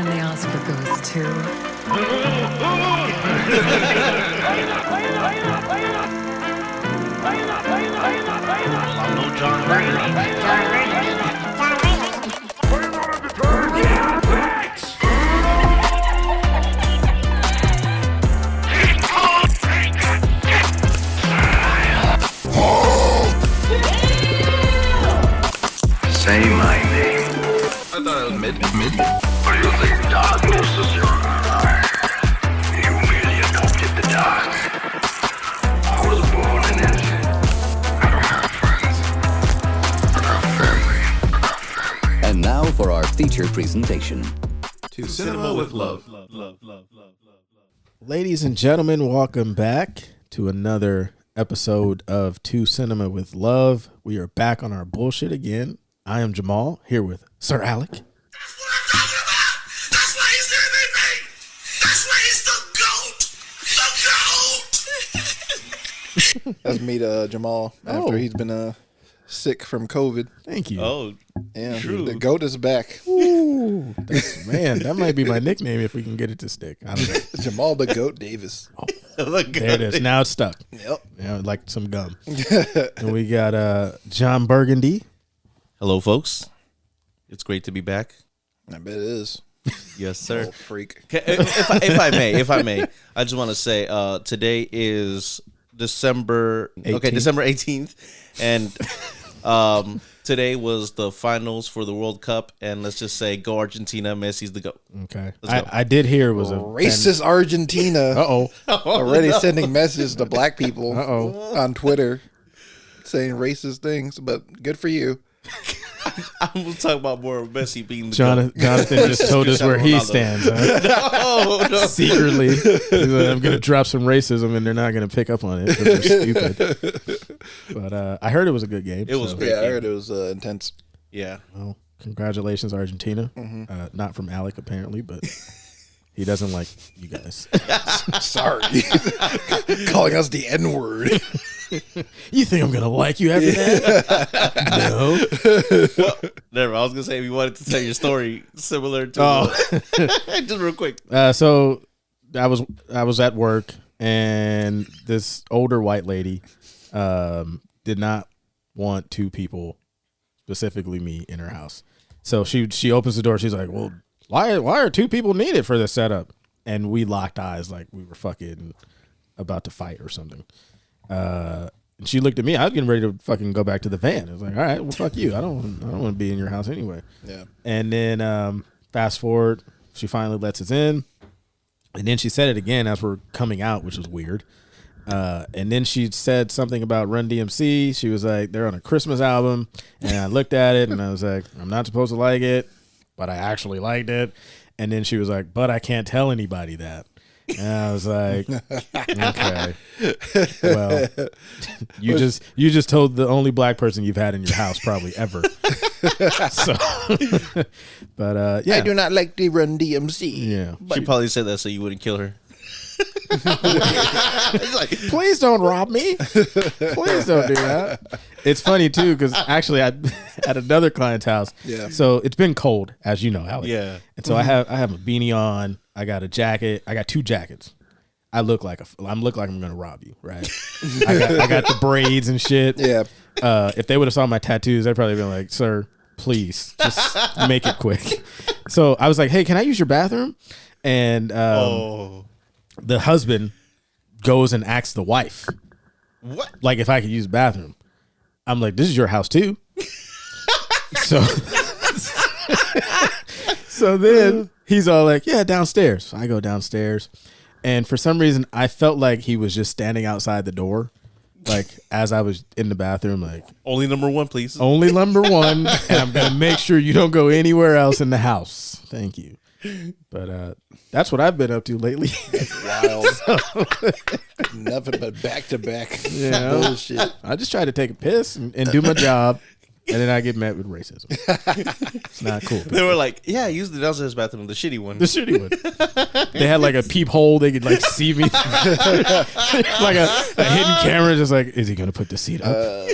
And the Oscar goes to... I'm no John Burgundy. Say my name. I thought it was mid. What do you think darkness is your You merely adopted the dark. I was born in it. I don't have friends. I got family. And now for our feature presentation. To Cinema with Love. Ladies and gentlemen, welcome back to another episode of To Cinema with Love. We are back on our bullshit again. I am Jamal, here with Sir Alec. That's what I'm talking about. That's why he's the MVP. That's why he's the GOAT. The GOAT. Let's meet Jamal after he's been sick from COVID. Thank you. Oh, Yeah, true. the GOAT is back. Ooh, man, that might be my nickname if we can get it to stick. I don't know. Jamal the GOAT Davis. There it is. Now it's stuck. Yep. Like some gum. And we got John Burgundy. Hello, folks. It's great to be back. I bet it is. Yes, sir. Oh, freak. If I may, I just want to say today is December 18th, and today was the finals for the World Cup, and let's just say go Argentina. Messi's the GOAT. Okay. Let's go. I did hear it was a Racist Argentina. Uh-oh. Already sending messages to black people Uh-oh. on Twitter saying racist things, but good for you. I'm gonna talk about more of Messi being the GOAT. Jonathan just told us where he stands. Huh? No. Secretly, I'm going to drop some racism, and they're not going to pick up on it because they're stupid. But I heard it was a good game. It was great. Yeah, I heard it was intense. Yeah. Well, congratulations, Argentina. Not from Alec, apparently, but he doesn't like you guys. Sorry. Calling us the N-word. You think I'm going to like you after that? No. Never. I was gonna say we wanted to tell your story similar to just real quick. So I was at work, and this older white lady did not want two people, specifically me, in her house. So she opens the door. She's like, "Well, why are two people needed for this setup?" And we locked eyes like we were fucking about to fight or something. And she looked at me. I was getting ready to fucking go back to the van. I was like, "All right, well, fuck you. I don't want to be in your house anyway." Yeah. And then fast forward, she finally lets us in. And then she said it again as we're coming out, which was weird. And then she said something about Run DMC. She was like, they're on a Christmas album. And I looked at it and I was like, I'm not supposed to like it, but I actually liked it. And then she was like, but I can't tell anybody that. And I was like, okay, well, you just told the only black person you've had in your house probably ever. So, but yeah, I do not like the Run DMC. Yeah, She probably said that so you wouldn't kill her. please don't rob me. Please don't do that. It's funny too because actually I at another client's house. Yeah. So it's been cold, as you know, Alex. Yeah. And so I have a beanie on. I got a jacket. I got two jackets. I look like I'm gonna rob you, right? I got the braids and shit. Yeah. If they would have saw my tattoos, they'd probably been like, "Sir, please, just make it quick." So I was like, "Hey, can I use your bathroom?" And the husband goes and asks the wife, What? like, if I could use the bathroom. I'm like, this is your house too. So then he's all like, yeah, downstairs. So I go downstairs. And for some reason, I felt like he was just standing outside the door. Like, as I was in the bathroom, like, Only number one, please. only number one. And I'm going to make sure you don't go anywhere else in the house. Thank you. But that's what I've been up to lately. Wild. Nothing but back-to-back Yeah. bullshit. I just try to take a piss and do my job, and then I get met with racism. It's not cool. They were like, yeah, use the downstairs bathroom, the shitty one. The shitty one. They had like a peephole. They could like see me. Like a hidden camera, just like, is he going to put the seat up?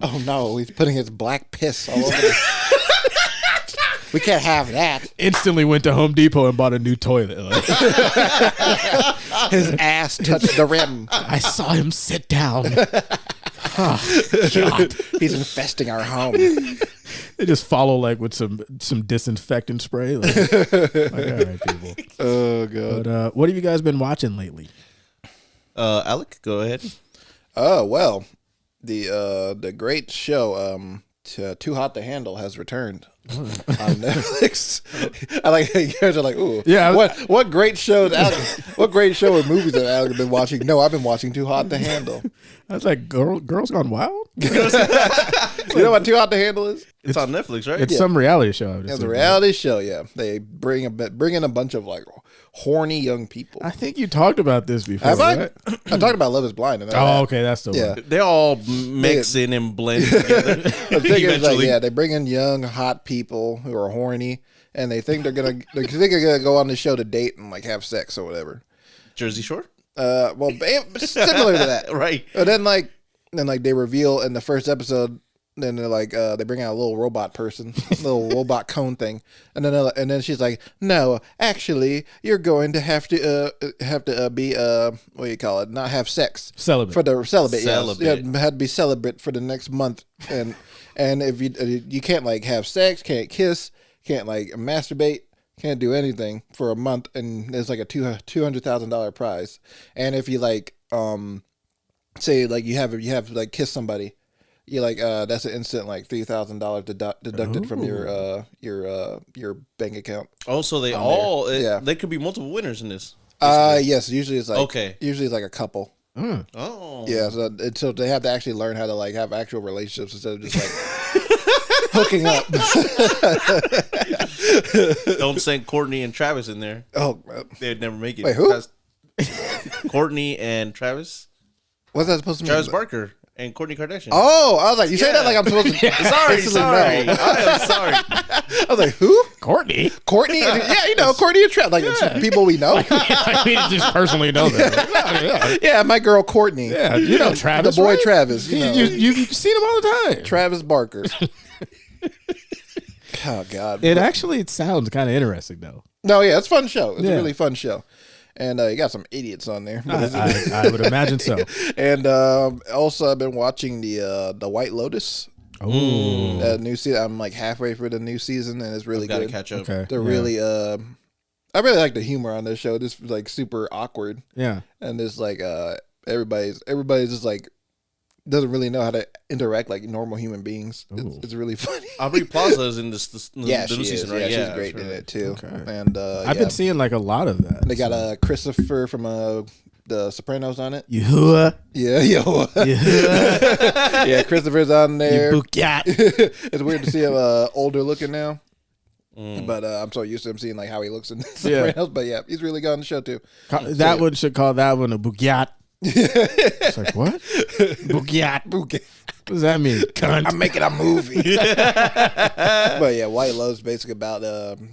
Oh no, he's putting his black piss all over. We can't have that. Instantly went to Home Depot and bought a new toilet. Like, His ass touched the rim. I saw him sit down. Oh, God. He's infesting our home. They just follow like with some disinfectant spray. Like, all right, people. Oh god. But what have you guys been watching lately? Alec, go ahead. Oh well, the great show Too Hot to Handle has returned on Netflix. I like how you guys are like, ooh, Yeah, What great show? What great show or movies have Alec been watching? No, I've been watching Too Hot to Handle. I was like, Girls Gone Wild? You know what Too Hot to Handle is? It's on Netflix, right? It's some reality show. I would It's a assume. reality show. Yeah, they bring in a bunch of like horny young people. I think you talked about this before. Have I? Right? I talked about Love Is Blind. And Oh, okay, that's the Yeah. one. They all mix in and blend together. The thing is, like, Eventually. yeah, they bring in young, hot people who are horny, and they think they're gonna go on the show to date and like have sex or whatever. Jersey Shore? Well, similar to that, Right. But then they reveal in the first episode. Then they're like, they bring out a little robot person, little robot cone thing, and then she's like, no, actually, you're going to have to be what do you call it? Not have sex, Celibate. for the celibate. Celibate. Yes. Yeah, had to be celibate for the next month, and if you can't like have sex, can't kiss, can't like masturbate, can't do anything for a month, and there's like a $200,000 prize, and if you like say like you have like kissed somebody. You like that's an instant like $3,000 deducted from your bank account. Oh, so they Yeah. they could be multiple winners in this. Yes, usually it's like Okay. Usually it's like a couple. Oh. Yeah, so they have to actually learn how to like have actual relationships instead of just like hooking up. Don't send Courtney and Travis in there. Oh, They'd never make it. Wait, who? Courtney and Travis? what's that supposed to mean? Travis Barker and Courtney Kardashian. Oh, I was like, you say that like I'm supposed to. Sorry. No. I am sorry. I was like, who? Courtney? Courtney? Yeah, you know, Courtney and Travis. Like it's people we know. I mean, just personally know that. Yeah, my girl Courtney. Yeah, you know Travis, the boy right? Travis. You know. You've seen him all the time. Travis Barker. Oh God! It actually sounds kind of interesting, though. No, yeah, it's a fun show. It's Yeah. a really fun show, and you got some idiots on there. I would imagine so. And also, I've been watching the White Lotus Ooh. new season. I'm like halfway through the new season, and it's really Gotta good. catch up. Okay. They're yeah. really I really like the humor on this show. This is like super awkward, Yeah. and it's like everybody's just like doesn't really know how to interact like normal human beings. It's really funny. Aubrey Plaza is in this Yeah, the she new is. season, Yeah, right? she's great in sure. it too. Okay. And I've been seeing like a lot of that. They got Christopher from the Sopranos on it. You. Yeah, yo. Yeah, Christopher's on there. It's weird to see him older looking now. But I'm so used to him seeing like how he looks in Sopranos. But yeah, he's really good on the show too. That one should call that one a bugyat. It's like, what? Bugyat. What does that mean? Cunt. I'm making a movie. But yeah, White Lotus is basically about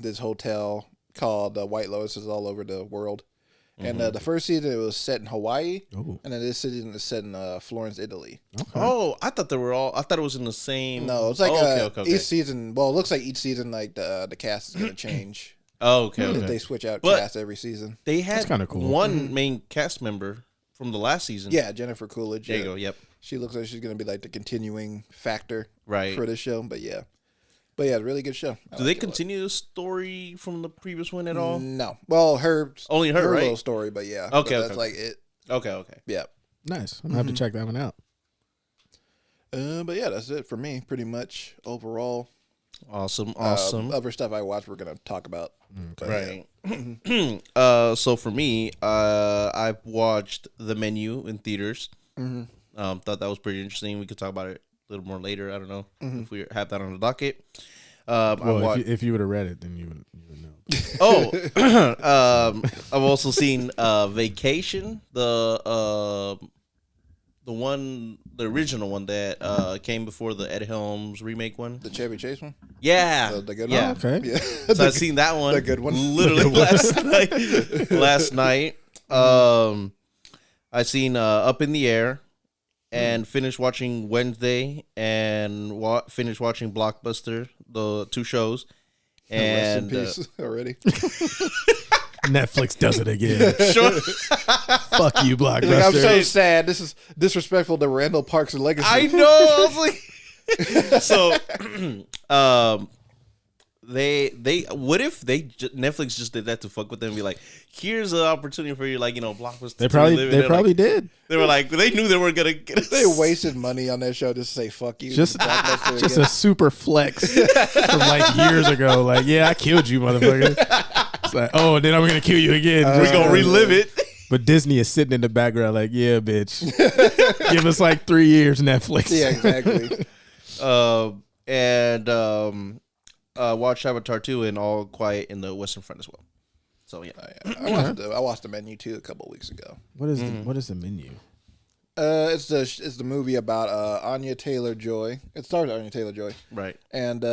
this hotel called White Lotus is all over the world. And the first season it was set in Hawaii, and then this season is set in Florence, Italy. Oh, I thought it was in the same. No, it's like okay. each season. Well, it looks like each season like the cast is gonna change. Oh, okay. They switch out But- cast every season. They had kinda cool. one main cast member from the last season. Yeah, Jennifer Coolidge. There you go. Yep. She looks like she's gonna be like the continuing factor Right. for this show. But yeah, it's a really good show. I Do they like it a lot. continue the story from the previous one at all? No. Well, Only her, right? little story, but yeah. Okay, But that's okay. like it. Okay. Yeah. Nice. I'm gonna have to check that one out. But yeah, that's it for me, pretty much overall. Awesome. Other stuff I watched, we're gonna talk about. But, Right. So for me, I watched The Menu in theaters. Thought that was pretty interesting. We could talk about it a little more later. I don't know if we have that on the docket. Well, if you would have read it, then you would know. I've also seen Vacation, the original one that came before the Ed Helms remake one. The Chevy Chase one. Yeah, The good yeah. one. Okay. Yeah. So I've seen that one. the good one. Literally last night. I seen Up in the Air, and finished watching Wednesday and finished watching Blockbuster, the 2 shows. And rest in peace already. Netflix does it again. sure. Fuck you, Blockbuster. Like, I'm so sad. This is disrespectful to Randall Park's legacy. I know. I was like, so, they what if Netflix just did that to fuck with them and be like, here's an opportunity for you, like, Blockbuster. They probably did. They were like, they knew they were gonna get us. They wasted money on that show just to say fuck you. Just Blockbuster a super flex from like years ago. Like, yeah, I killed you, motherfucker. It's like, oh, then I'm gonna kill you again. We're gonna relive it. But Disney is sitting in the background like, yeah, bitch. Give us like 3 years, Netflix. Yeah, exactly. Watched Avatar 2 and All Quiet in the Western Front as well. So yeah, I watched the Menu too a couple of weeks ago. What is the Menu? It's the movie about Anya Taylor-Joy. It started Anya Taylor-Joy, right. and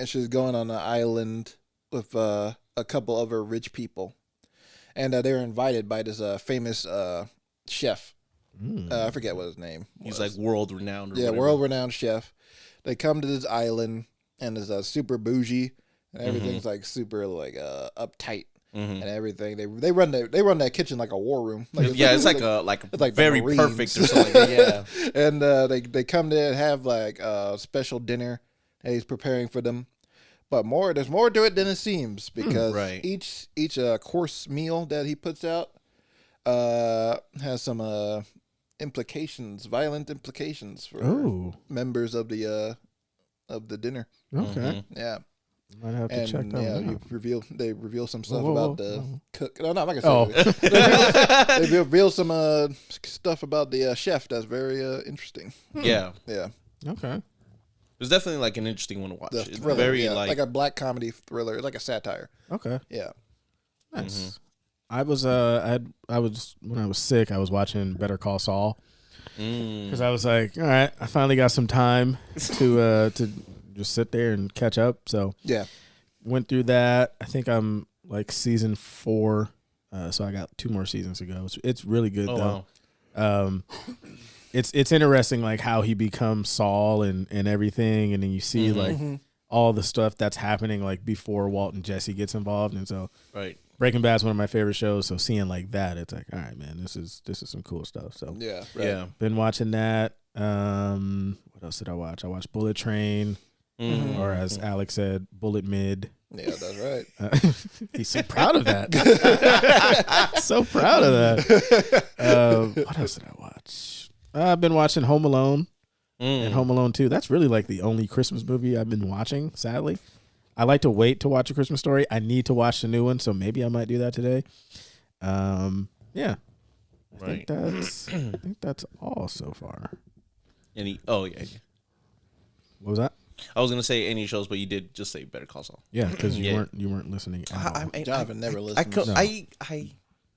she's going on an island with a couple other rich people, and they were invited by this famous chef. I forget what his name was. He's like world renowned. Yeah, world renowned chef. They come to this island and it's super bougie and everything's like super like uptight and everything. They run that kitchen like a war room. Like, it's like very perfect or something. Like that. Yeah, and they come there and have like a special dinner that he's preparing for them. But there's more to it than it seems because each course meal that he puts out has some violent implications for members of the dinner. Okay. Yeah. Might have to check that out. They reveal some stuff about the cook. No, I'm not gonna say it. They reveal some stuff about the chef that's very interesting. Yeah. Yeah. Okay. It's definitely like an interesting one to watch. It's Thriller, very like a black comedy thriller, like a satire. Okay. Yeah. Nice. I was when I was sick, I was watching Better Call Saul because I was like, all right, I finally got some time to just sit there and catch up. So yeah, went through that. I think I'm like season 4, so I got 2 more seasons to go. It's really good though. Wow. It's interesting like how he becomes Saul and everything, and then you see like all the stuff that's happening like before Walt and Jesse gets involved, and so Breaking Bad is one of my favorite shows. So seeing like that, it's like, all right, man, this is some cool stuff. So yeah, been watching that. What else did I watch? I watched Bullet Train, or as Alex said, Bullet Mid. Yeah, that's right. He's so proud of that. So proud of that. What else did I watch? I've been watching Home Alone and Home Alone 2. That's really like the only Christmas movie I've been watching, sadly. I like to wait to watch A Christmas Story. I need to watch the new one, so maybe I might do that today. Yeah. I think that's all so far. Yeah. What was that? I was gonna say any shows, but you did just say Better Call Saul. Yeah, because you weren't listening at all. Jonathan never listened. I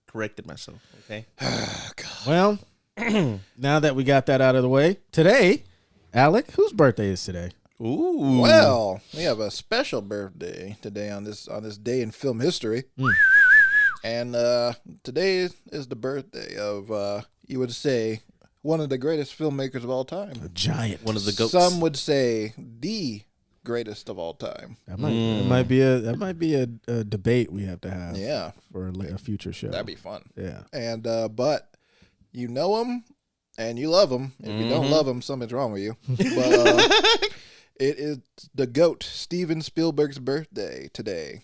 corrected myself. Okay. Well, now that we got that out of the way, today, Alec, whose birthday is today? Ooh. Well, we have a special birthday today on this day in film history. And today is the birthday of you would say one of the greatest filmmakers of all time. A giant. One of the goats. Some would say the greatest of all time. That might be a debate we have to have. Yeah. For a future show. That'd be fun. Yeah. And but you know him and you love him. If you don't love him, something's wrong with you. But it is the GOAT, Steven Spielberg's birthday today.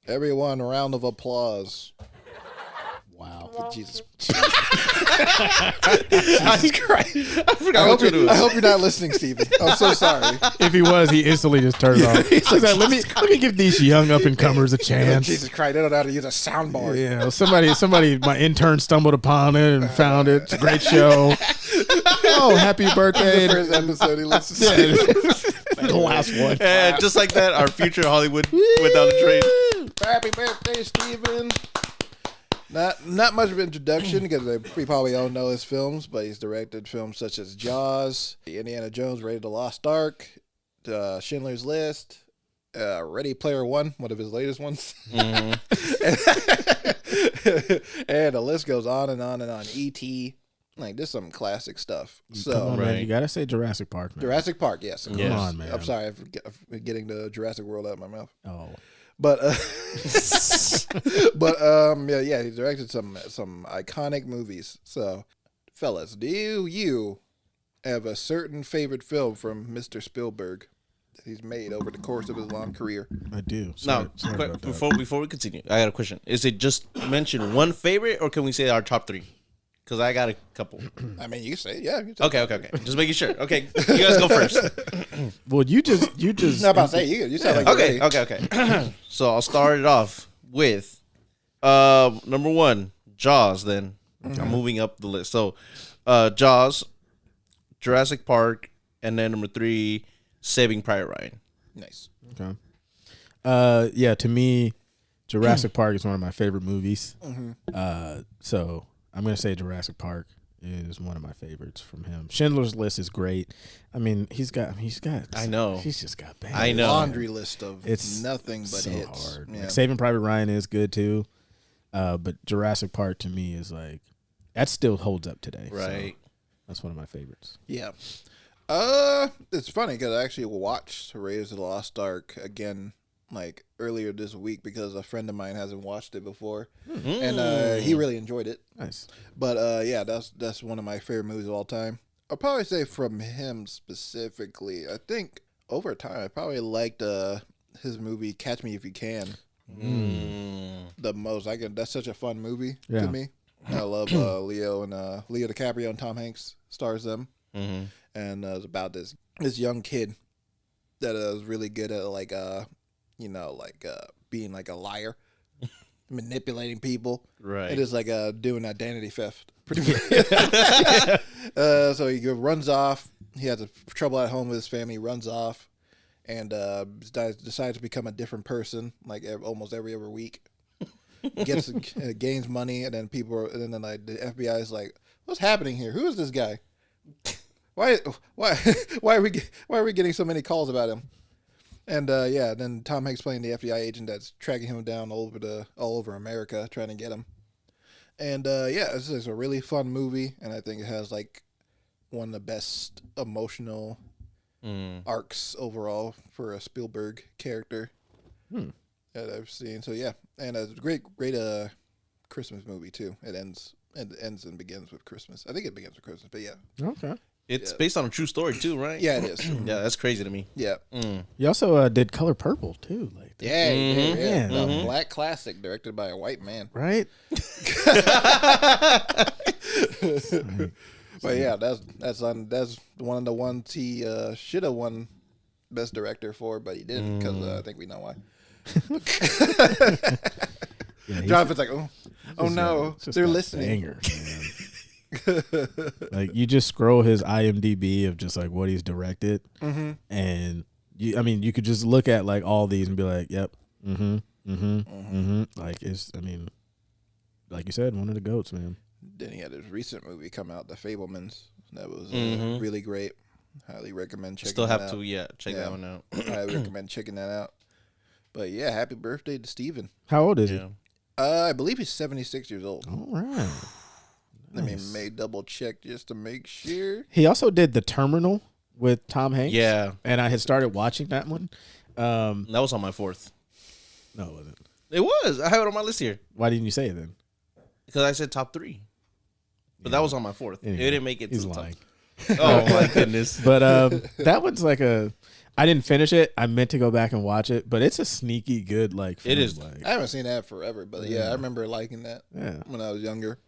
Everyone, a round of applause. Wow. Jesus. I forgot I hope you're not listening, Steven. I'm so sorry. If he was, he instantly just turned off. He's like, let me give these young up and comers a chance. Jesus Christ, they don't know how to use a soundboard. Yeah, somebody, my intern stumbled upon it and found it. It's a great show. Oh, happy birthday! The first episode he listens to. The last one. And just like that, our future Hollywood went down the drain. Happy birthday, Steven. Not much of an introduction because we probably all know his films, but he's directed films such as Jaws, Indiana Jones, Raiders of the Lost Ark, Schindler's List, Ready Player One, one of his latest ones. And the list goes on and on and on. E.T., Like this is some classic stuff. Come So on, man. Right. You gotta say Jurassic Park, man. Jurassic Park, yes. Come Yes. on, man. I'm sorry for getting the Jurassic World out of my mouth. Oh, But yeah, he directed some iconic movies. So, fellas, do you have a certain favorite film from Mr. Spielberg that he's made over the course of his long career? I do. Now, Sorry quick, about that. before we continue, I got a question. Is it just mention one favorite, or can we say our top 3? Because I got a couple. I mean, you can say, yeah. You can say Okay. Just making sure. Okay, you guys go first. Well, you just. Not about to say you sound like you're ready. Okay. So I'll start it off with number 1, Jaws. Then I'm moving up the list. So Jaws, Jurassic Park, and then number 3, Saving Private Ryan. Nice. Okay. Yeah, to me, Jurassic Park is one of my favorite movies. So I'm gonna say Jurassic Park is one of my favorites from him. Schindler's List is great. I mean, he's got. I know. He's just got bad. I know. Laundry list of It's nothing but so hits. hard. Yeah. Like Saving Private Ryan is good too, but Jurassic Park to me is like that still holds up today. So Right. that's one of my favorites. Yeah. It's funny because I actually watched Raiders of the Lost Ark again, like earlier this week because a friend of mine hasn't watched it before, and he really enjoyed it. Nice. But yeah, that's one of my favorite movies of all time. I'll probably say from him specifically. I think over time I probably liked his movie Catch Me If You Can the most. That's such a fun movie Yeah. to me. I love Leo DiCaprio and Tom Hanks stars them. And it's about this young kid that is really good at being like a liar, manipulating people. Right. It is like doing identity theft, pretty much. So he runs off. He has trouble at home with his family. Runs off, and decides to become a different person, like almost every other week. Gains money, and then the FBI is like, "What's happening here? Who is this guy? Why are we getting so many calls about him?" And then Tom Hanks playing the FBI agent that's tracking him down all over America, trying to get him. And it's just a really fun movie, and I think it has like one of the best emotional arcs overall for a Spielberg character that I've seen. So yeah, and it's a great Christmas movie too. It ends and begins with Christmas. I think it begins with Christmas, but yeah. Okay. It's based on a true story too, right? Yeah, it is. Yeah, that's crazy to me. Yeah. You also did Color Purple too, like Yeah, Yeah. The black classic directed by a white man. right? But yeah, that's one of the ones he should have won Best Director for, but he didn't because I think we know why. Yeah, Jonathan's like, oh no, it's just they're a listening. banger, man. Like you just scroll his IMDb of just like what he's directed, and you could just look at like all these and be like, yep, like like you said, one of the goats, man. Then he had his recent movie come out, The Fablemans. That was really great. Highly recommend checking. Still that have out. to check that one out. I recommend checking that out. But yeah, happy birthday to Steven. How old is he? Yeah. I believe he's 76 years old. All right. I mean, may double check just to make sure. He also did The Terminal with Tom Hanks. Yeah. And I had started watching that one. That was on my 4th. No, it wasn't. It was. I have it on my list here Why didn't you say it then? because I said top 3. But that was on my 4th. Anyway, It didn't make it to He's the lying. top. Oh my goodness. But that one's like I didn't finish it. I meant to go back and watch it, but it's a sneaky good like film. It is. Like, I haven't seen that forever, but yeah, I remember liking that yeah. when I was younger.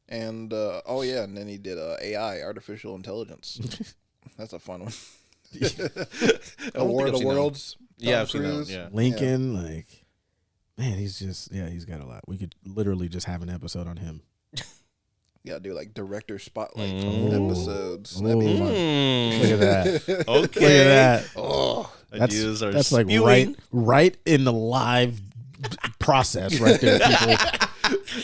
And and then he did AI, artificial intelligence. That's a fun one. A don't War think of I've the seen that Worlds. Yeah, Tom I've seen that. Cruise. Yeah. Lincoln, like man, he's got a lot. We could literally just have an episode on him. You gotta do like director spotlight Mm. episodes. That'd be fun. Look at that. Okay. Look at that. Oh, Ideas are That's like spewing. right in the live process right there, people.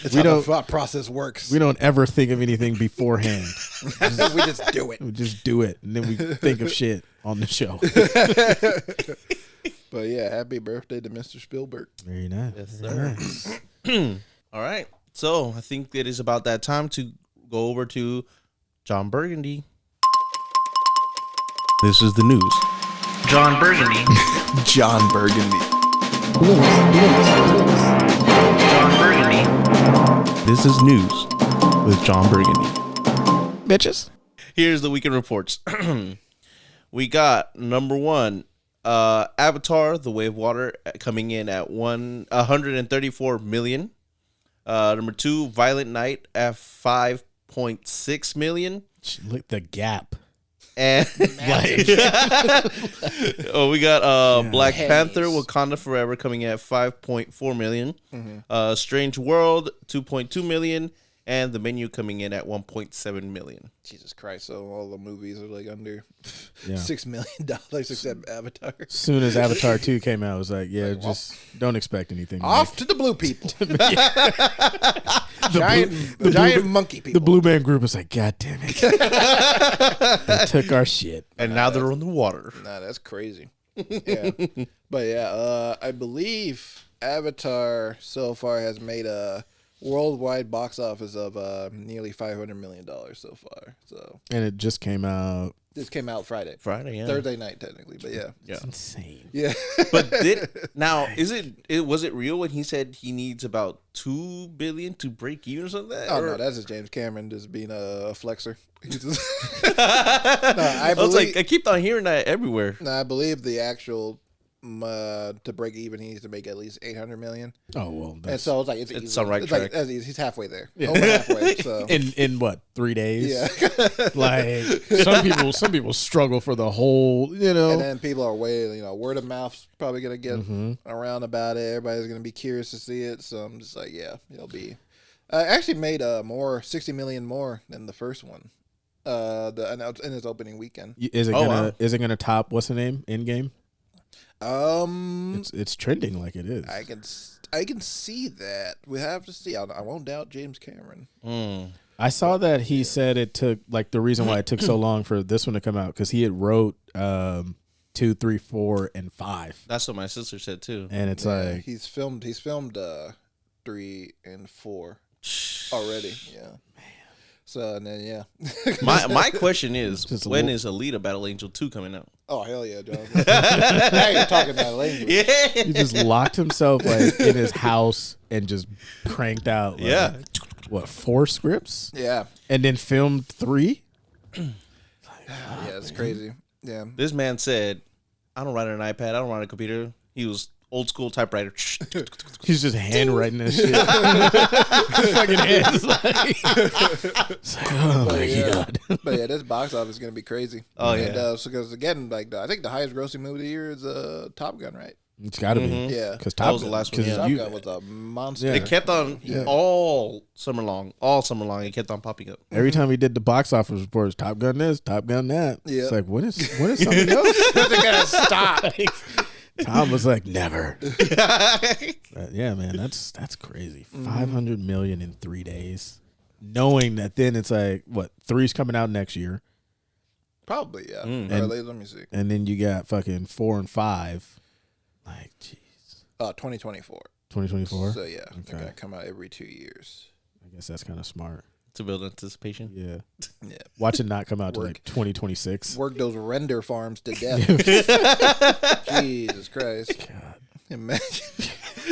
it's how the thought process works. We don't ever think of anything beforehand. We just do it. We just do it, and then we think of shit on the show. But yeah, happy birthday to Mr. Spielberg. Very nice. Yes, Very sir. nice. All right. So I think it is about that time to go over to John Burgundy. This is the news. John Burgundy. John Burgundy. John Burgundy. This is news with John Burgundy. Bitches. Here's the weekend reports. We got number one, Avatar: The Way of Water coming in at 134 million. Number two, Violent Night at 5.6 million. Look the gap. And oh, we got Black Panther: Wakanda Forever coming at 5.4 million. Strange World 2.2 million, and The Menu coming in at 1.7 million. Jesus Christ! So all the movies are like under Yeah. $6 million except Avatar. As soon as Avatar 2 came out, I was like, yeah, just don't expect anything. Off to the blue people. giant monkey people. The Blue Man Group was like, God damn it. They took our shit. And now they're on the water. Nah, that's crazy. Yeah, but yeah, I believe Avatar so far has made a worldwide box office of nearly $500 million so far. So, And it just came out. this came out Friday, Yeah. Thursday night technically, but yeah, It's insane. yeah. But was it real when he said he needs about 2 billion to break even or something? Oh Or- no, that's just James Cameron just being a flexer. He just, I was like, I keep on hearing that everywhere. no, I believe the actual to break even, he needs to make at least 800 million. Oh, well. And That's, so it's like it's easy. on right It's track. like that's easy. He's halfway there, over halfway. So in what, 3 days? yeah, Like, some people struggle for the whole, and then people are waiting. Word of mouth's probably gonna get Mm-hmm. around about it. Everybody's gonna be curious to see it. So I'm just like, yeah, it'll be. Actually made 60 million more than the first one. In its opening weekend. Is it gonna top, what's the name? Endgame? It's trending like it is. I can see that. We have to see. I won't doubt James Cameron. I saw that he said it took, like, the reason why it took so long for this one to come out because he had wrote 2, 3, 4, and 5, That's what my sister said too. and it's Yeah, like he's filmed 3 and 4 already. Yeah. So and then yeah. My question is, Just a when little- is Alita Battle Angel 2 coming out? Oh hell yeah, John. Now you're talking that language. Yeah. he just locked himself like in his house and just cranked out like, Yeah. what, 4 scripts Yeah. and then filmed 3. Yeah, it's crazy. Yeah. This man said, I don't write on an iPad. I don't write on a computer. He was old school typewriter. He's just handwriting this shit. Fucking hands like, it's like, oh my god. But yeah, this box office is gonna be crazy. Oh, And, yeah. because again, like I think the highest grossing movie of the year is Top Gun, right? It's got to be. Yeah. Because That was the last one, yeah. Top Gun was a monster. Yeah. It kept on all summer long. It kept on popping up. every time we did the box office reports, Top Gun this, Top Gun that. Yeah. It's like, when is something else? They're gonna stop. Tom was like, never. But yeah, man, that's crazy. 500 million in 3 days. Knowing that then it's like, what, 3's coming out next year. Probably, yeah. And- Let me see. And then you got fucking 4 and 5. Like, jeez. 2024. 2024? So yeah, they're Okay. gonna come out every 2 years. I guess that's kind of smart. To build anticipation. Yeah. Yeah. Watch it not come out to Work. like 2026. Work those render farms to death. Jesus Christ. God.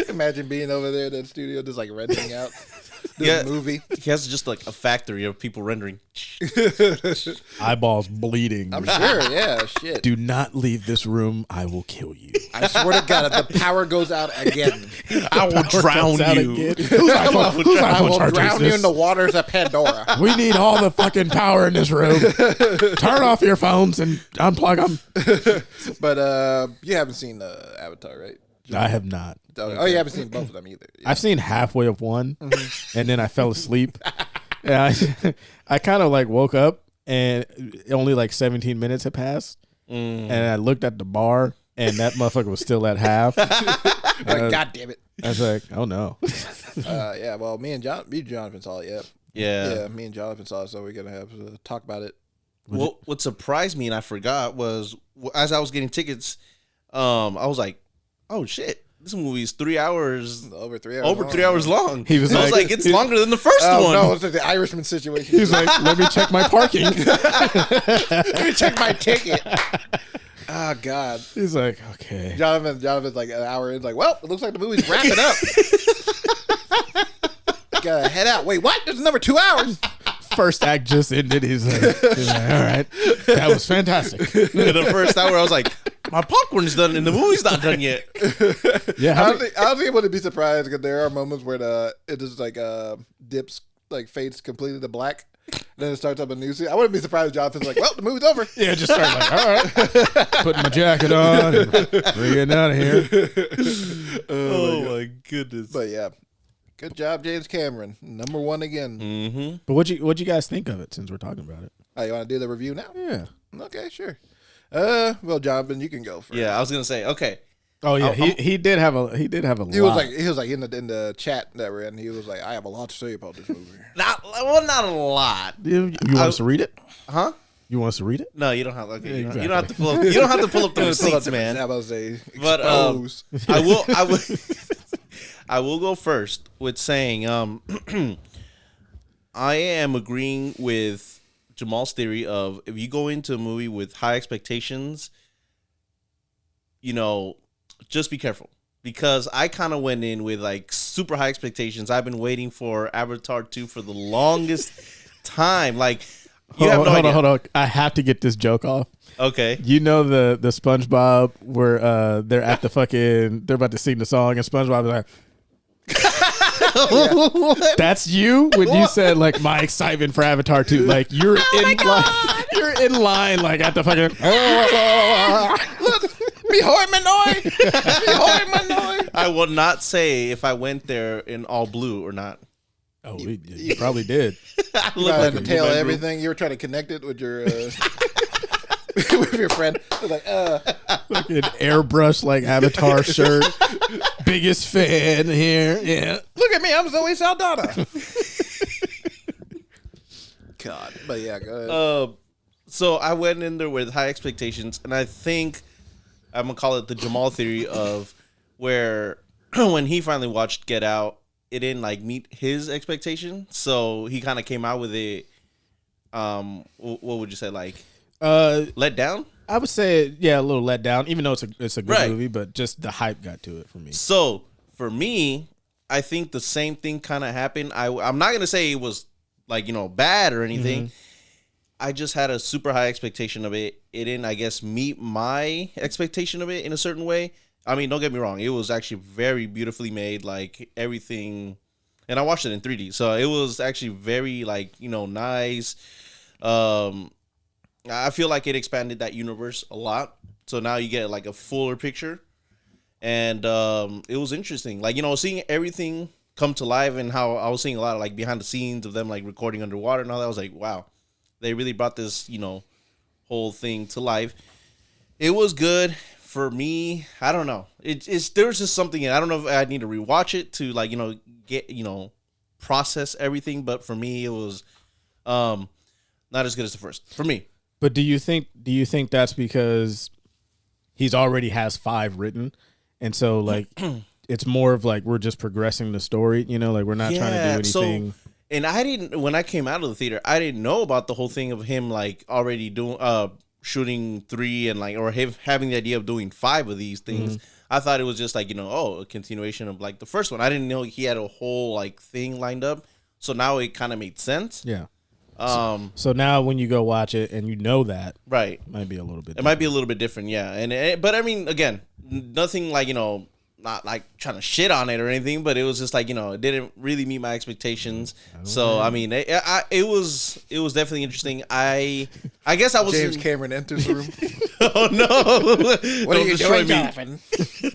Imagine being over there in that studio just like rendering out this Yeah. movie. He has just like a factory of people rendering. Eyeballs bleeding. I'm sure, yeah, shit. Do not leave this room. I will kill you. I swear to God, if the power goes out again, I will drown Comes out you. again. Whose iPhone I will charger is drown you this? in the waters of Pandora. We need all the fucking power in this room. Turn off your phones and unplug them. But you haven't seen Avatar, right? I have not. Oh, you haven't seen both of them either. I've seen halfway of one, and then I fell asleep. And I kind of like woke up, and only like 17 minutes had passed, and I looked at the bar, and that motherfucker was still at half. Like, God damn it. I was like, oh no. Yeah, well, me and Jonathan saw it, yeah, me and Jonathan saw it, so we're going to have to talk about it. What surprised me and I forgot was as I was getting tickets, I was like, oh shit, this movie is 3 hours. Over 3 hours. Over 3 hours long. He was I was like- like, it's longer than the first Oh one. no, it's like the Irishman situation. He's like, let me check my parking. Let me check my ticket. Oh God. He's like, okay. Jonathan's like an hour in, like, well, it looks like the movie's wrapping up. Gotta head out. Wait, what? There's another 2 hours. First act just ended. He's like, all right, that was fantastic. In the first hour, I was like, my popcorn's done and the movie's not done yet. Yeah, I don't think I wouldn't be surprised because there are moments where it just like dips, like fades completely to black. Then it starts up a new scene. I wouldn't be surprised if Jonathan's like, well, the movie's over. yeah. Just start like, all right, putting my jacket on, and we're getting out of here. Oh my goodness. But yeah, good job, James Cameron. Number one again. Mm-hmm. But what'd you guys think of it? Since we're talking about it, Oh, you want to do the review now? yeah. Okay, sure. Well, Jonathan, you can go first. Yeah, I was gonna say, okay. Oh yeah, he did have a lot. He was like in the chat that we're in. He was like, I have a lot to say about this movie. Not a lot. You want us to read it? Huh? You want us to read it? No, you don't have. Okay, you Exactly. don't have to pull up. You don't have to pull up the receipts, man. I was say But expose. I will. I will go first with saying, I am agreeing with Jamal's theory of if you go into a movie with high expectations, just be careful. Because I kind of went in with like super high expectations. I've been waiting for Avatar 2 for the longest time. Like, you have no idea. Hold on. I have to get this joke off. Okay. You know the SpongeBob where they're at the they're about to sing the song and SpongeBob is like, that's you when you said like my excitement for Avatar 2. Like you're in line like at the fucking I will not say if I went there in all blue or not. Oh, you probably did. I You look had like to a tail blue man everything. You were trying to connect it with your with your friend. I was like, Fucking airbrush like Avatar shirt. Biggest fan here. Yeah. look at me, I'm Zoe Saldana. God, but yeah, go ahead. So I went in there with high expectations, and I think I'm gonna call it the Jamal theory of where when he finally watched Get Out, it didn't like meet his expectation, so he kind of came out with it. What would you say, like let down? I would say a little let down, even though it's a good Right. movie, but just the hype got to it for me. So for me, I think the same thing kind of happened. I'm not gonna say it was like bad or anything. Mm-hmm. I just had a super high expectation of it. It didn't, I guess, meet my expectation of it in a certain way. I mean, don't get me wrong. It was actually very beautifully made, like everything. And I watched it in 3D. So it was actually very, like, nice. I feel like it expanded that universe a lot. So now you get like a fuller picture. And it was interesting. Like, seeing everything come to life and how I was seeing a lot of like behind the scenes of them like recording underwater and all that. I was like, wow. They really brought this, whole thing to life. It was good for me. I don't know. There's just something. I don't know if I need to rewatch it to like, get, process everything. But for me, it was not as good as the first. For me. But do you think that's because he's already has 5 written, and so like it's more of like we're just progressing the story, like we're not trying to do anything. And when I came out of the theater, I didn't know about the whole thing of him like already doing shooting 3 and like or him having the idea of doing 5 of these things. Mm-hmm. I thought it was just like a continuation of like the first one. I didn't know he had a whole like thing lined up. So now it kind of made sense. Yeah. So now when you go watch it and that, right, it might be a little bit. It might be a little bit different, yeah. But I mean, again, nothing like not like trying to shit on it or anything, but it was just like it didn't really meet my expectations. So I mean, it was definitely interesting. I guess I was James Cameron enters the room. Oh no! What are you doing, Jonathan?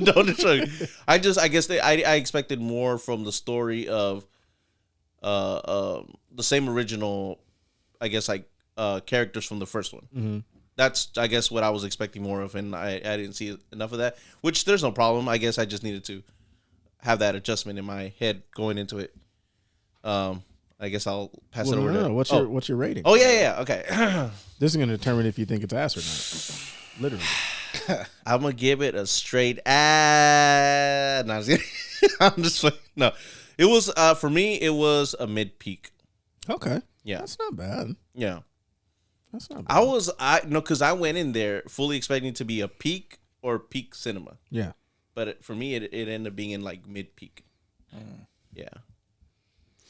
Don't destroy me. I guess I expected more from the story of the same original, I guess like characters from the first one. Mm-hmm. That's, I guess, what I was expecting more of, and I didn't see enough of that, which there's no problem. I guess I just needed to have that adjustment in my head going into it. I guess I'll pass it over to... What's your rating? Oh, yeah, okay. This is going to determine if you think it's ass or not. Literally. I'm gonna give it a straight ah. No, I'm just like no. It was for me. It was a mid peak. Okay. Yeah, That's not bad. yeah. That's not bad. Because I went in there fully expecting to be a peak or peak cinema, Yeah. but for me it ended up being in like mid peak. Yeah.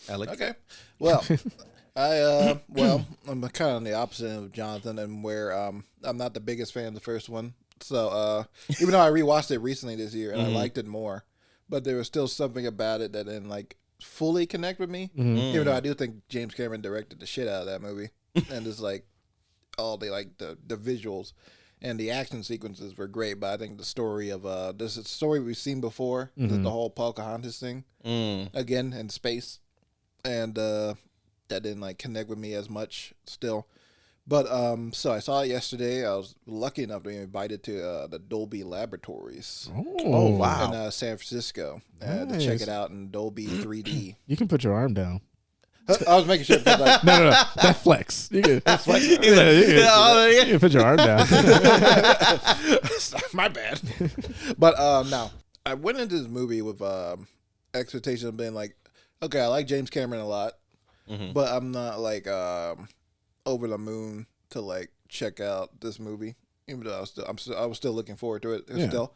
Alec. Okay. Well, I'm kind of on the opposite end of Jonathan, and where I'm not the biggest fan of the first one. So even though I rewatched it recently this year and I liked it more, but there was still something about it that didn't like fully connect with me. Even though I do think James Cameron directed the shit out of that movie, and it's like all the the visuals and the action sequences were great. But I think the story of this is a story we've seen before, the whole Pocahontas thing again in space, and that didn't like connect with me as much still. But so I saw it yesterday. I was lucky enough to be invited to the Dolby Laboratories Oh, wow. in San Francisco to check it out in Dolby 3D. You can put your arm down. I was making sure. Like, No. That flex. You can flex. You can put your arm down. my bad. But now I went into this movie with expectations of being like, okay, I like James Cameron a lot, but I'm not like over the moon to like check out this movie. Even though I was still looking forward to it still.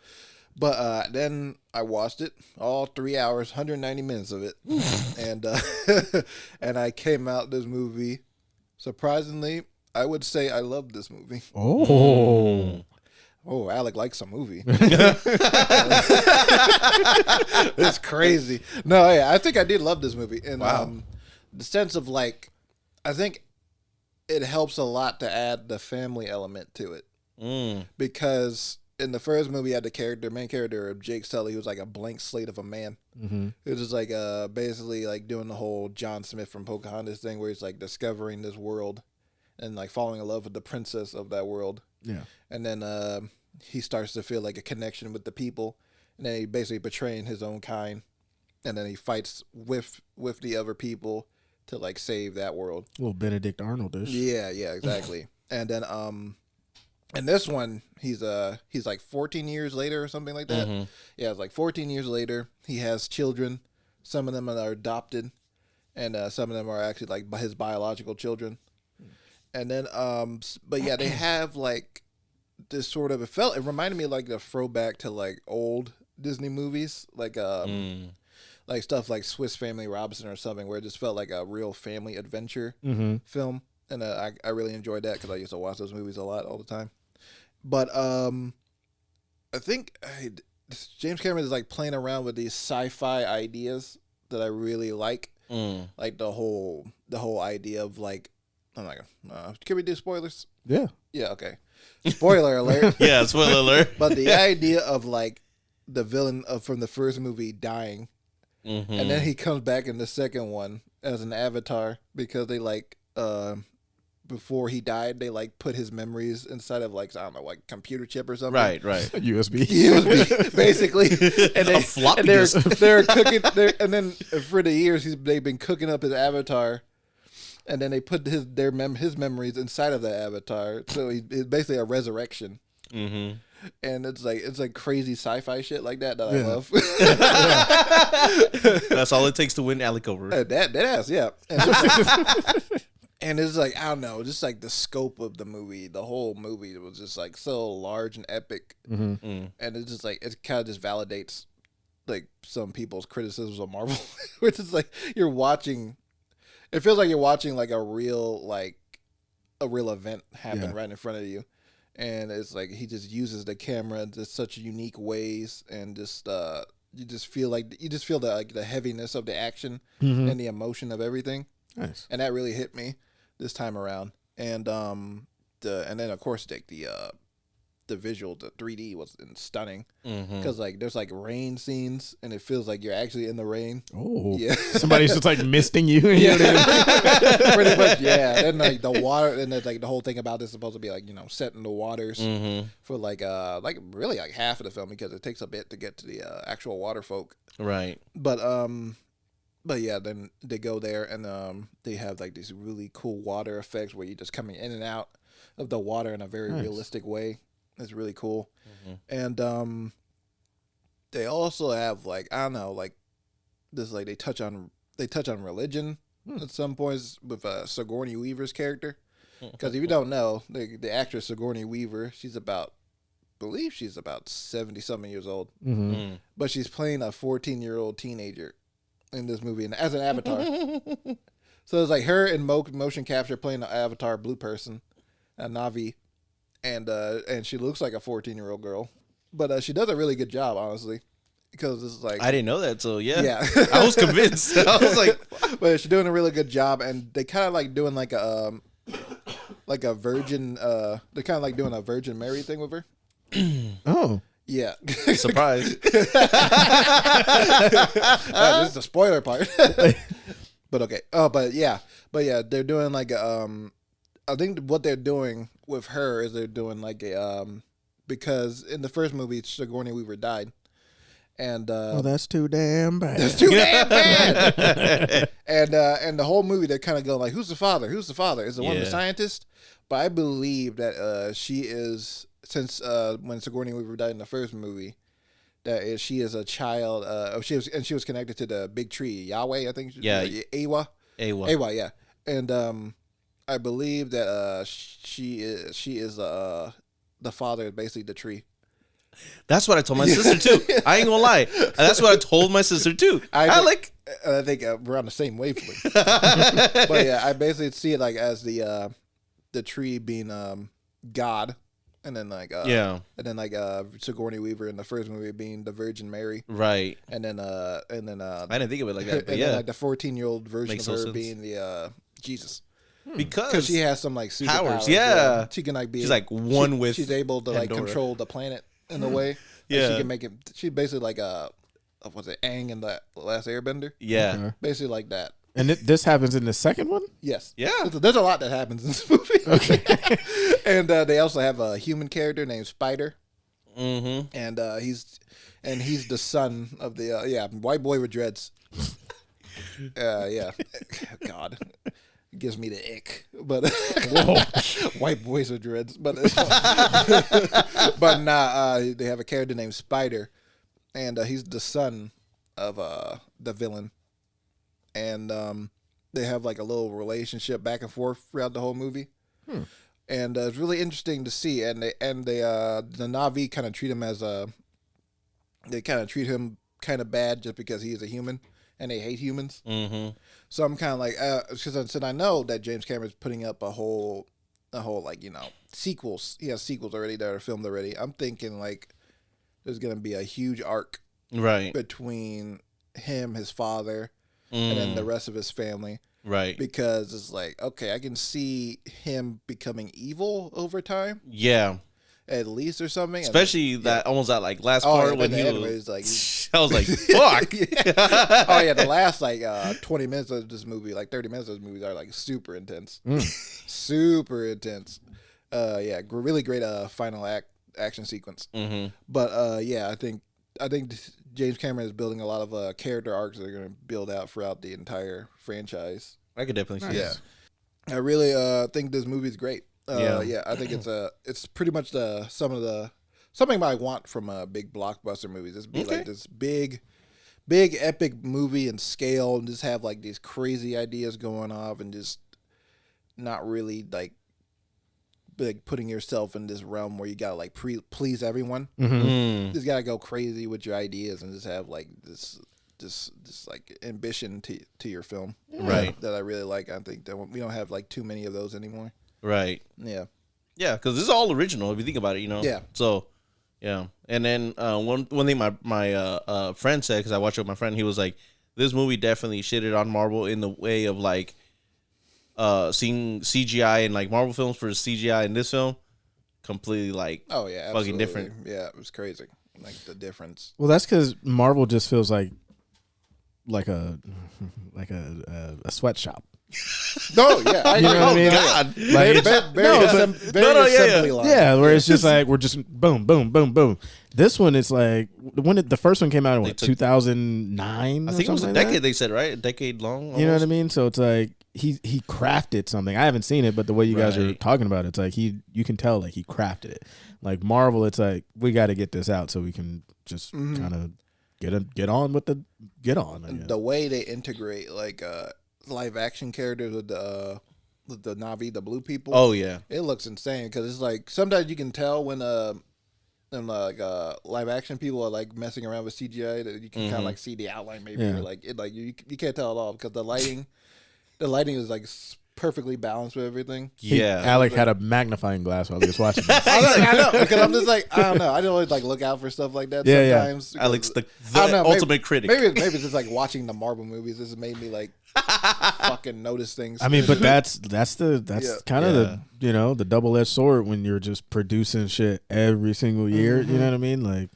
But then I watched it, all 3 hours, 190 minutes of it, and and I came out this movie. Surprisingly, I would say I loved this movie. Oh. Oh, Alec likes a movie. It's crazy. No, yeah, I think I did love this movie. And the sense of like, I think it helps a lot to add the family element to it. Because in the first movie, you had the main character of Jake Sully, who was like a blank slate of a man. It was just like basically like doing the whole John Smith from Pocahontas thing, where he's like discovering this world and like falling in love with the princess of that world. Yeah, and then he starts to feel like a connection with the people, and then he basically betraying his own kind, and then he fights with the other people to like save that world. A little Benedict Arnold-ish. Yeah, exactly. And then in this one, he's like 14 years later or something like that. Yeah, it's like 14 years later. He has children. Some of them are adopted, and some of them are actually like his biological children. And then, but yeah, they have like this sort of, it reminded me of like the throwback to like old Disney movies, like like stuff like Swiss Family Robinson or something, where it just felt like a real family adventure film. And I really enjoyed that because I used to watch those movies a lot all the time. But I think James Cameron is like playing around with these sci-fi ideas that I really like. Like the whole idea of like, I'm like, can we do spoilers? Yeah. Yeah, okay. Spoiler alert. Yeah, spoiler alert. But the idea of like the villain from the first movie dying, and then he comes back in the second one as an avatar because they like before he died, they like put his memories inside of like, I don't know, like computer chip or something. Right. USB. Basically. And A floppy they're disk. they're cooking, and then for the years they've been cooking up his avatar, and then they put his memories inside of the avatar, so it's basically a resurrection. And it's like crazy sci-fi shit like that I love. That's all it takes to win Alec over. That ass, yeah. And it's like, I don't know, just like the scope of the movie, the whole movie was just like so large and epic. And it's just like, it kind of just validates like some people's criticisms of Marvel, which is like it feels like you're watching like a real event happen right in front of you. And it's like he just uses the camera in just such unique ways, and just you just feel the like the heaviness of the action and the emotion of everything. Nice. And that really hit me this time around. And and then of course like the visual, the 3D was stunning because like there's like rain scenes, and it feels like you're actually in the rain. Oh, yeah. Somebody's just like misting you. Yeah, pretty much. Yeah, and like the water, and then like the whole thing about this is supposed to be like, you know, set in the waters for like really like half of the film, because it takes a bit to get to the actual water folk. Right. But yeah, then they go there, and they have like these really cool water effects where you're just coming in and out of the water in a very realistic way. It's really cool. And they also have like, I don't know, like this, like they touch on religion at some points with Sigourney Weaver's character. Because if you don't know, the actress Sigourney Weaver, I believe she's about 70-something years old. But she's playing a 14-year-old teenager in this movie and as an avatar. So it's like her in motion capture playing an avatar blue person, a Navi, and she looks like a 14-year-old girl. But she does a really good job, honestly. Because it's like I didn't know that, so yeah. Yeah. I was convinced. I was like, but she's doing a really good job, and they kind of like doing like a virgin. They're kind of like doing a Virgin Mary thing with her. Oh, Yeah. surprise. This is the spoiler part. But okay. Oh, but yeah, they're doing like I think what they're doing with her is they're doing like a because in the first movie Sigourney Weaver died. And that's too damn bad. That's too damn bad. And the whole movie they're kind of going like, who's the father? Who's the father? Is it one of the scientists? But I believe that she is, since when Sigourney Weaver died in the first movie, she is a child. She was connected to the big tree Yahweh, I think. Yeah. Awa, yeah. And I believe that she is the father, basically the tree. That's what I told my sister too. I ain't gonna lie. That's what I told my sister too. I think we're on the same wavelength. But yeah, I basically see it like as the tree being God, and then like Sigourney Weaver in the first movie being the Virgin Mary, right? And then I didn't think of it like that, but and yeah, then like the 14-year-old version Makes of her no sense. being the Jesus. because She has some like powers. superpowers. Yeah, She can like be. she's like one with. She's able to like Pandora. control the planet in a way. Like, Yeah. she can make it. She's basically like what's it, Aang in the Last Airbender? Yeah, Okay. Basically like that. And this happens in the second one? Yes. Yeah. There's a lot that happens in this movie. Okay. And they also have a human character named Spider, mm-hmm. and he's the son of the white boy with dreads. Yeah. God. It gives me the ick, but white boys with dreads, but they have a character named Spider, and he's the son of the villain, and they have like a little relationship back and forth throughout the whole movie, and it's really interesting to see. And the Na'vi kind of treat him kind of bad just because he is a human. And they hate humans. Mm-hmm. So I'm kind of like, because I know that James Cameron's putting up a whole like, sequels. He has sequels already that are filmed already. I'm thinking like there's gonna be a huge arc Right. between him, his father, and then the rest of his family. Right. Because it's like, okay, I can see him becoming evil over time, Yeah. at least, or something. Especially that almost that like last part when he was like. I was like, fuck. Oh yeah, the last like 20 minutes of this movie, like 30 minutes of this movie are like super intense. Super intense. Really great final action sequence. Mm-hmm. But yeah, I think James Cameron is building a lot of character arcs that are going to build out throughout the entire franchise. I could definitely see that. I really think this movie is great. Yeah. I think it's pretty much something I want from big blockbuster movies. Just be like this big epic movie in scale, and just have like these crazy ideas going off, and just not really like putting yourself in this realm where you gotta like please everyone. Mm. Just gotta go crazy with your ideas and just have like this like ambition to your film, Right. That I really like. I think that we don't have like too many of those anymore. Right. Yeah. Yeah, because this is all original if you think about it, Yeah. So, yeah. And then one thing my friend said, because I watched it with my friend, he was like, this movie definitely shitted on Marvel in the way of like seeing CGI in like Marvel films for CGI in this film, completely like Oh yeah, fucking absolutely. different. Yeah, it was crazy. Like the difference. Well, that's because Marvel just feels like a sweatshop. No, yeah, I You know what I mean? God. Like, No, assembly line. yeah, where it's just like we're just boom, boom, boom, boom. This one, it's like the first one came out in They what, took- 2009? I think it was a decade. They said, right? A decade long. You know what I mean? So it's like he crafted something. I haven't seen it, but the way you guys are Right. talking about it, it's like you can tell like he crafted it. Like Marvel, it's like we got to get this out so we can just kind of get on. I guess. The way they integrate like live action characters with the Na'vi, the blue people. Oh yeah. It looks insane because it's like sometimes you can tell when live action people are like messing around with CGI that you can kind of like see the outline maybe or like it like you can't tell at all because the lighting is like perfectly balanced with everything. Yeah. Alec had a magnifying glass while he was watching this. I know because I'm just like I don't know. I don't always like look out for stuff like that Yeah. sometimes. Alex, the I don't know, ultimate critic. Maybe it's just like watching the Marvel movies. This has made me like fucking notice things. I mean, but that's kind of the the double-edged sword when you're just producing shit every single year. You know what I mean? Like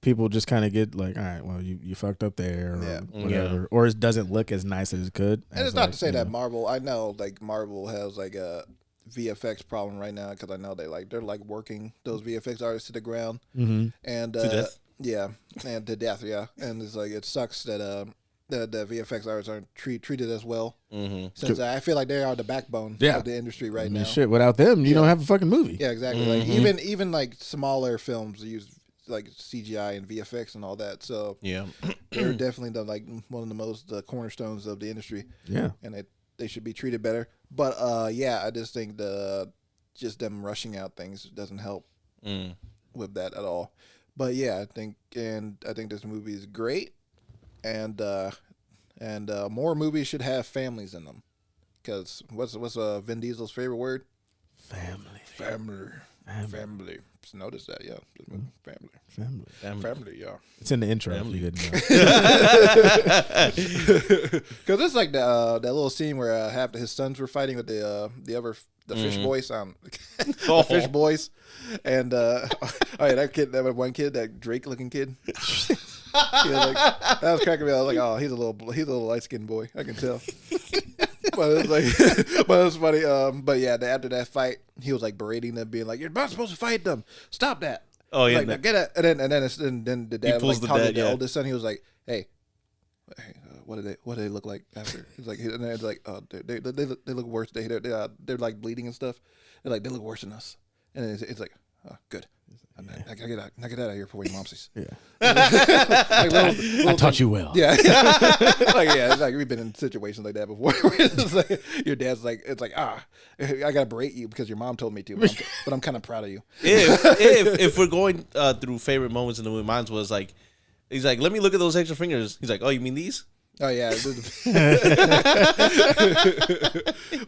people just kind of get like, all right, well, you fucked up there, or whatever, or it doesn't look as nice as it could. And it's not to say that Marvel. I know like Marvel has like a VFX problem right now because I know they're working those VFX artists to the ground and To death? Yeah, and to death. Yeah, and it's like it sucks that the VFX artists aren't treated as well. Since I feel like they are the backbone of the industry right now. Shit, without them, you don't have a fucking movie. Yeah, exactly. Like even like smaller films use like CGI and VFX and all that. So Yeah. they're definitely one of the most cornerstones of the industry. Yeah. And they should be treated better. But I just think just them rushing out things doesn't help with that at all. But yeah, I think this movie is great, and more movies should have families in them. Because what's Vin Diesel's favorite word? Family. Just notice that, yeah. Family, yeah. It's in the intro. If you didn't know. Because it's like that little scene where half his sons were fighting with the fish boys, the fish boys, and that one kid, that Drake looking kid. That was cracking me. I was like, oh, he's a little light skinned boy. I can tell. But it was like, but it was funny. But yeah, after that fight, he was like berating them, being like, "You're not supposed to fight them. Stop that." Oh yeah. Like, "Now get it." And then the dad pulls was like the talking dad, to the yeah. oldest son. He was like, "Hey, what do they look like after?" He's like, and it's like, "Oh, they look worse. They're like bleeding and stuff. They're like they look worse than us." And it's like, "Oh, good. I get out of here before your mom sees." Yeah. Like little I taught you well. Yeah. It's like we've been in situations like that before. Where it's like, your dad's like, it's like, I gotta berate you because your mom told me to, but I'm kind of proud of you. if we're going through favorite moments in the movie, mine was like, he's like, let me look at those extra fingers. He's like, oh, you mean these? Oh yeah.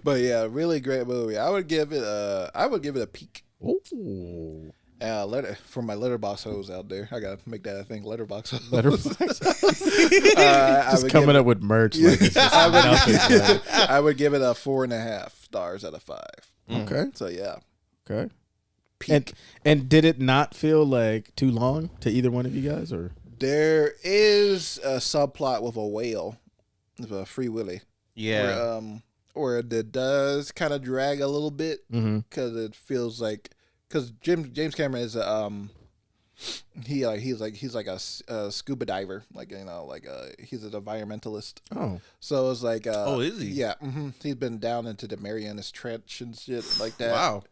But yeah, really great movie. I would give it a peak. Ooh. For my letterbox hoes out there, I gotta make that a thing. Letterbox hoes. Just coming up with merch. Like it's just nothing, man. I would give it a 4.5 stars out of 5. Okay. So yeah, Okay. peak. And did it not feel like too long to either one of you guys, or? There is a subplot with a whale, with a Free Willy. Yeah. Where it does kind of drag a little bit because it feels like James Cameron is he's like a scuba diver, like he's an environmentalist. Oh. So it's like is he? Yeah, he's been down into the Marianas Trench and shit like that. Wow.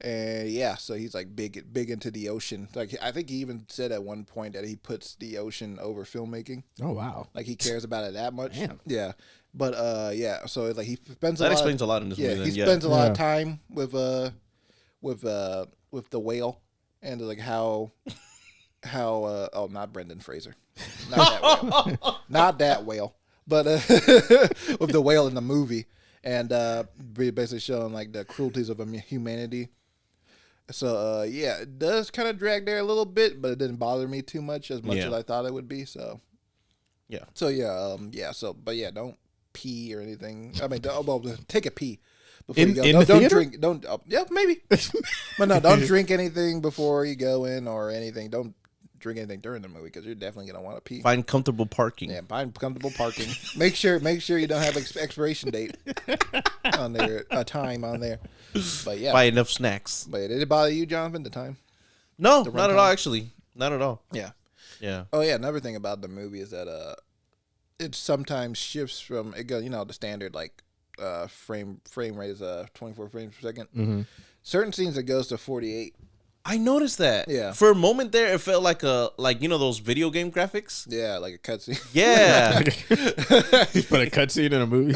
And yeah, so he's like big into the ocean. Like I think he even said at one point that he puts the ocean over filmmaking. Oh wow. Like he cares about it that much. Damn. Yeah. But yeah, so it's like he spends That explains a lot in this movie. he Then, spends a lot Yeah. of time with the whale and like how not Brendan Fraser. Not that whale. Not that whale. But with the whale in the movie and basically showing like the cruelties of humanity. So yeah, it does kind of drag there a little bit, but it didn't bother me too much as I thought it would be. So Yeah. So yeah, but yeah, don't pee or anything. I mean, take a pee before you go. In the Don't theater? drink. Don't. Yeah, maybe. But no, don't drink anything before you go in or anything. Don't drink anything during the movie because you're definitely gonna want to pee. Find comfortable parking. Yeah, find comfortable parking. Make sure you don't have expiration date on there, a time on there. But yeah, Buy enough snacks. but did it bother you, Jonathan? The time? No, The not at runtime? all. Actually, not at all. Yeah. Yeah. Oh yeah, another thing about the movie is that it sometimes shifts from the standard like frame rate is 24 frames per second. Certain scenes it goes to 48. I noticed that. Yeah. For a moment there, it felt like those video game graphics. Yeah, like a cutscene. Yeah. Put a cutscene in a movie.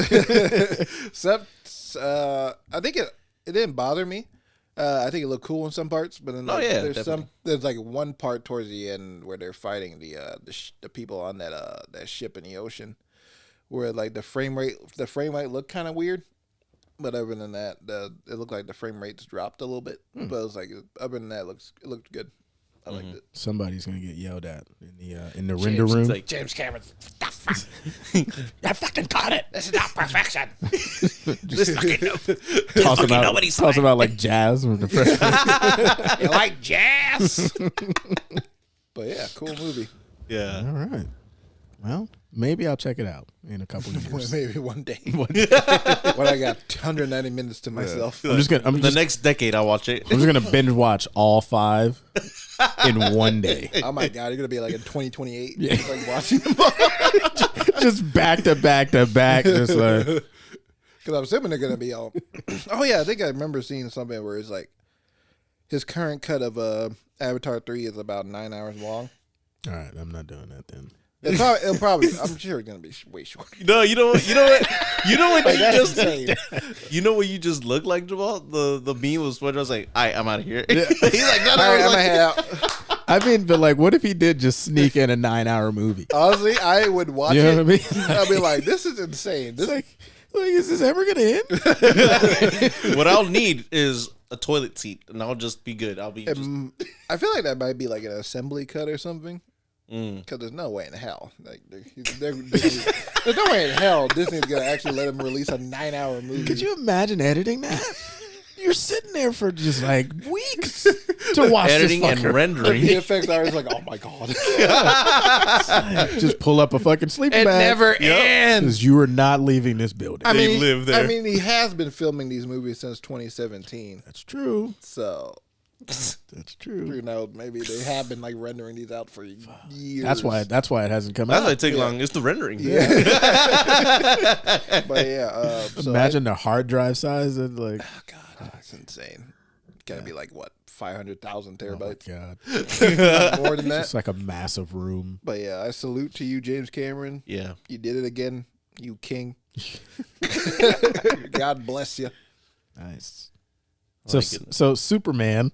Except, I think it didn't bother me. I think it looked cool in some parts, but then there's like one part towards the end where they're fighting the people on that ship in the ocean, where like the frame rate looked kind of weird. But other than that, it looked like the frame rates dropped a little bit. But it was like, other than that, it looked good. I liked it. Somebody's gonna get yelled at in the render room. Like, James Cameron, I fucking caught it. This is not perfection. Talks about like jazz with the fresh. you like jazz? But yeah, cool movie. yeah. All right. Well, maybe I'll check it out in a couple of years. Maybe one day. When I got 190 minutes to myself. The next decade, I'll watch it. I'm just gonna binge watch all 5 in one day. Oh my god, you're gonna be like in 2028, like watching them Just back to back to back. Just like, because I'm assuming they're gonna be all. Oh yeah, I think I remember seeing something where it's like his current cut of Avatar 3 is about 9 hours long. all right, I'm not doing that then. It'll probably. I'm sure it's gonna be way short. No, you know what? You know what? Like, You that's just, insane. you know what you just look like, Jamal? The meme was when I was like, "All right, I'm out of here." He's like, "No, All no." right, I'm like, gonna head out. I mean, but like, what if he did just sneak in a 9-hour movie? Honestly, I would watch You know it. what I mean? I'd be like, this is insane. This Like, is this ever gonna end? what I'll need is a toilet seat, and I'll just be good. I'll be. Just, I feel like that might be like an assembly cut or something. Because there's no way in hell, like there's no way in hell Disney's gonna actually let him release a 9-hour movie. Could you imagine editing that? You're sitting there for just like weeks to watch editing this and fucker. rendering. The effects artist like, oh my god, Just pull up a fucking sleeping bag. ends. Because you are not leaving this building. They live there. I mean, he has been filming these movies since 2017, That's true. so That's true. you know maybe they have been like rendering these out for years. That's why it hasn't come That's why out. it takes long. It's the rendering. But yeah, so Imagine the hard drive size and like, oh god, that's insane. Gotta be like what 500,000 oh my terabytes, god, more than that. it's like a massive room. But yeah, I salute to you, James Cameron. Yeah. You did it again, you king. God bless you. Nice. My So goodness. so Superman,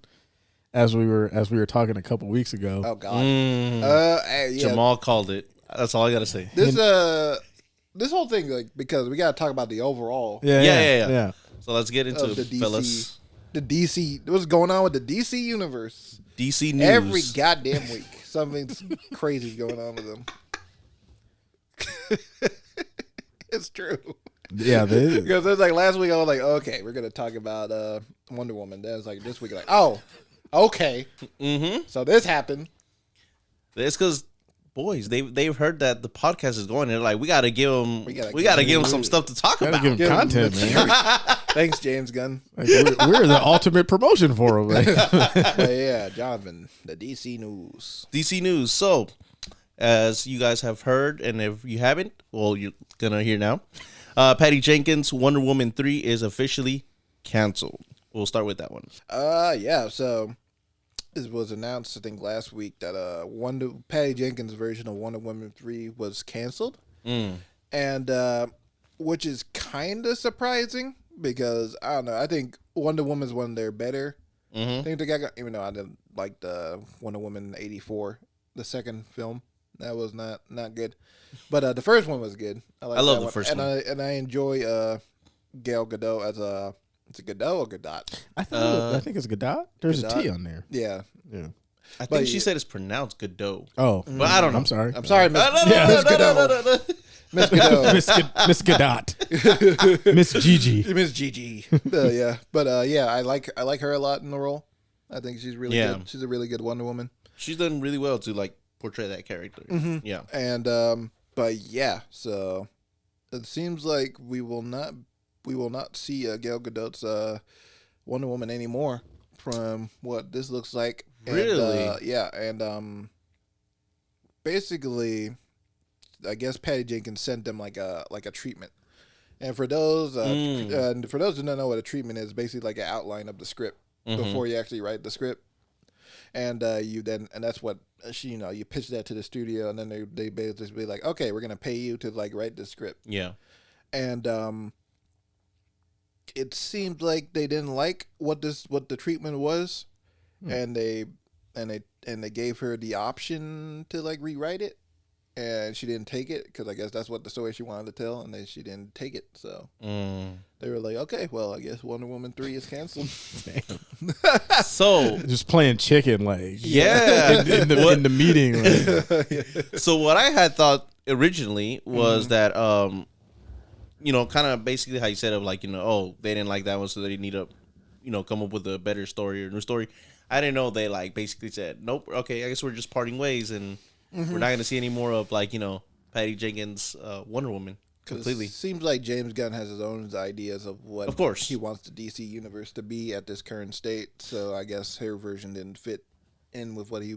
as we were talking a couple weeks ago. Oh god. Yeah. Jamal called it. That's all I gotta say. This whole thing, like, because we gotta talk about the overall Yeah. So let's get into of the it, DC, fellas. the DC. What's going on with the DC universe? DC news. Every goddamn week, something's crazy going on with them. It's true. Yeah, Because it's like last week I was like, okay, we're gonna talk about Wonder Woman. Then it's like this week, like, oh, okay, so this happened. It's because boys, they've heard that the podcast is going. They're like, we gotta give them, we gotta give them some stuff to talk gotta about. give him content, man. Thanks, James Gunn. Like, we're the ultimate promotion for him. Like. But yeah, Jonathan, the DC news. DC news. So, as you guys have heard, and if you haven't, well, you're gonna hear now. Patty Jenkins' Wonder Woman 3 is officially canceled. We'll start with that one. Yeah. So it was announced, I think, last week that Patty Jenkins' version of Wonder Woman 3 was canceled, and which is kind of surprising because I don't know. I think Wonder Woman's one of their better. I think even though I didn't like the Wonder Woman 84, the second film. That was not good, but the first one was good. I love the first one, and I enjoy Gal Gadot as a. Is it Gadot or Gadot? I think it's Gadot. There's Gadot? a T on there. Yeah. I think But she yeah. said it's pronounced Godot. Oh, But I don't know. I'm sorry. I'm sorry, Miss No. Gadot. Miss Gadot. Miss Gadot. Miss Gigi. Miss Gigi. Yeah, but yeah, I like her a lot in the role. I think she's really good. She's a really good Wonder Woman. She's done really well to like portray that character. Yeah. And but yeah, so it seems like we will not see Gal Gadot's Wonder Woman anymore from what this looks like. Really? And, yeah, and basically, I guess Patty Jenkins sent them like a treatment, And for those who don't know what a treatment is, basically like an outline of the script before you actually write the script. And that's what you pitch that to the studio, and then they basically be like, okay, we're gonna pay you to like write the script. Yeah. And it seemed like they didn't like what the treatment was, and they gave her the option to like rewrite it, and she didn't take it because I guess that's what the story she wanted to tell, and then she didn't take it. So they were like, okay, well, I guess Wonder Woman 3 is canceled. So Just playing chicken, like yeah. in the meeting. Like. So what I had thought originally was that kind of basically how you said of like, oh, they didn't like that one, so they need to, come up with a better story or new story. I didn't know they like basically said, nope, okay, I guess we're just parting ways, and we're not gonna see any more of like, Patty Jenkins' Wonder Woman completely. It seems like James Gunn has his own ideas of what Of course. he wants the DC universe to be at this current state. So I guess her version didn't fit in with what he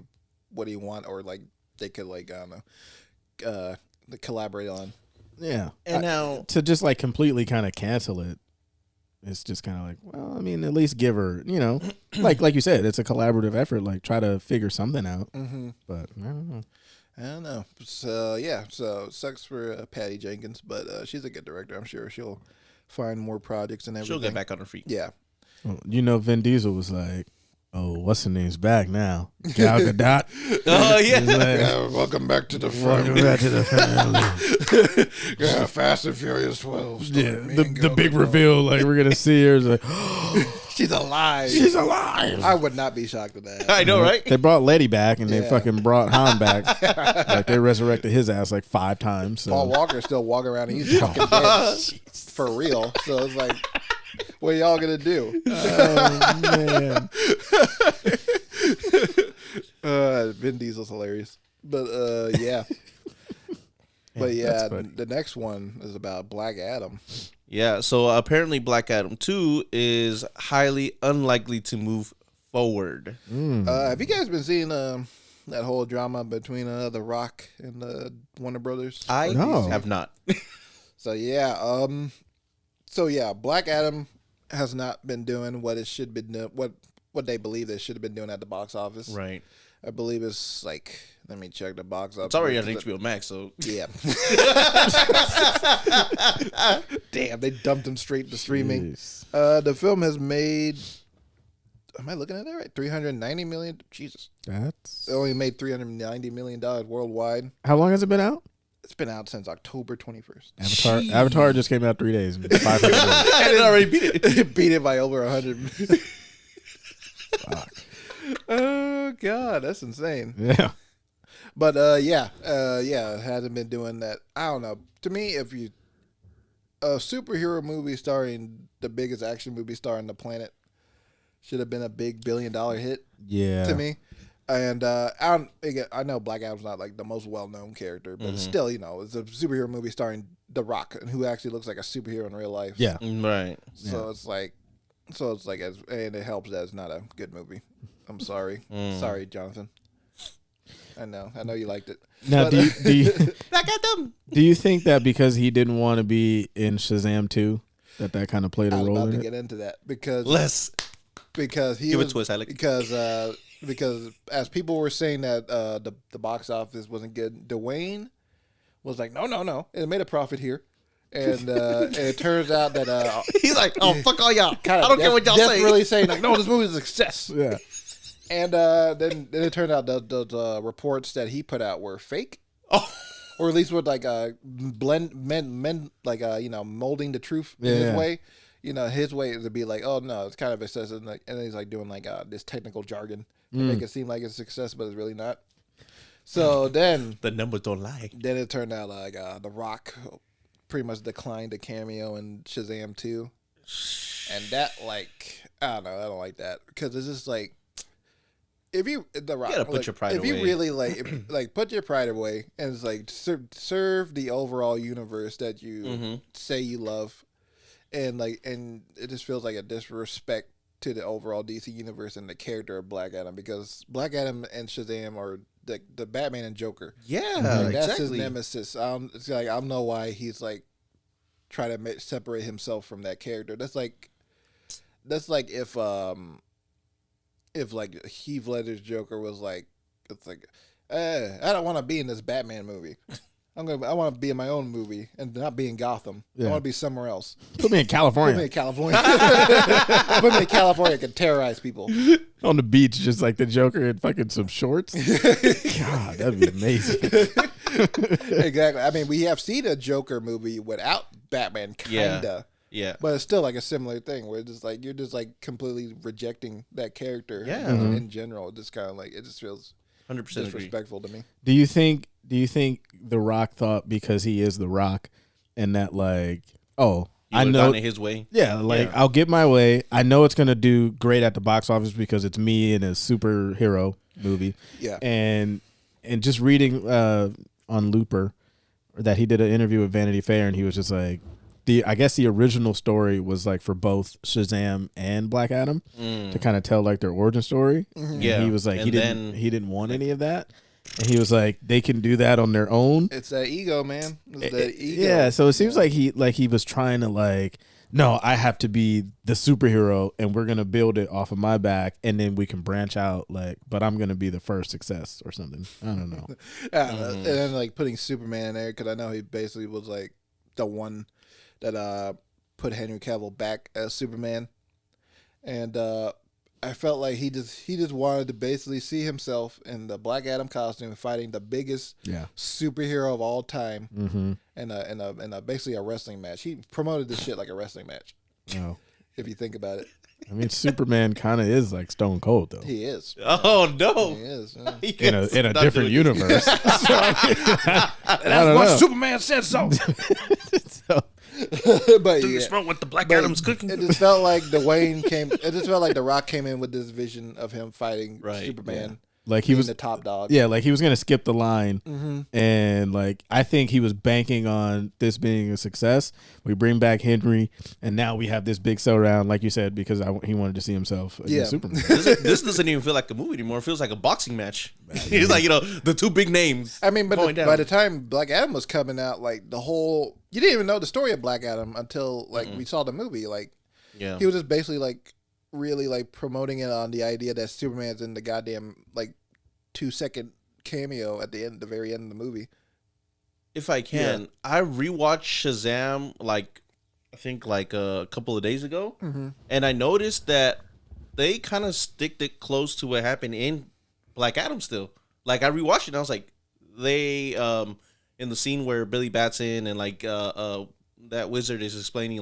want, or like they could like I don't know, collaborate on. Yeah, And now to just like completely kind of cancel it, it's just kind of like, well, I mean, at least give her, like you said, it's a collaborative effort. Like try to figure something out. But I don't know. I don't know. So yeah, so it sucks for Patty Jenkins, but she's a good director. I'm sure she'll find more projects and everything. she'll get back on her feet. Yeah. Well, Vin Diesel was like, oh, what's her name's back now? Gal Gadot. Oh yeah. He's like, Welcome back to the welcome back to the family. Yeah, Fast and Furious 12. Yeah, the big reveal, like we're gonna see her. Is like, She's alive. she's alive. I would not be shocked at that. I know, right? They brought Letty back, and they Yeah. fucking brought Han back. Like they resurrected his ass like 5 times. So. Paul Walker's still walking around and he's fucking dead. For real. So it's like, what are y'all gonna do? Oh man. Vin Diesel's hilarious. But yeah. But yeah, that's funny. the next one is about Black Adam. Yeah, so apparently Black Adam 2 is highly unlikely to move forward. Have you guys been seeing that whole drama between The Rock and Warner Brothers? I No. have not. So yeah, Black Adam has not been doing what it should be doing, what they believe it should have been doing at the box office. Right. I believe it's like, let me check the box office. It's already on HBO Max, so Yeah. Damn, they dumped him straight to streaming. Jeez. The film has made, am I looking at that right? 390 million. Jesus. That's It only made $390 million worldwide. how long has it been out? It's been out since October 21st. Avatar just came out 3 days. 500 million. I did already beat it. It beat it by over 100. Oh God, that's insane. Yeah. But yeah, it hasn't been doing that. I don't know. To me, if you a superhero movie starring the biggest action movie star on the planet should have been a big $1 billion hit Yeah. to me. And I know Black Adam's not like the most well-known character, but still, it's a superhero movie starring The Rock, who actually looks like a superhero in real life. Yeah. Right. So it's like, and it helps that it's not a good movie. I'm sorry. Sorry, Jonathan. I know you liked it. Now, But, do you Black Adam. do you think that because he didn't want to be in Shazam 2, that kind of played a I was role about in to it? get into that because he Give it was, to us, Alec. because as people were saying that the box office wasn't good, Dwayne was like, no, it made a profit here, and it turns out that He's like, oh, fuck all y'all. I don't care what y'all say. really saying like, no, this movie is a success. Yeah. And then it turned out the reports that he put out were fake. Oh. Or at least with like molding the truth in his way. His way is to be like, oh no, it's kind of excessive, and then he's like doing like this technical jargon to make it seem like it's a success, but it's really not. So then The numbers don't lie. Then it turned out like The Rock pretty much declined a cameo in Shazam 2, and that I don't know, I don't like that because it's just like. If you The Rock, You gotta put your pride if you away. really put your pride away and it's like serve the overall universe that you say you love, and it just feels like a disrespect to the overall DC universe and the character of Black Adam, because Black Adam and Shazam are the Batman and Joker. Yeah, That's his exactly. nemesis. It's like I don't know why he's like try to separate himself from that character. That's like if like Heath Ledger's Joker was like, it's like, I don't want to be in this Batman movie. I want to be in my own movie and not be in Gotham. Yeah. I want to be somewhere else. Put me in California. Put me in California. Put me in California. I can terrorize people. On the beach, just like the Joker in fucking some shorts. God, that'd be amazing. Exactly. I mean, we have seen a Joker movie without Batman, kinda. Yeah. But it's still like a similar thing where it's just like you're just like completely rejecting that character. Yeah. In general, it just kind of like it just feels 100% disrespectful to me. Do you think The Rock thought because he is The Rock and that like, oh, He I would've know gone it his way. Yeah, like Yeah. I'll get my way. I know it's gonna do great at the box office because it's me in a superhero movie. Yeah. And just reading on Looper that he did an interview with Vanity Fair and he was just like I guess the original story was like for both Shazam and Black Adam to kind of tell like their origin story. And Yeah. he was like And he didn't want any of that. And he was like they can do that on their own. It's that ego, man. It's that ego. Yeah, so it seems like he was trying to like, no, I have to be the superhero and we're gonna build it off of my back and then we can branch out like, but I'm gonna be the first success or something. I don't know. And then like putting Superman in there because I know he basically was like the one that put Henry Cavill back as Superman, and I felt like he just wanted to basically see himself in the Black Adam costume fighting the biggest superhero of all time in a basically a wrestling match. He promoted this shit like a wrestling match. No. If you think about it, I mean, Superman kind of is like Stone Cold though. he is. Oh no. He is. In a different universe. That's don't what know. Superman said so. So, But Do you yeah. smell what the Black But Adam's cooking? It just felt like It just felt like The Rock came in with this vision of him fighting Right, Superman, like he being was the top dog. Yeah, like he was gonna skip the line, and like I think he was banking on this being a success. We bring back Henry, and now we have this big showdown, like you said, because he wanted to see himself against Yeah. Superman. This doesn't even feel like a movie anymore. It feels like a boxing match. It's like, the two big names. I mean, but going down. by the time Black Adam was coming out, like you didn't even know the story of Black Adam until like we saw the movie. Like Yeah. he was just basically like really like promoting it on the idea that Superman's in the goddamn like 2-second cameo at the very end of the movie. If I can, I rewatched Shazam I think a couple of days ago, and I noticed that they kind of sticked it close to what happened in Black Adam. Still, like I rewatched it, and I was like, they in the scene where Billy Batson and that wizard is explaining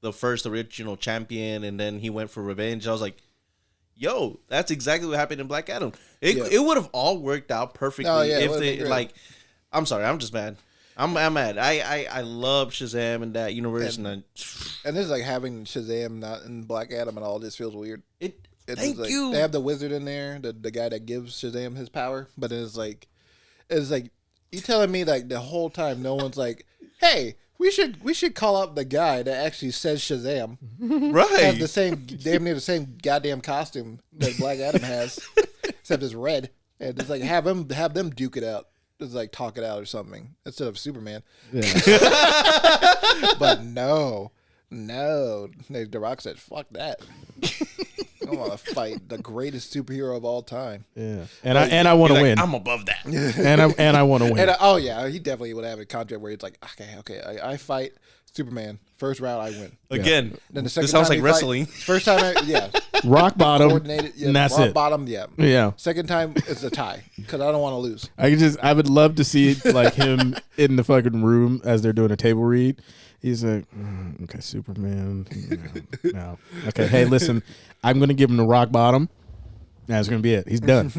the first original champion, and then he went for revenge. I was like, yo, that's exactly what happened in Black Adam. It would have all worked out perfectly Oh, yeah, it if would've they been great. I'm sorry, I'm just mad. I'm mad. I love Shazam and that universe, and And this is like having Shazam not in Black Adam and all. Just feels weird. It It's thank like, you. They have the wizard in there, the guy that gives Shazam his power, but it's like you telling me like the whole time no one's like, hey, we should call up the guy that actually says Shazam. Right. Have the same damn near the same goddamn costume that Black Adam has, except it's red, and just like have them duke it out. Just like talk it out or something instead of Superman. But no, The Rock said, "Fuck that." I want to fight the greatest superhero of all time. Yeah, and I want to win. I'm above that. and I want to win. And he definitely would have a contract where it's like, okay, I fight Superman. First round, I win. Again, Then the second this sounds time like we fight- wrestling. First time, Rock bottom, coordinated. Yeah, and that's rock it. bottom, yeah. Yeah. Second time, it's a tie because I don't want to lose. I would love to see like him in the fucking room as they're doing a table read. He's like, okay, Superman. No. Okay, hey, listen, I'm gonna give him the rock bottom. That's gonna be it. He's done.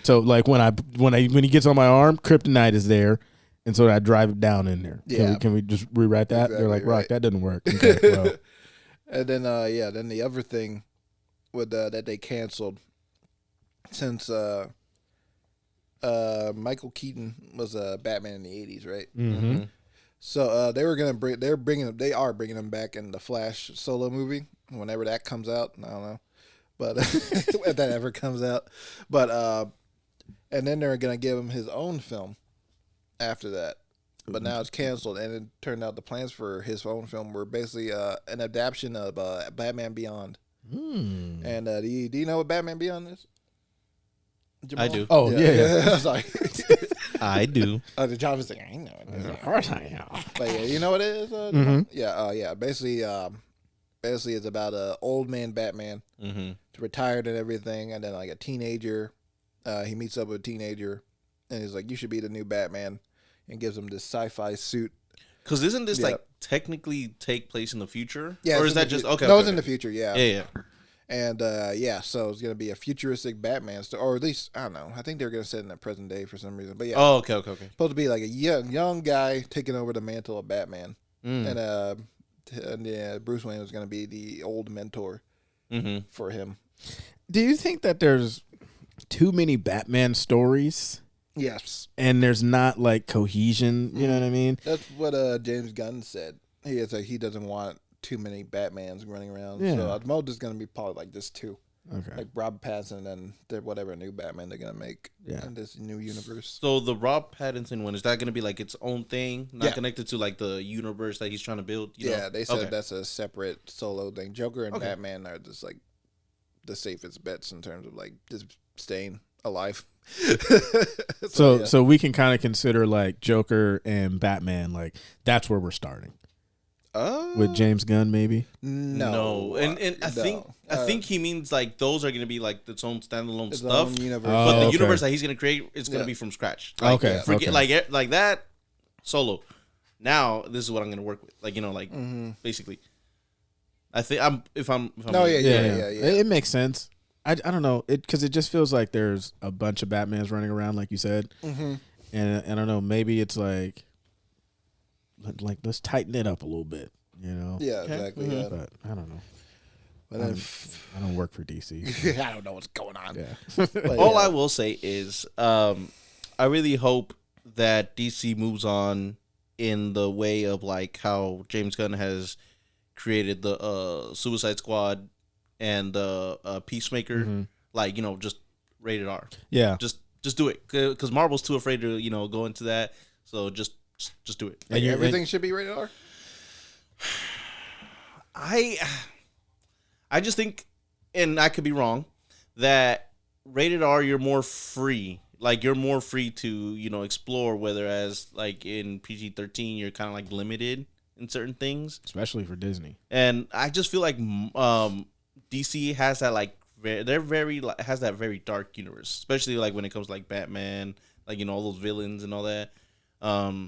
So like when he gets on my arm, kryptonite is there, and so I drive it down in there. Yeah. Can we just rewrite that? They're like, Exactly Rock, right. that didn't work. Okay, well, And then then the other thing with that they canceled since Michael Keaton was Batman in the 80s, right? mm-hmm. So they are bringing him back in the Flash solo movie whenever that comes out. I don't know, but if that ever comes out, but and then they're gonna give him his own film after that. but now it's canceled, and it turned out the plans for his own film were basically an adaptation of Batman Beyond. And do you know what Batman Beyond is? Jamal? I do. Oh yeah. Sorry. I do. The job is like, I know what it is. Of course I know. But yeah, you know what it is? Jamal? Yeah. Basically, it's about a old man Batman, retired and everything, and then like a teenager. He meets up with a teenager, and he's like, "You should be the new Batman," and gives him this sci-fi suit. Because isn't this like technically take place in the future? Yeah, Or it's is in that the just fu- okay? No, okay, it's in the okay. future. Yeah. Yeah. And so it's gonna be a futuristic Batman story, or at least I don't know. I think they're gonna set it in the present day for some reason. But yeah, Oh, okay. supposed to be like a young guy taking over the mantle of Batman, and Bruce Wayne was gonna be the old mentor for him. Do you think that there's too many Batman stories Yes, and there's not like cohesion? You know what I mean? that's what James Gunn said. He doesn't want too many Batmans running around. Yeah. So at most it's gonna be probably like just two. Okay. Like Rob Pattinson and whatever new Batman they're gonna make in this new universe. So the Rob Pattinson one, is that going to be like its own thing, not Yeah. connected to like the universe that he's trying to build? You know? They said Okay. that's a separate solo thing. Joker and Okay. Batman are just like the safest bets in terms of like just staying alive. So we can kind of consider like Joker and Batman, like that's where we're starting with James Gunn, maybe. No, and I no. think he means like those are going to be like its own standalone Its stuff. own universe. But the okay. universe that he's going to create is going to Yeah. be from scratch. Okay, forget okay. like that solo. Now this is what I'm going to work with. Like basically. I think if I'm No, yeah. It makes sense. I don't know it because it just feels like there's a bunch of Batmans running around, like you said, and I don't know. Maybe it's like let's tighten it up a little bit, you know? Yeah, exactly. Yeah. But I don't know. But then, I don't work for DC. I don't know what's going on. Yeah. But All yeah. I will say is I really hope that DC moves on in the way of like how James Gunn has created the Suicide Squad and the Peacemaker, like just rated R. Yeah. Just do it because Marvel's too afraid to go into that. So just do it. Like everything should be rated R. I just think, and I could be wrong, that rated R you're more free. Like you're more free to explore. Whereas like in PG-13 you're kind of like limited in certain things, Especially for Disney. and I just feel like DC has that like has that very dark universe, especially like when it comes to like Batman, like all those villains and all that. I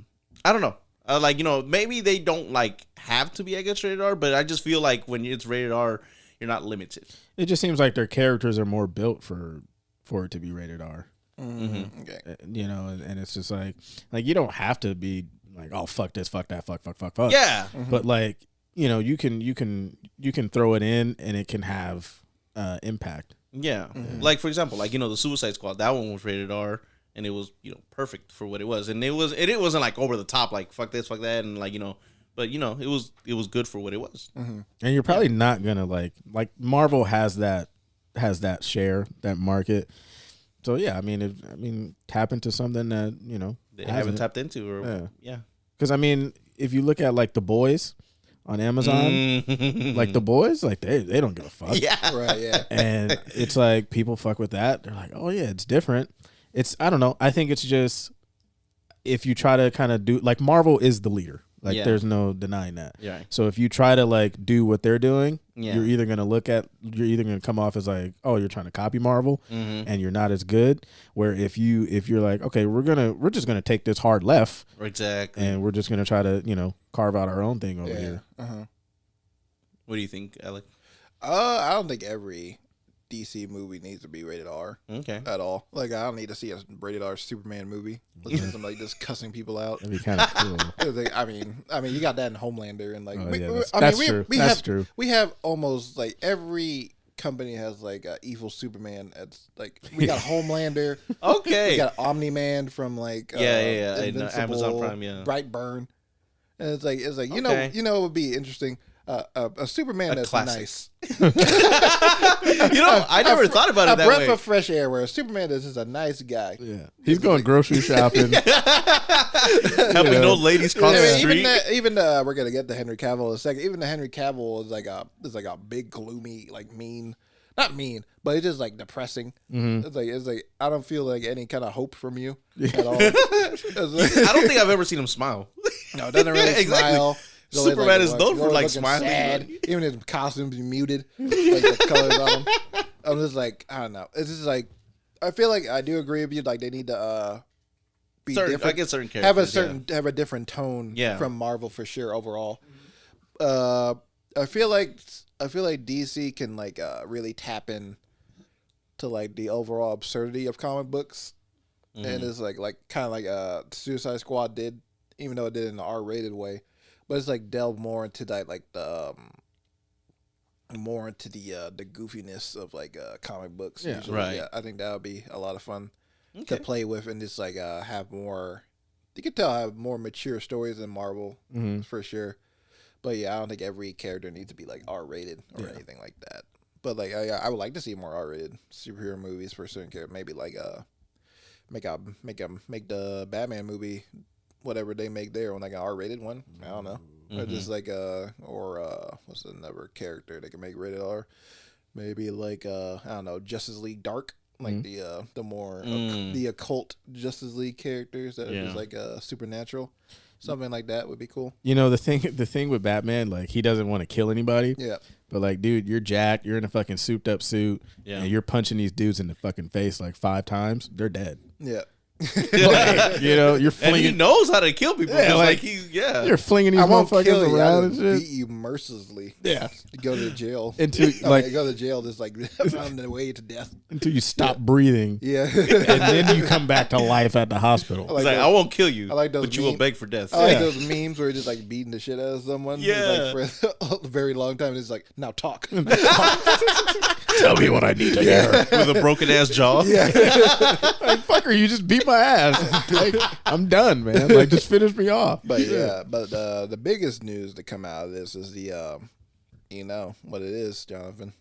don't know. Like maybe they don't like have to be against rated R, but I just feel like when it's rated R, you're not limited. It just seems like their characters are more built for it to be rated R. Okay. And it's just like you don't have to be like, oh fuck this, fuck that, fuck. Yeah. But like you can throw it in and it can have impact. Yeah. Like for example, like the Suicide Squad, that one was rated R and it was, perfect for what it was. And it wasn't like over the top like fuck this, fuck that and like, but it was good for what it was. And you're probably not gonna like Marvel has that share, that market. So yeah, I mean tap into something that, They haven't tapped into or yeah. Cuz I mean, if you look at like The Boys on Amazon, like The Boys, like they don't give a fuck. Yeah. Right. Yeah. And it's like people fuck with that. They're like, "Oh yeah, it's different." I don't know. I think it's just if you try to kind of do like Marvel is the leader. Like there's no denying that. Yeah. So if you try to like do what they're doing, Yeah. you're either gonna come off as like, oh, you're trying to copy Marvel, and you're not as good. Where if you're like, okay, we're just gonna take this hard left, Exactly. and we're just gonna try to carve out our own thing over here. What do you think, Alec? I don't think every DC movie needs to be rated R. Okay. At all. Like I don't need to see a rated R Superman movie. Listen to somebody just cussing people out. That'd be kind of cool. I mean, you got that in Homelander and like. Oh, we- yeah, we- that's we- true. we That's have- true. We have almost like every company has like a evil Superman. It's like we got Homelander. Okay. We got Omni Man from like Yeah. Invincible, Amazon Prime, yeah. Brightburn, and it's like Okay. it would be interesting. a Superman that's classic. nice. I never thought about it A that breath way. of fresh air where a Superman is just a nice guy. Yeah, he's going grocery shopping. Helping old ladies cross the street. Even we're gonna get to Henry Cavill in a second. Even the Henry Cavill is like a big gloomy, like mean, not mean, but it's just like depressing. It's like I don't feel like any kind of hope from you at all. I don't think I've ever seen him smile. No, it doesn't really Exactly. smile. He's always, Superman like, is known for, like, looking smiling. sad. Even his costumes muted, like the colors on him. I'm just like, I don't know. It's just like, I feel like I do agree with you. Like they need to be different. I get certain characters. Have a different tone Yeah. from Marvel for sure overall. I feel like DC can like really tap in to like the overall absurdity of comic books, and it's like kind of like Suicide Squad did, even though it did it in an R-rated way, but it's like delve more into that like the more into the goofiness of like comic books. Yeah. Usually. Right. Yeah, I think that would be a lot of fun to play with and just like have more. You can tell I have more mature stories than Marvel for sure. But yeah, I don't think every character needs to be like R-rated or anything like that. But like I would like to see more R-rated superhero movies for certain characters. Maybe like make the Batman movie, whatever they make there, on like an R-rated one. I don't know. Or just like what's another character they can make rated R? Maybe like I don't know, Justice League Dark. Like the more the occult Justice League characters that are just like supernatural. Something like that would be cool. You know, the thing with Batman, like he doesn't want to kill anybody. Yeah. But like, dude, you're jacked. You're in a fucking souped up suit. Yeah. And you're punching these dudes in the fucking face like 5 times. They're dead. Yeah. Like, you know, you're And he flinging. knows how to kill people. Yeah, It's like- like he's You're flinging these I won't kill motherfuckers you. around I'll and just shit. beat you mercilessly. Yeah. Go to jail. Until I like mean, go to jail just like on the way to death. until you stop breathing, Yeah. and then you come back to life at the hospital. like like, those- I won't kill you, I like those but you will memes. beg for death. I like Yeah. those memes where you're just like beating the shit out of someone. It's Yeah. like for a very long time. It's like, now talk. Tell me what I need to hear. With a broken ass jaw. Yeah. Like, fucker, you just beat my ass. Like, I'm done, man. Like, just finish me off. But the biggest news to come out of this is the, you know what it is, Jonathan.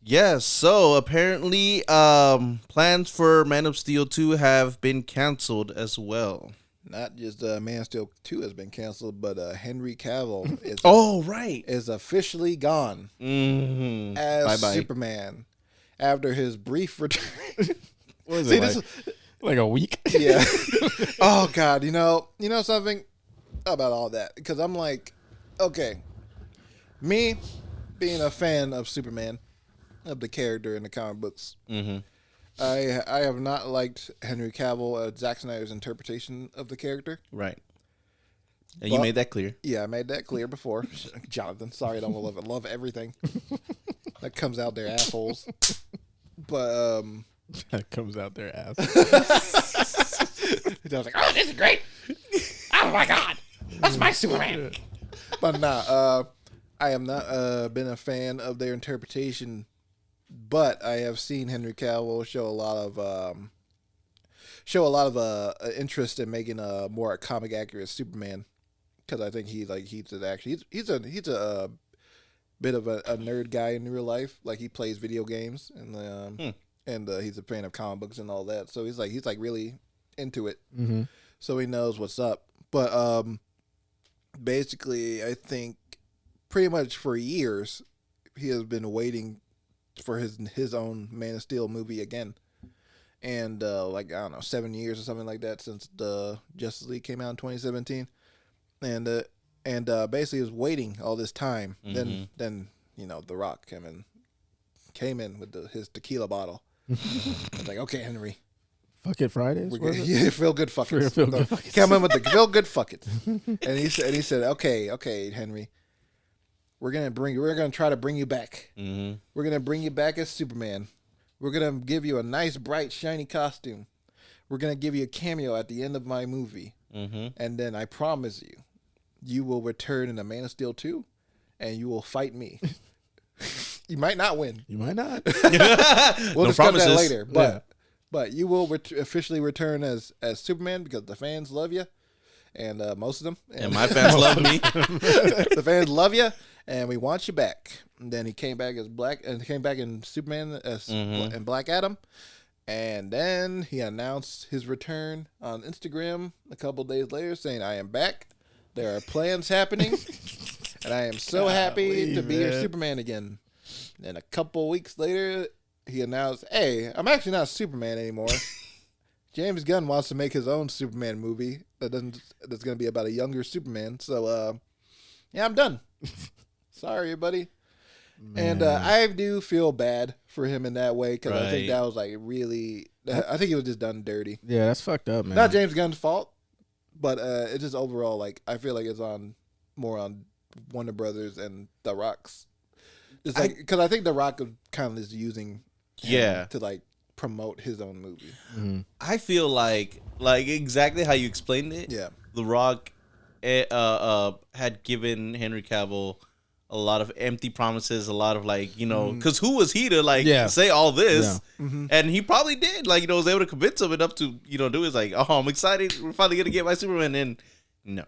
Yes, so apparently plans for Man of Steel 2 have been canceled as well. Not just Man of Steel 2 has been canceled, but Henry Cavill is Oh, right. is officially gone Mm-hmm. as Bye-bye. Superman after his brief return. What is See, it, this like a week? yeah. Oh God, you know something about all that, because I'm like, okay, me being a fan of Superman, of the character in the comic books, I have not liked Henry Cavill, Zack Snyder's interpretation of the character. Right. And you But- made that clear. Yeah, I made that clear before. Jonathan, sorry, I don't love everything that comes out their assholes. But That comes out their ass. I was like, oh, this is great. Oh my God, that's my Superman. But nah, I have not been a fan of their interpretation, but I have seen Henry Cavill show a lot of interest in making a more comic accurate Superman, because I think he's a bit of a nerd guy in real life. Like he plays video games and he's a fan of comic books and all that. So he's like really into it. Mm-hmm. So he knows what's up. But basically, I think pretty much for years he has been waiting for his own Man of Steel movie again. And like, I don't know, 7 years or something like that since the Justice League came out in 2017. And basically was waiting all this time. Then The Rock came in with his tequila bottle. I was like, okay, Henry, Fuck it Fridays? we're was gonna, it? yeah, feel good fuckers. Feel good fuckers. Come in with the feel good fuckers. And he said, okay, Henry, we're gonna try to bring you back. Mm-hmm. We're gonna bring you back as Superman. We're gonna give you a nice, bright, shiny costume. We're gonna give you a cameo at the end of my movie, and then I promise you will return in the Man of Steel 2, and you will fight me. You might not win. You might not. We'll No discuss promises. that later. But you will officially return as Superman because the fans love you, and most of them. And my fans love me. The fans love you, and we want you back. And then he came back as Black, and he came back in Superman as and Black Adam. And then he announced his return on Instagram a couple days later, saying, "I am back. There are plans happening, and I am so happy to be your Superman again." And a couple weeks later, he announced, "Hey, I'm actually not Superman anymore. James Gunn wants to make his own Superman movie that's going to be about a younger Superman. So, yeah, I'm done. Sorry, buddy." Man. And I do feel bad for him in that way because I think that was like really. I think he was just done dirty. Yeah, that's fucked up, man. Not James Gunn's fault, but it's just overall like I feel like it's more on Warner Brothers and The Rock's. It's like because I think The Rock is kind of just using him to like promote his own movie. Mm-hmm. I feel like exactly how you explained it. Yeah, The Rock had given Henry Cavill a lot of empty promises, a lot of like, because who was he to like say all this? Yeah. And he probably did, like, was able to convince him enough to, do it. Like, oh, I'm excited. We're finally going to get my Superman. And no.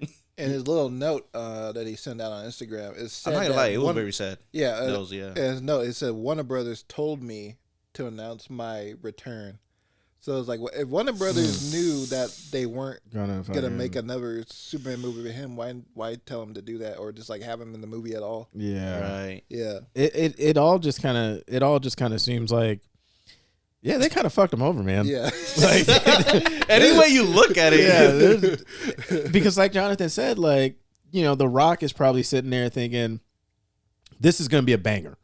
And his little note that he sent out on Instagram is sad. I'm not gonna lie, it was very sad. Yeah. It said Warner Brothers told me to announce my return. So it's like, if Warner Brothers knew that they weren't gonna make another Superman movie with him, why tell him to do that, or just like have him in the movie at all? Yeah, right. Yeah, it all just kind of seems like, yeah, they kind of fucked him over, man. Yeah, like any way you look at it, because like Jonathan said, like The Rock is probably sitting there thinking, this is gonna be a banger.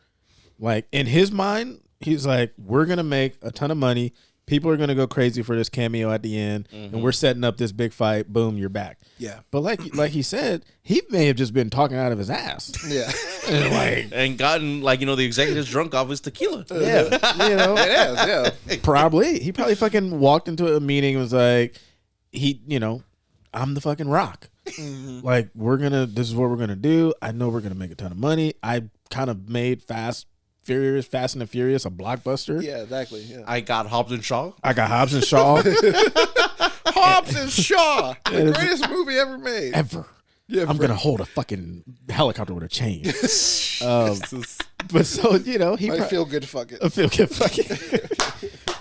Like in his mind, he's like, we're gonna make a ton of money. People are going to go crazy for this cameo at the end, and we're setting up this big fight. Boom, you're back. Yeah. But like he said, he may have just been talking out of his ass. Yeah. and gotten the executives drunk off his tequila. Yeah. It is, Probably. He probably fucking walked into a meeting and was like, I'm the fucking Rock. Like, this is what we're going to do. I know we're going to make a ton of money. I kind of made Fast and the Furious, a blockbuster. Yeah, exactly. Yeah. I got Hobbs and Shaw. Hobbs and Shaw, the greatest movie ever made. Ever. Yeah, I'm going to hold a fucking helicopter with a chain. But so, he feel good fucking.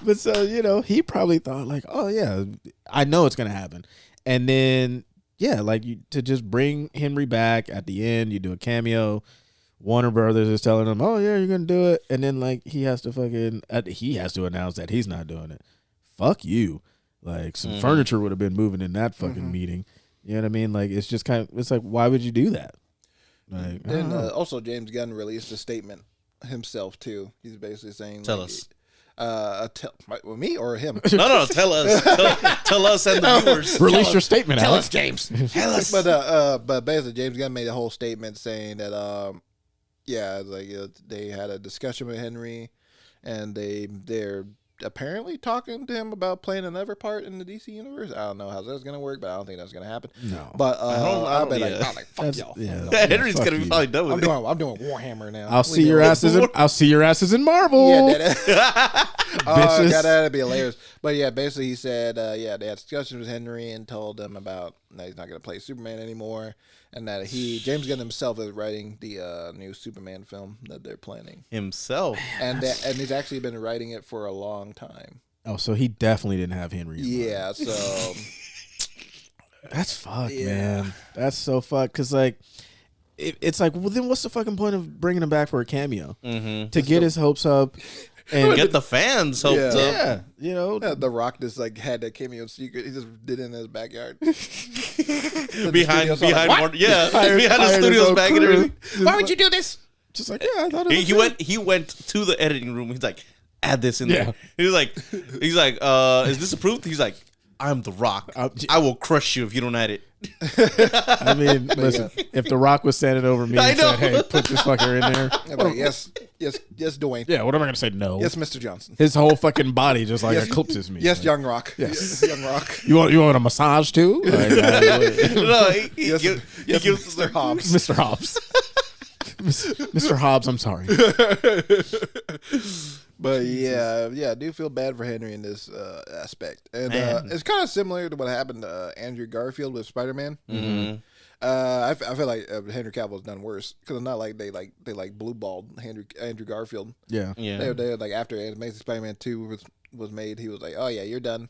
But so, he probably thought like, oh yeah, I know it's going to happen. And then, to just bring Henry back at the end, you do a cameo. Warner Brothers is telling him, "Oh yeah, you're gonna do it," and then like he has to announce that he's not doing it. Fuck you! Like some furniture would have been moving in that fucking meeting. You know what I mean? Like it's just it's like, why would you do that? Like, and also James Gunn released a statement himself too. He's basically saying, "Tell us." Me or him? No, tell us. Tell us and the viewers. Release your statement, Tell Alex. us, James. Tell us. But basically, James Gunn made a whole statement saying that they had a discussion with Henry, and they're apparently talking to him about playing another part in the DC universe. I don't know how that's gonna work, but I don't think that's gonna happen. No, but I'll be like, fuck y'all. Yeah, Henry's gonna be probably done with it. I'm doing Warhammer now. I'll see your asses in Marvel. Yeah, bitches. That'd be hilarious. But yeah, basically he said, they had discussions with Henry and told him about that he's not gonna play Superman anymore, and that James Gunn himself is writing the new Superman film that they're planning himself, and he's actually been writing it for a long time. Oh, so he definitely didn't have Henry. Yeah, so that's fucked, man. That's so fucked. Because like, it's like, well, then what's the fucking point of bringing him back for a cameo to get his hopes up? And get the fans hoped up. Yeah, The Rock just like had that cameo secret. He just did it in his backyard. behind the studio's back and everything. Why would you do this? Just like, I thought it was he went to the editing room. He's like, add this in there. He's like, is this approved? He's like, I'm The Rock. I will crush you if you don't add it. I mean, listen, if The Rock was standing over me and said, hey, put this fucker in there. Like, yes, Dwayne. Yeah, what am I going to say? No. Yes, Mr. Johnson. His whole fucking body just like eclipses me. Yes, like, Young Rock. Yes. Young Rock. You want a massage too? Like, No, he gives gives Mr. Hobbs. Mr. Hobbs. Mr. Hobbs, I'm sorry. But yeah, I do feel bad for Henry in this aspect, and it's kind of similar to what happened to Andrew Garfield with Spider-Man. Mm-hmm. I feel like Henry Cavill's done worse because it's not like they blue balled Andrew Garfield. Yeah. They like after Amazing Spider-Man 2 was made, he was like, oh yeah, you're done.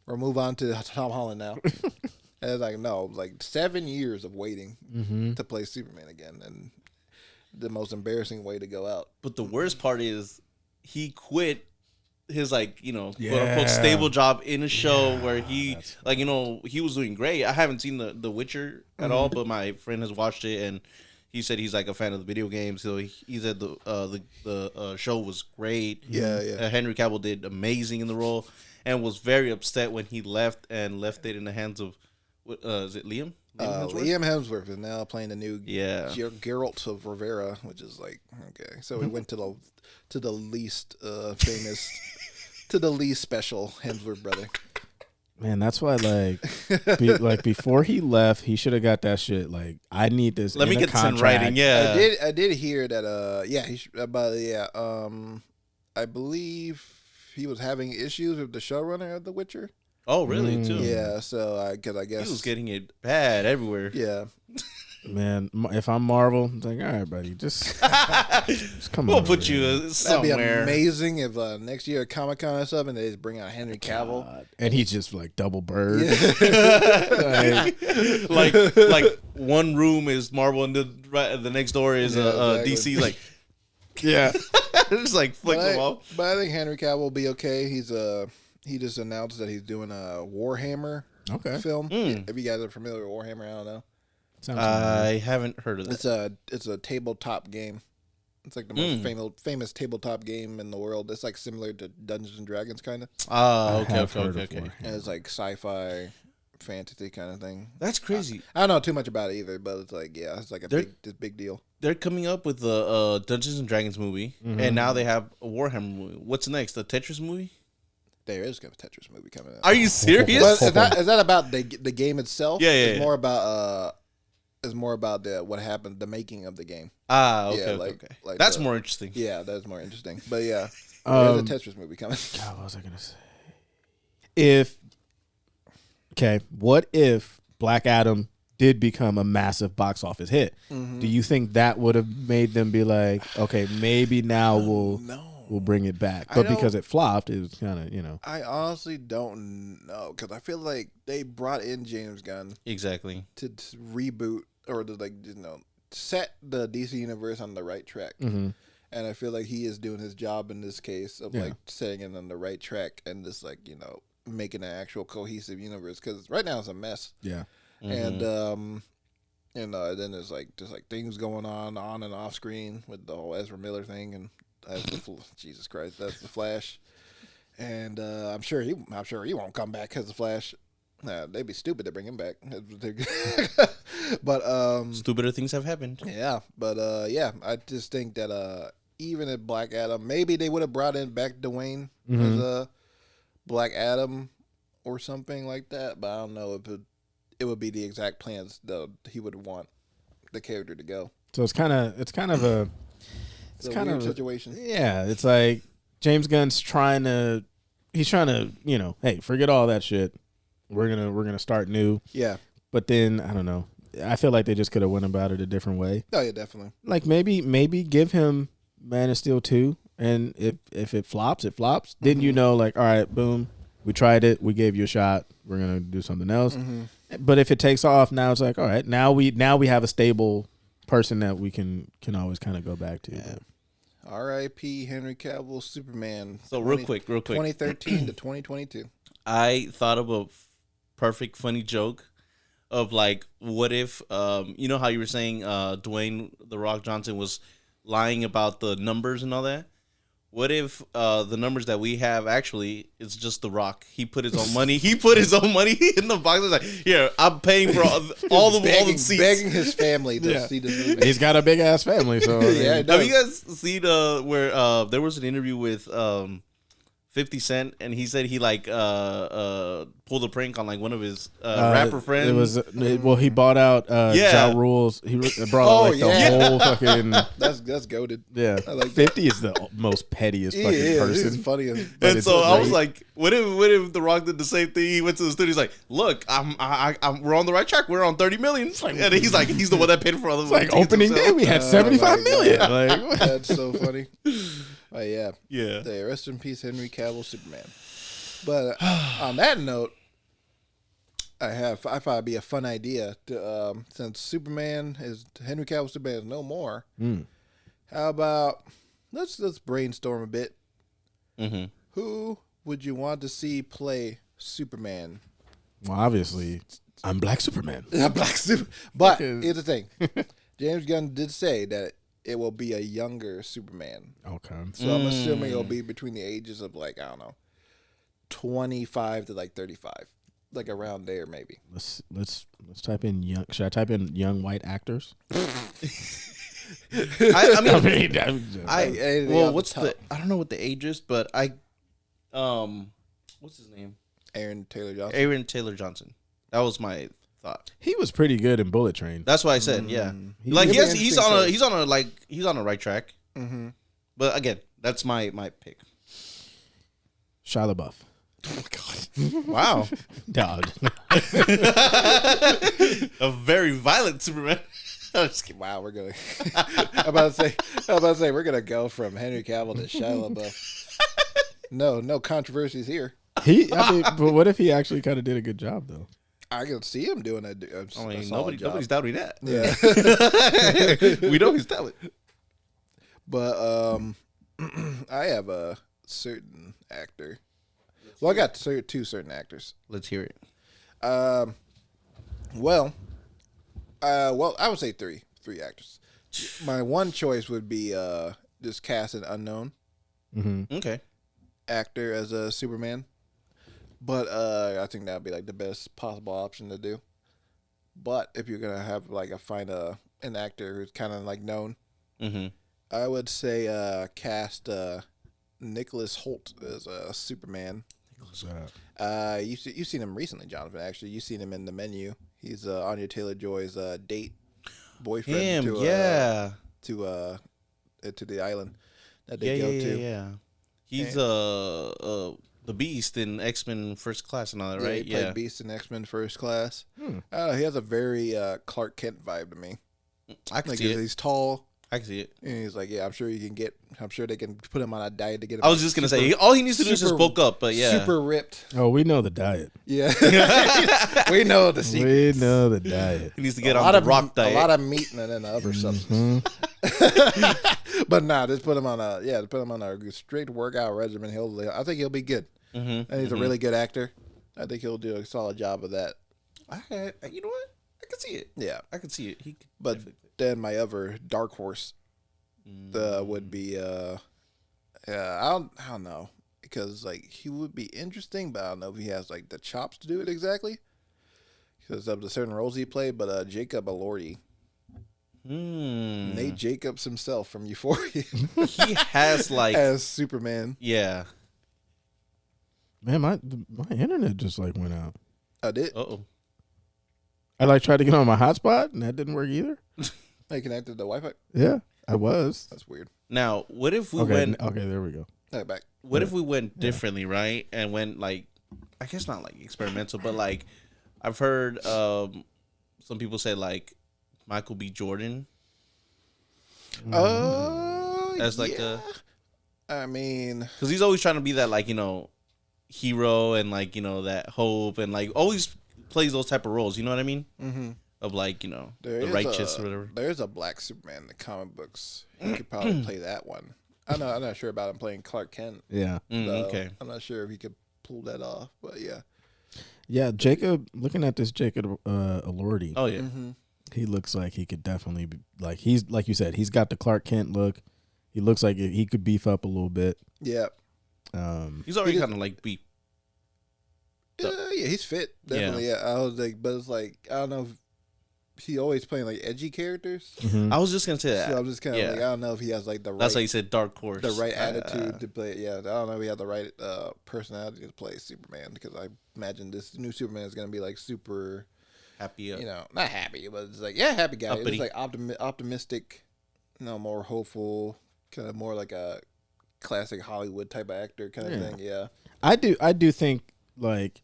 We'll move on to Tom Holland now. And it's like, no, like 7 years of waiting to play Superman again, and the most embarrassing way to go out. But the worst part is he quit his quote unquote Yeah. stable job in a show where he he was doing great. I haven't seen the Witcher at all, but my friend has watched it and he said he's like a fan of the video games. So he said the show was great. Yeah. Henry Cavill did amazing in the role and was very upset when he left it in the hands of is it Liam? Liam Hemsworth is now playing the new Geralt of Rivera, which is like okay. So we went to the least famous, to the least special Hemsworth brother. Man, that's why before he left, he should have got that shit. Like, I need this. Let me get this in writing. Yeah, I did hear that. I believe he was having issues with the showrunner of The Witcher. Oh, really? Too? Yeah. So because I guess he was getting it bad everywhere. Yeah. Man, if I'm Marvel, I'm like, all right, buddy, just come on. We'll put you somewhere. That'd be amazing if next year at Comic-Con or something, they just bring out Henry Cavill. And he's just like double bird. Yeah. like one room is Marvel and the next door is exactly. DC. Like, yeah. just like flick them off. But I think Henry Cavill will be okay. He just announced that he's doing a Warhammer film. If you guys are familiar with Warhammer, I don't know. I haven't heard of that. It's a tabletop game. It's like the most famous tabletop game in the world. It's like similar to Dungeons and Dragons, kind of. Oh, okay. And it's like sci-fi, fantasy kind of thing. That's crazy. I don't know too much about it either, but it's like it's like a big deal. They're coming up with the Dungeons and Dragons movie, and now they have a Warhammer movie. What's next? The Tetris movie? There is a Tetris movie coming out. Are you serious? But is that about the game itself? Yeah. It's more about what happened, the making of the game. Okay, yeah, okay. Like that's more interesting. Yeah, that's more interesting. But yeah, there's a Tetris movie coming. God, what was I gonna say? What if Black Adam did become a massive box office hit? Do you think that would have made them be like, okay, maybe now we'll bring it back? But because it flopped, it was kind of, I honestly don't know because I feel like they brought in James Gunn exactly to reboot or to set the DC universe on the right track. And I feel like he is doing his job in this case of like setting it on the right track and just making an actual cohesive universe because right now it's a mess. Yeah. And then there's just things going on and off screen with the whole Ezra Miller thing and Jesus Christ, that's the Flash. And I'm sure he won't come back because the Flash. They'd be stupid to bring him back. But stupider things have happened. Yeah, but I just think that even if Black Adam, maybe they would have brought back Dwayne as a Black Adam or something like that. But I don't know if it would be the exact plans that he would want the character to go. So it's kind of a weird situation. Yeah, it's like James Gunn's trying to hey, forget all that shit. We're gonna start new. Yeah. But then I don't know. I feel like they just could have went about it a different way. Oh yeah, definitely. Like maybe give him Man of Steel 2, and if it flops, it flops. Then all right, boom, we tried it, we gave you a shot. We're gonna do something else. But if it takes off, now it's like, all right, now we have a stable person that we can always kind of go back to. Yeah. R.I.P. Henry Cavill, Superman. So real quick, 2013 to 2022. I thought of a perfect funny joke of what if you know how you were saying Dwayne The Rock Johnson was lying about the numbers and all that? What if the numbers that we have actually is just The Rock? He put his own money. He put his own money in the box. He's like, here, I'm paying for all the seats. Begging his family to see this movie. He's got a big ass family, so yeah. Have you guys seen where there was an interview with 50 Cent, and he said he like pulled a prank on like one of his rapper friends. It was he bought out Ja Rule's. He brought out the whole fucking. That's goated. Yeah, I like 50 is the most pettiest fucking person. He's funny. And so I was like, what if The Rock did the same thing? He went to the studio. He's like, look, we're on the right track. We're on 30 million. And he's like, he's the one that paid for all the like opening day. We had 75 million. Like, that's so funny. Yeah. Yeah. Rest in peace, Henry Cavill, Superman. But on that note, I thought it'd be a fun idea to since Henry Cavill Superman is no more. How about let's brainstorm a bit. Mm-hmm. Who would you want to see play Superman? Well, obviously, I'm Black Superman. But here's the thing: James Gunn did say that it will be a younger Superman. Okay. So I'm assuming it'll be between the ages of like, I don't know, 25 to like 35. Like around there maybe. Let's type in young. Should I type in young white actors? I mean, what's I don't know what the age is, but what's his name? Aaron Taylor Johnson. That was my thought. He was pretty good in Bullet Train. That's what I said. Yeah, he's on a right track. Mm-hmm. But again, that's my pick. Shia LaBeouf. Oh my god! Wow, dog. A very violent Superman. Wow, we're gonna. I'm about to say we're gonna go from Henry Cavill to Shia LaBeouf. No controversies here. But what if he actually kind of did a good job though? I can see him doing a solid job. Nobody's doubting that. Yeah, we know he's talent. But I have a certain actor. Well, I got two certain actors. Let's hear it. Well, I would say three actors. My one choice would be just cast an unknown Okay. actor as a Superman, but I think that'd be like the best possible option to do. But if you're gonna have like an actor who's kind of like known, I would say cast Nicholas Hoult as a Superman. You've seen him recently, Jonathan. Actually, you've seen him in The Menu. He's Anya Taylor-Joy's boyfriend to the island that they go to. Yeah. He's the Beast in X-Men First Class and all that, right? He played Beast in X-Men First Class. He has a very Clark Kent vibe to me. I can see it. He's tall. I can see it. And he's like, I'm sure they can put him on a diet to get him. I was just gonna say, all he needs to do is just bulk up, but yeah, super ripped. Oh, we know the diet. Yeah, we know the secret. We know the diet. He needs to get on the rock diet. A lot of meat and then other substance. But just put him on a strict workout regimen. I think he'll be good. And he's a really good actor. I think he'll do a solid job of that. You know what? I can see it. Yeah, I can see it. But then my other dark horse would be I don't know, because like he would be interesting, but I don't know if he has like the chops to do it exactly because of the certain roles he played. But Jacob Elordi, Nate Jacobs himself from Euphoria, he has like as Superman. Yeah, man, my internet just like went out. I did. I tried to get on my hotspot and that didn't work either. I connected to Wi-Fi. Yeah, I was. That's weird. Now, what if we went? Okay, there we go. Back. What if we went differently, right? And went like, I guess not like experimental, but like, I've heard some people say like Michael B. Jordan. As like I mean, because he's always trying to be that like hero and like that hope and like always plays those type of roles. You know what I mean? Mm-hmm. Of like the righteous or whatever. There's a black Superman in the comic books. He could probably play that one. I'm not sure about him playing Clark Kent. Yeah. Okay. I'm not sure if he could pull that off, but yeah. Yeah, Jacob. Looking at this Jacob Elordi. Oh yeah. He looks like he could definitely be like he's like you said. He's got the Clark Kent look. He looks like he could beef up a little bit. Yeah. He's already kind of like beef. Yeah, he's fit. Definitely. Yeah. I was like, but it's like I don't know. he always playing like edgy characters. I was just gonna say that. So I'm just kind of Yeah. like, I don't know if he has like the right, That's why you said dark horse. the right attitude to play. Yeah, I don't know if he has the right personality to play Superman, because I imagine this new Superman is gonna be like super, Happy. you know, not happy, but it's like happy guy. Uppity. It's like optimistic, more hopeful, kind of more like a classic Hollywood type of actor kind of thing. Yeah, I do think like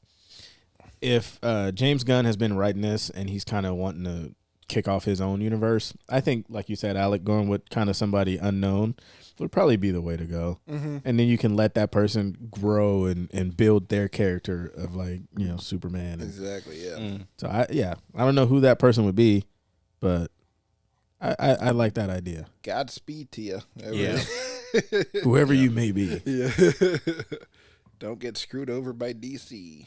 if James Gunn has been writing this and he's kind of wanting to kick off his own universe, I think, like you said, Alec, going with kind of somebody unknown would probably be the way to go. And then you can let that person grow and build their character of like, you know, Superman. exactly. Yeah, So I don't know who that person would be, but I like that idea. Godspeed to you. Yeah. Whoever you may be. Yeah. Don't get screwed over by DC.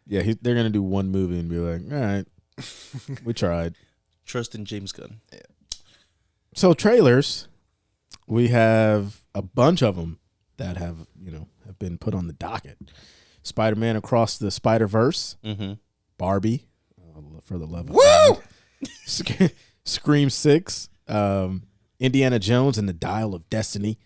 Yeah, they're gonna do one movie and be like, all right, we tried. Trust in James Gunn. So trailers, we have a bunch of them that have been put on the docket. Spider-Man Across the Spider-Verse, Barbie, for the love of God. Scream 6, Indiana Jones and the Dial of Destiny,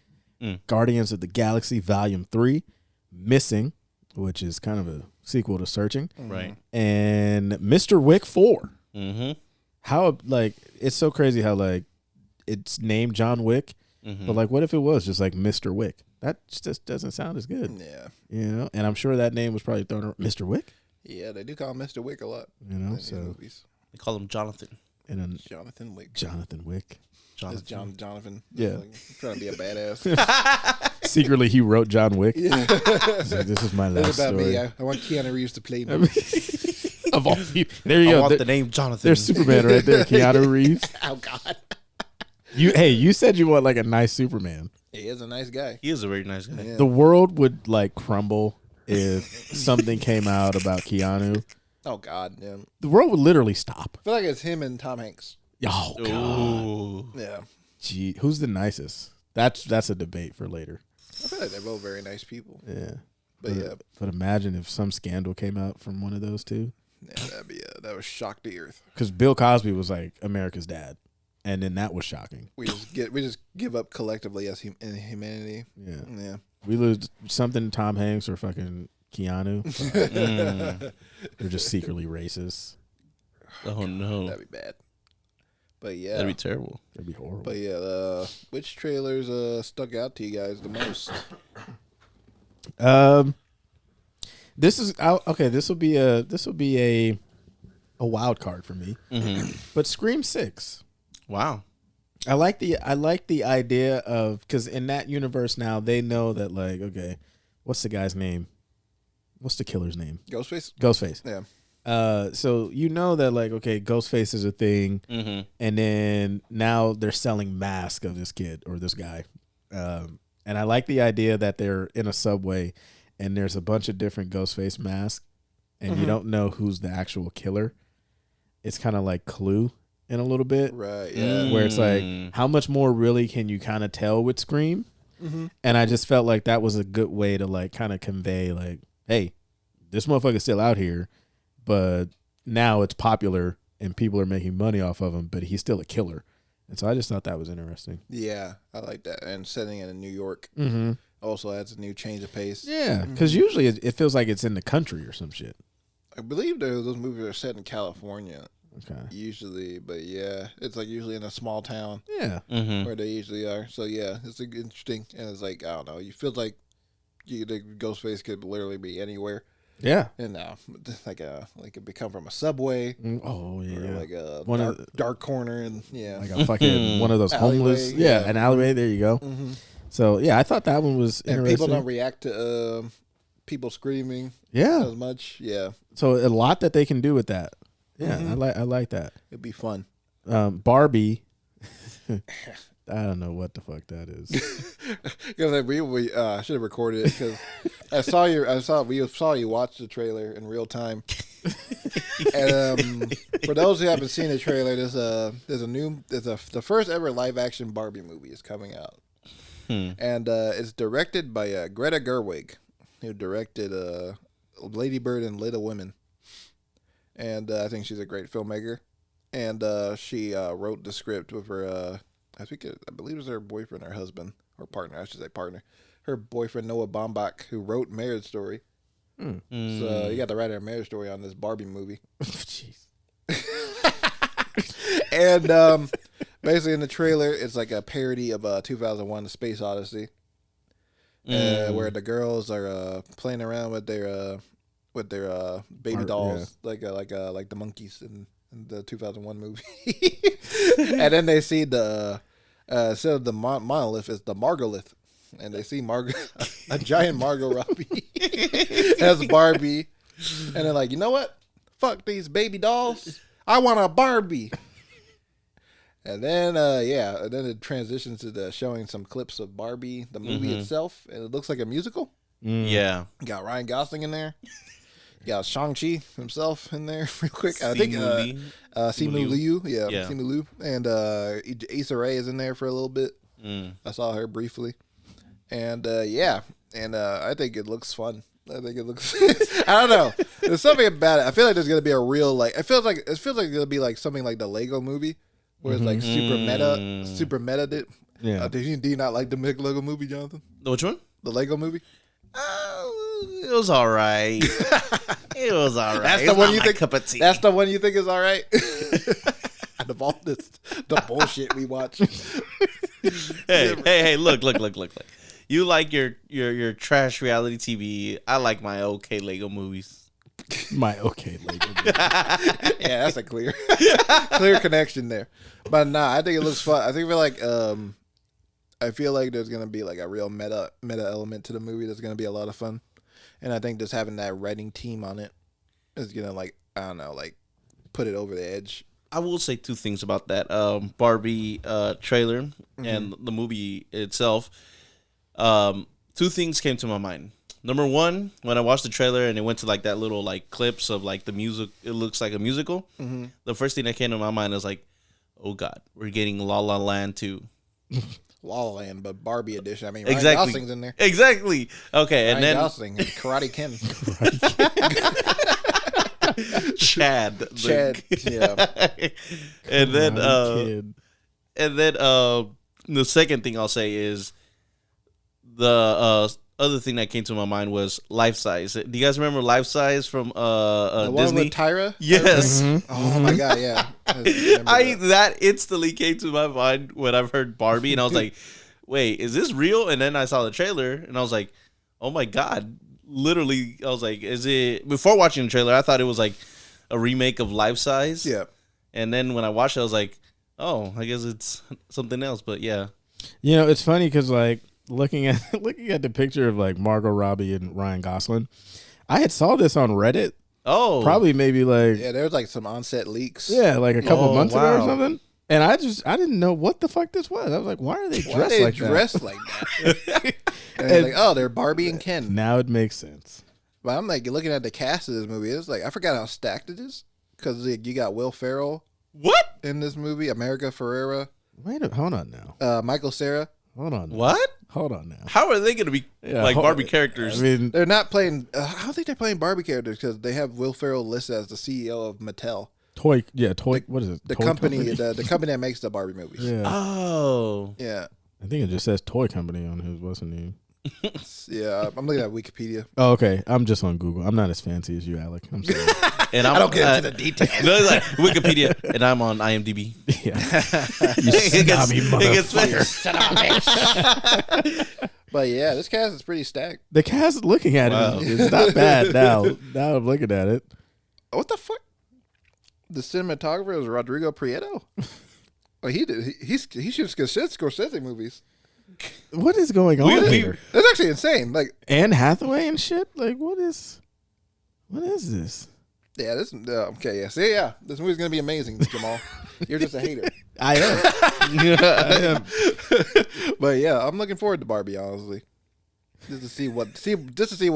Guardians of the Galaxy Volume 3, Missing, which is kind of a sequel to Searching, Right. and Mr. Wick 4. Mm-hmm. How, like, it's so crazy how, like, it's named John Wick, but, like, what if it was just like Mr. Wick? That just doesn't sound as good. Yeah. You know, and I'm sure that name was probably thrown around. Mr. Wick? Yeah, they do call him Mr. Wick a lot. You know, in these so movies. They call him Jonathan. and then Jonathan Wick. Jonathan Wick. It's Jonathan. Yeah. Like, trying to be a badass. Secretly, he wrote John Wick. Yeah. He's like, this is my That's last about story. me. I want Keanu Reeves to play me. Of all people. There you I go. want the name Jonathan. There's Superman right there, Keanu Reeves. Oh, God. You said you want like a nice Superman. He is a nice guy. He is a very nice guy. Yeah. The world would like crumble if something came out about Keanu. Oh, God. Yeah. The world would literally stop. I feel like it's him and Tom Hanks. Oh God. Ooh. Yeah. Gee, who's the nicest? That's a debate for later. I feel like they're both very nice people. Yeah. But yeah, But imagine if some scandal came out from one of those two. that would shock the earth. Because Bill Cosby was like America's dad, and then that was shocking. We just give up collectively as in humanity. Yeah. Yeah. We lose something Tom Hanks or fucking Keanu. They're just secretly racist. Oh no, That'd be bad. But yeah. that'd be terrible. That'd be horrible. But yeah, which trailers stuck out to you guys the most? This is okay. This will be a wild card for me. But Scream 6. Wow. I like the idea of, because in that universe now they know that, like, okay, what's the guy's name? What's the killer's name? Ghostface? Ghostface. Yeah. So you know that, like, okay, Ghostface is a thing, and then now they're selling masks of this kid or this guy, and I like the idea that they're in a subway, and there's a bunch of different Ghostface masks, and you don't know who's the actual killer. It's kind of like Clue in a little bit, Right. Yeah. where it's like, how much more really can you kind of tell with Scream? And I just felt like that was a good way to, like, kind of convey, like, hey, this motherfucker's still out here, but now it's popular and people are making money off of him, but he's still a killer. And so I just thought that was interesting. Yeah, I like that. And setting it in New York also adds a new change of pace. Yeah, because usually it feels like it's in the country or some shit. I believe those movies are set in California Okay. usually, but yeah, it's like usually in a small town Yeah. where they usually are. So yeah, it's interesting, and it's like, I don't know, you feel like the Ghostface could literally be anywhere. Yeah. And now, like it could come from a subway, Oh, yeah. or like a One of dark corner, and Like a fucking one of those Alleyway, homeless. yeah. Yeah, an alleyway. There you go. So, yeah, I thought that one was and interesting. people don't react to people screaming Yeah. as much. Yeah, So a lot that they can do with that. Yeah, I like that. it'd be fun. Barbie. I don't know what the fuck that is. Because we should have recorded it, because we saw you watch the trailer in real time. And for those who haven't seen the trailer, the first ever live action Barbie movie is coming out, and it's directed by Greta Gerwig, who directed Lady Bird and Little Women, and I think she's a great filmmaker. and she wrote the script with her. I believe it was her boyfriend or husband or partner. I should say partner. Her boyfriend Noah Baumbach, who wrote Marriage Story. So you got the writer of Marriage Story on this Barbie movie. Jeez. And basically in the trailer, it's like a parody of 2001: The Space Odyssey, where the girls are playing around with their baby dolls, like the monkeys in the 2001 movie. And then they see the instead of the monolith, it's the Margolith, and they see a giant Margot Robbie as Barbie, and they're like, you know what? Fuck these baby dolls. I want a Barbie. And then, and then it transitions to showing some clips of Barbie, the movie itself, and it looks like a musical. Yeah. You got Ryan Gosling in there. You got Shang-Chi himself in there real quick. I think Simu Liu. Yeah, Simu Liu. And Issa Rae is in there for a little bit. I saw her briefly. And, I think it looks fun. I think it looks. I don't know. There's something about it. I feel like there's gonna be a real it feels like it's gonna be like something like the Lego Movie, where it's like super meta. Yeah. Do you not like the Lego Movie, Jonathan? Which one? The Lego Movie. It was all right. It was all right. That's It's the one not you my think. cup of tea. That's the one you think is all right. Out of all the bullshit we watch. Hey! Look! You like your trash reality TV. I like my okay Lego movies. My okay Lego movie. Yeah, that's a clear connection there. But nah, I think it looks fun. I feel like there's gonna be like a real meta element to the movie that's gonna be a lot of fun. And I think just having that writing team on it is gonna put it over the edge. I will say two things about that Barbie trailer and the movie itself. Two things came to my mind. Number one, when I watched the trailer and it went to like that little like clips of like the music, it looks like a musical. The first thing that came to my mind is like, oh God, we're getting La La Land too. La La Land, but Barbie edition. I mean, Exactly. Ryan Gosling's in there. Exactly. Okay, Ryan and then Gosling and Karate Ken. Chad. Yeah. And then Kid. the second thing I'll say is the other thing that came to my mind was Life Size. Do you guys remember Life Size from The one Disney? with Tyra? Yes. Oh my God, yeah. That instantly came to my mind when I've heard Barbie, and I was like, wait, is this real? And then I saw the trailer, and I was like, oh my God. Literally, I was like, is it... Before watching the trailer, I thought it was like a remake of Life Size. Yeah. And then when I watched it, I was like, oh, I guess it's something else. But yeah. You know, it's funny because like looking at the picture of like Margot Robbie and Ryan Gosling, I had saw this on Reddit. Oh. Probably maybe like Yeah, there was like some onset leaks. yeah, like a couple months ago or wow. something. And I didn't know what the fuck this was. I was like, why are they dressed like that? And they're like, oh, they're Barbie and that? Ken. Now it makes sense. But I'm like looking at the cast of this movie. It's like I forgot how stacked it is because you got Will Ferrell What? in this movie, America Ferrera, Hold on now. Michael Cera. Hold on. Now. What? Hold on now. How are they going to be like Barbie characters? I mean, They're not playing. I don't think they're playing Barbie characters because they have Will Ferrell listed as the CEO of Mattel, toy. What is it? the Toy company the company that makes the Barbie movies. Yeah. Oh. Yeah. I think it just says toy company on his what's the name. Yeah, I'm looking at Wikipedia. Oh, okay. I'm just on Google. I'm not as fancy as you, Alec. I'm sorry. And I don't get into the details. No, it's like Wikipedia, and I'm on IMDb. Yeah. You snobby motherfucker. But yeah, this cast is pretty stacked. The cast looking at Wow. it is not bad now. Now I'm looking at it. What the fuck? The cinematographer is Rodrigo Prieto. Oh, he shoots Scorsese movies. What is going on here? That's actually insane. Like, Anne Hathaway and shit? Like, what is this? yeah, this okay. Yeah, see, yeah, this movie's gonna be amazing, Jamal. You're just a hater. I am. I am. But yeah, I'm looking forward to Barbie, honestly. Just to see what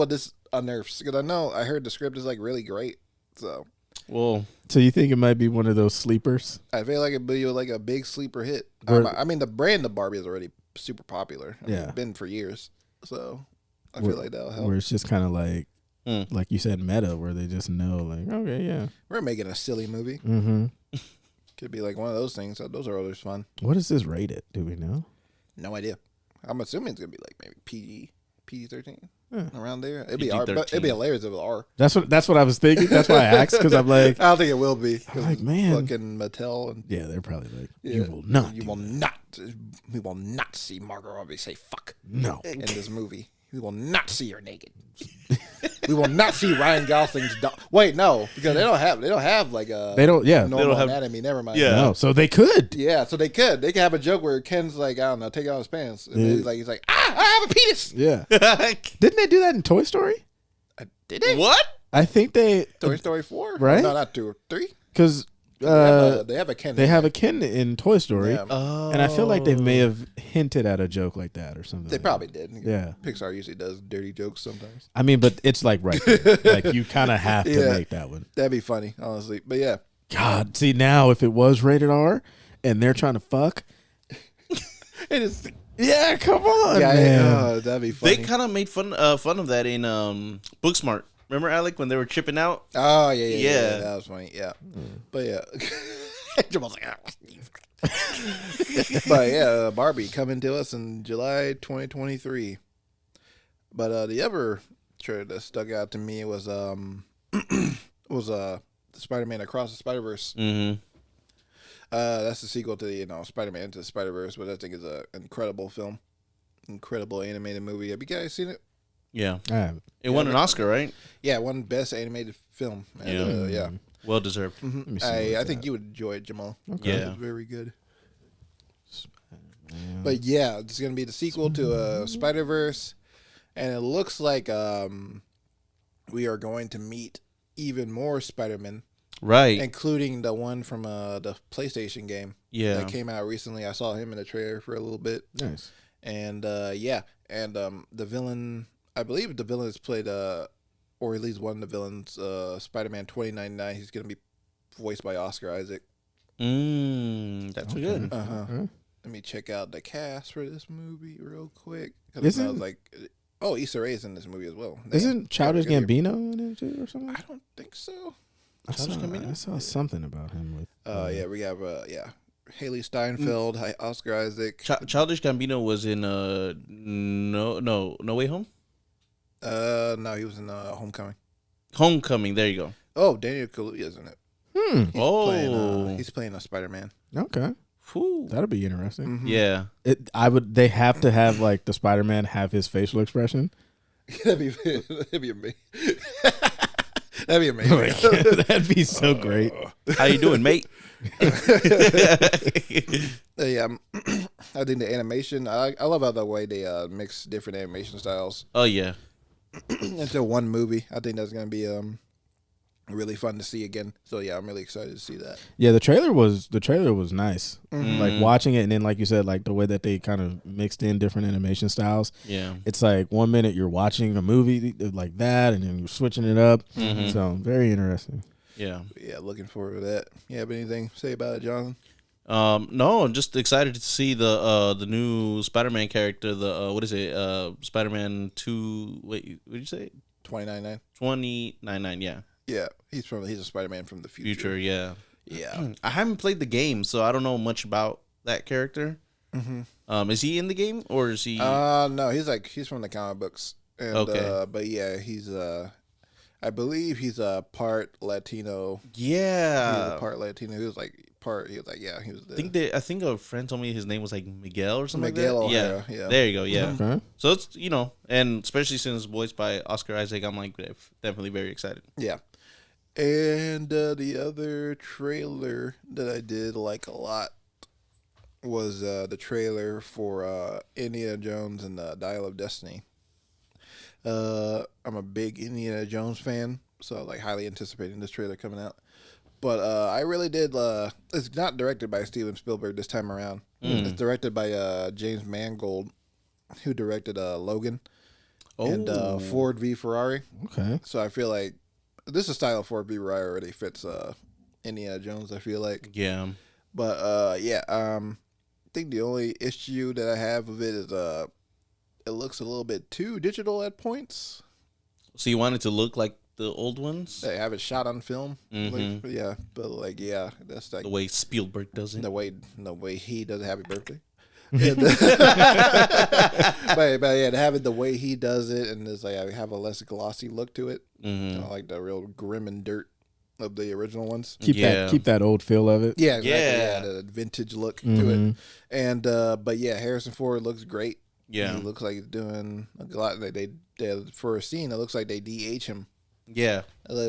this unearths. Because I heard the script is like really great. So Well, So you think it might be one of those sleepers? I feel like it'd be like a big sleeper hit. Where- I mean, the brand of Barbie is already super popular. I mean, Yeah. it's been for years. So I feel like that'll help. Where it's just kind of like, Mm. like you said, meta, where they just know, like, okay, yeah. We're making a silly movie. Mm-hmm. Could be like one of those things. Those are always fun. What is this rated? Do we know? No idea. I'm assuming it's gonna be like maybe PG-13 Yeah. around there. It'd be R, but it'd PG-13. be hilarious if it was R. That's what I was thinking. That's why I asked, because I'm like, I don't think it will be. 'Cause Like, man. fucking Mattel and yeah, they're probably like, yeah, you will not. You do will that. not. We will not see Margot Robbie say fuck No. in this movie. We will not see her naked. We will not see Ryan Gosling's wait, no, because they don't have like a They don't. Yeah. normal They don't have- anatomy. Never mind. Yeah. No. So they could. Yeah, so they could have a joke where Ken's like, I don't know, take out his pants, and he's like, I have a penis. Yeah. Didn't they do that in Toy Story? Did they? What? I think they Toy Story 4? Right? No, not 2 or 3. because They have a Ken. they have a Ken in Toy Story, Yeah. and I feel like they may have hinted at a joke like that or something. They like probably did. Yeah. Pixar usually does dirty jokes sometimes. that. I mean, but it's like right there. Like you kind of have to Yeah. make that one. That'd be funny, honestly. But yeah, God, see now if it was rated R and they're trying to fuck, it is. yeah, come on, Yeah, man. that'd be funny. They kind of made fun of that in Booksmart. Remember, Alec, when they were chipping out? Oh yeah, Yeah. that was funny. Yeah, but yeah, Jamal's like, but yeah, Barbie coming to us in July 2023. But the other trailer that stuck out to me was Spider-Man Across the Spider-Verse. Mm-hmm. That's the sequel to the Spider-Man Into the Spider-Verse, which I think is an incredible film, incredible animated movie. Have you guys seen it? Yeah. All right. It won an Oscar, right? Yeah, won Best Animated Film. And, yeah. Well deserved. Let me see I what's think that. you would enjoy it, Jamal. Okay. Yeah. It's very good. But yeah, it's gonna be the sequel to Spider-Verse, and it looks like we are going to meet even more Spider-Man, Right. including the one from the PlayStation game Yeah. that came out recently. I saw him in the trailer for a little bit, Nice. and the villain, I believe the villain is played, or at least one of the villains, Spider-Man 2099. He's gonna be voiced by Oscar Isaac. That's good. Uh-huh. Let me check out the cast for this movie real quick. 'Cause Isn't- I was like, oh, Issa Rae's in this movie as well. Isn't Childish Damn, Gambino in it too, or something? I don't think so. I saw something about him with. Yeah, we have Haley Steinfeld, Oscar Isaac. Childish Gambino was in No Way Home. No, he was in Homecoming. Homecoming. There you go. Oh, Daniel Kaluuya's in it. He's playing a Spider-Man. Okay, Whew. that'll be interesting. Yeah. They have to have like the Spider-Man have his facial expression. That'd be amazing. That'd be amazing. That'd be so great. How you doing, mate? Yeah, I think the animation. I love how the way they mix different animation styles Oh yeah. into one movie. I think that's gonna be really fun to see again. So yeah, I'm really excited to see that. Yeah, the trailer was nice. Like watching it, and then like you said, like the way that they kind of mixed in different animation styles. Yeah. It's like 1 minute you're watching a movie like that, and then you're switching it up. So very interesting. Yeah. Yeah, looking forward to that. You have anything to say about it, Jonathan? No, I'm just excited to see the new Spider-Man character. The what is it? Spider-Man 2. Wait, what did you say? 2099. 2099. Yeah. Yeah, he's a Spider-Man from the future. Future. Yeah. Yeah. I haven't played the game, so I don't know much about that character. Is he in the game or is he? No, he's from the comic books. And, Okay. but yeah, he's I believe he's a part Latino. Yeah. He's a part Latino. He was like he was the I think a friend told me his name was like Miguel or something Miguel like that. O'Hara, yeah. There you go. Yeah. Okay. So it's and especially since voiced by Oscar Isaac, I'm like definitely very excited. Yeah. And the other trailer that I did like a lot was the trailer for Indiana Jones and the Dial of Destiny. I'm a big Indiana Jones fan, so like highly anticipating this trailer coming out. But I really did. It's not directed by Steven Spielberg this time around. It's directed by James Mangold, who directed Logan and Ford v Ferrari. Okay. So I feel like this is style of Ford v Ferrari already fits Indiana Jones. I feel like, Yeah. but I think the only issue that I have of it is it looks a little bit too digital at points. So you want it to look like the old ones. They have it shot on film. Mhm. Like, yeah, but like that's like The way Spielberg does it. the way he does it. Happy birthday. And, but yeah, to have it the way he does it, and it's like I have a less glossy look to it. Mhm. I like the real grim and dirt of the original ones. Keep that old feel of it. Yeah, exactly. Yeah. The vintage look to it. And but yeah, Harrison Ford looks great. Yeah. He looks like he's doing a lot. They for a scene, it looks like they de-age him. Yeah.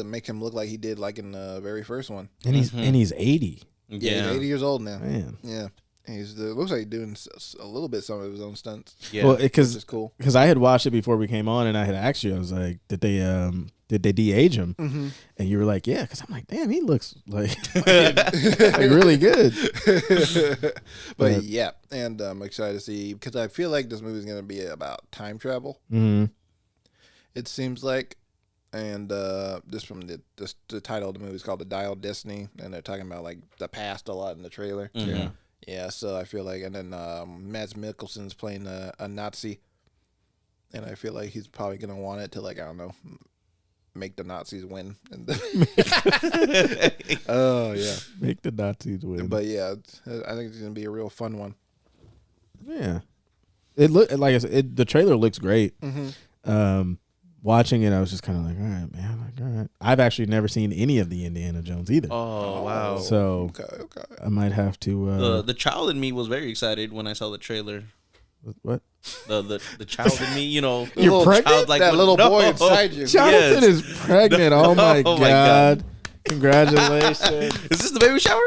Make him look like he did like in the very first one. And he's 80. Yeah, he's 80 years old now. Man. Yeah. It looks like he's doing a little bit some of his own stunts. Yeah. Well, Which is cool. because I had watched it before we came on, and I had asked you, I was like, did they de-age him? Mm-hmm. And you were like, yeah, because I'm like, damn, he looks like, like really good. But yeah, and I'm excited to see, because I feel like this movie is going to be about time travel. Mm-hmm. It seems like, and just from the title of the movie is called The Dial of Destiny, and they're talking about like the past a lot in the trailer. Yeah. Yeah, so I feel like, and then Mads Mikkelsen's playing a Nazi, and I feel like he's probably gonna want it to, like, I don't know, make the Nazis win. Oh yeah, Make the Nazis win. but yeah, I think it's gonna be a real fun one. Yeah, it look like I said, the trailer looks great. Watching it, I was just kind of like, all right, man, like, all right. I've actually never seen any of the Indiana Jones either. Oh wow. So Okay. I might have to. The child in me was very excited when I saw the trailer. What? The child in me, you know, You're little pregnant? childlike that little no. boy inside you. Jonathan Yes. is pregnant. Oh my Oh god! my God. Congratulations. Is this the baby shower?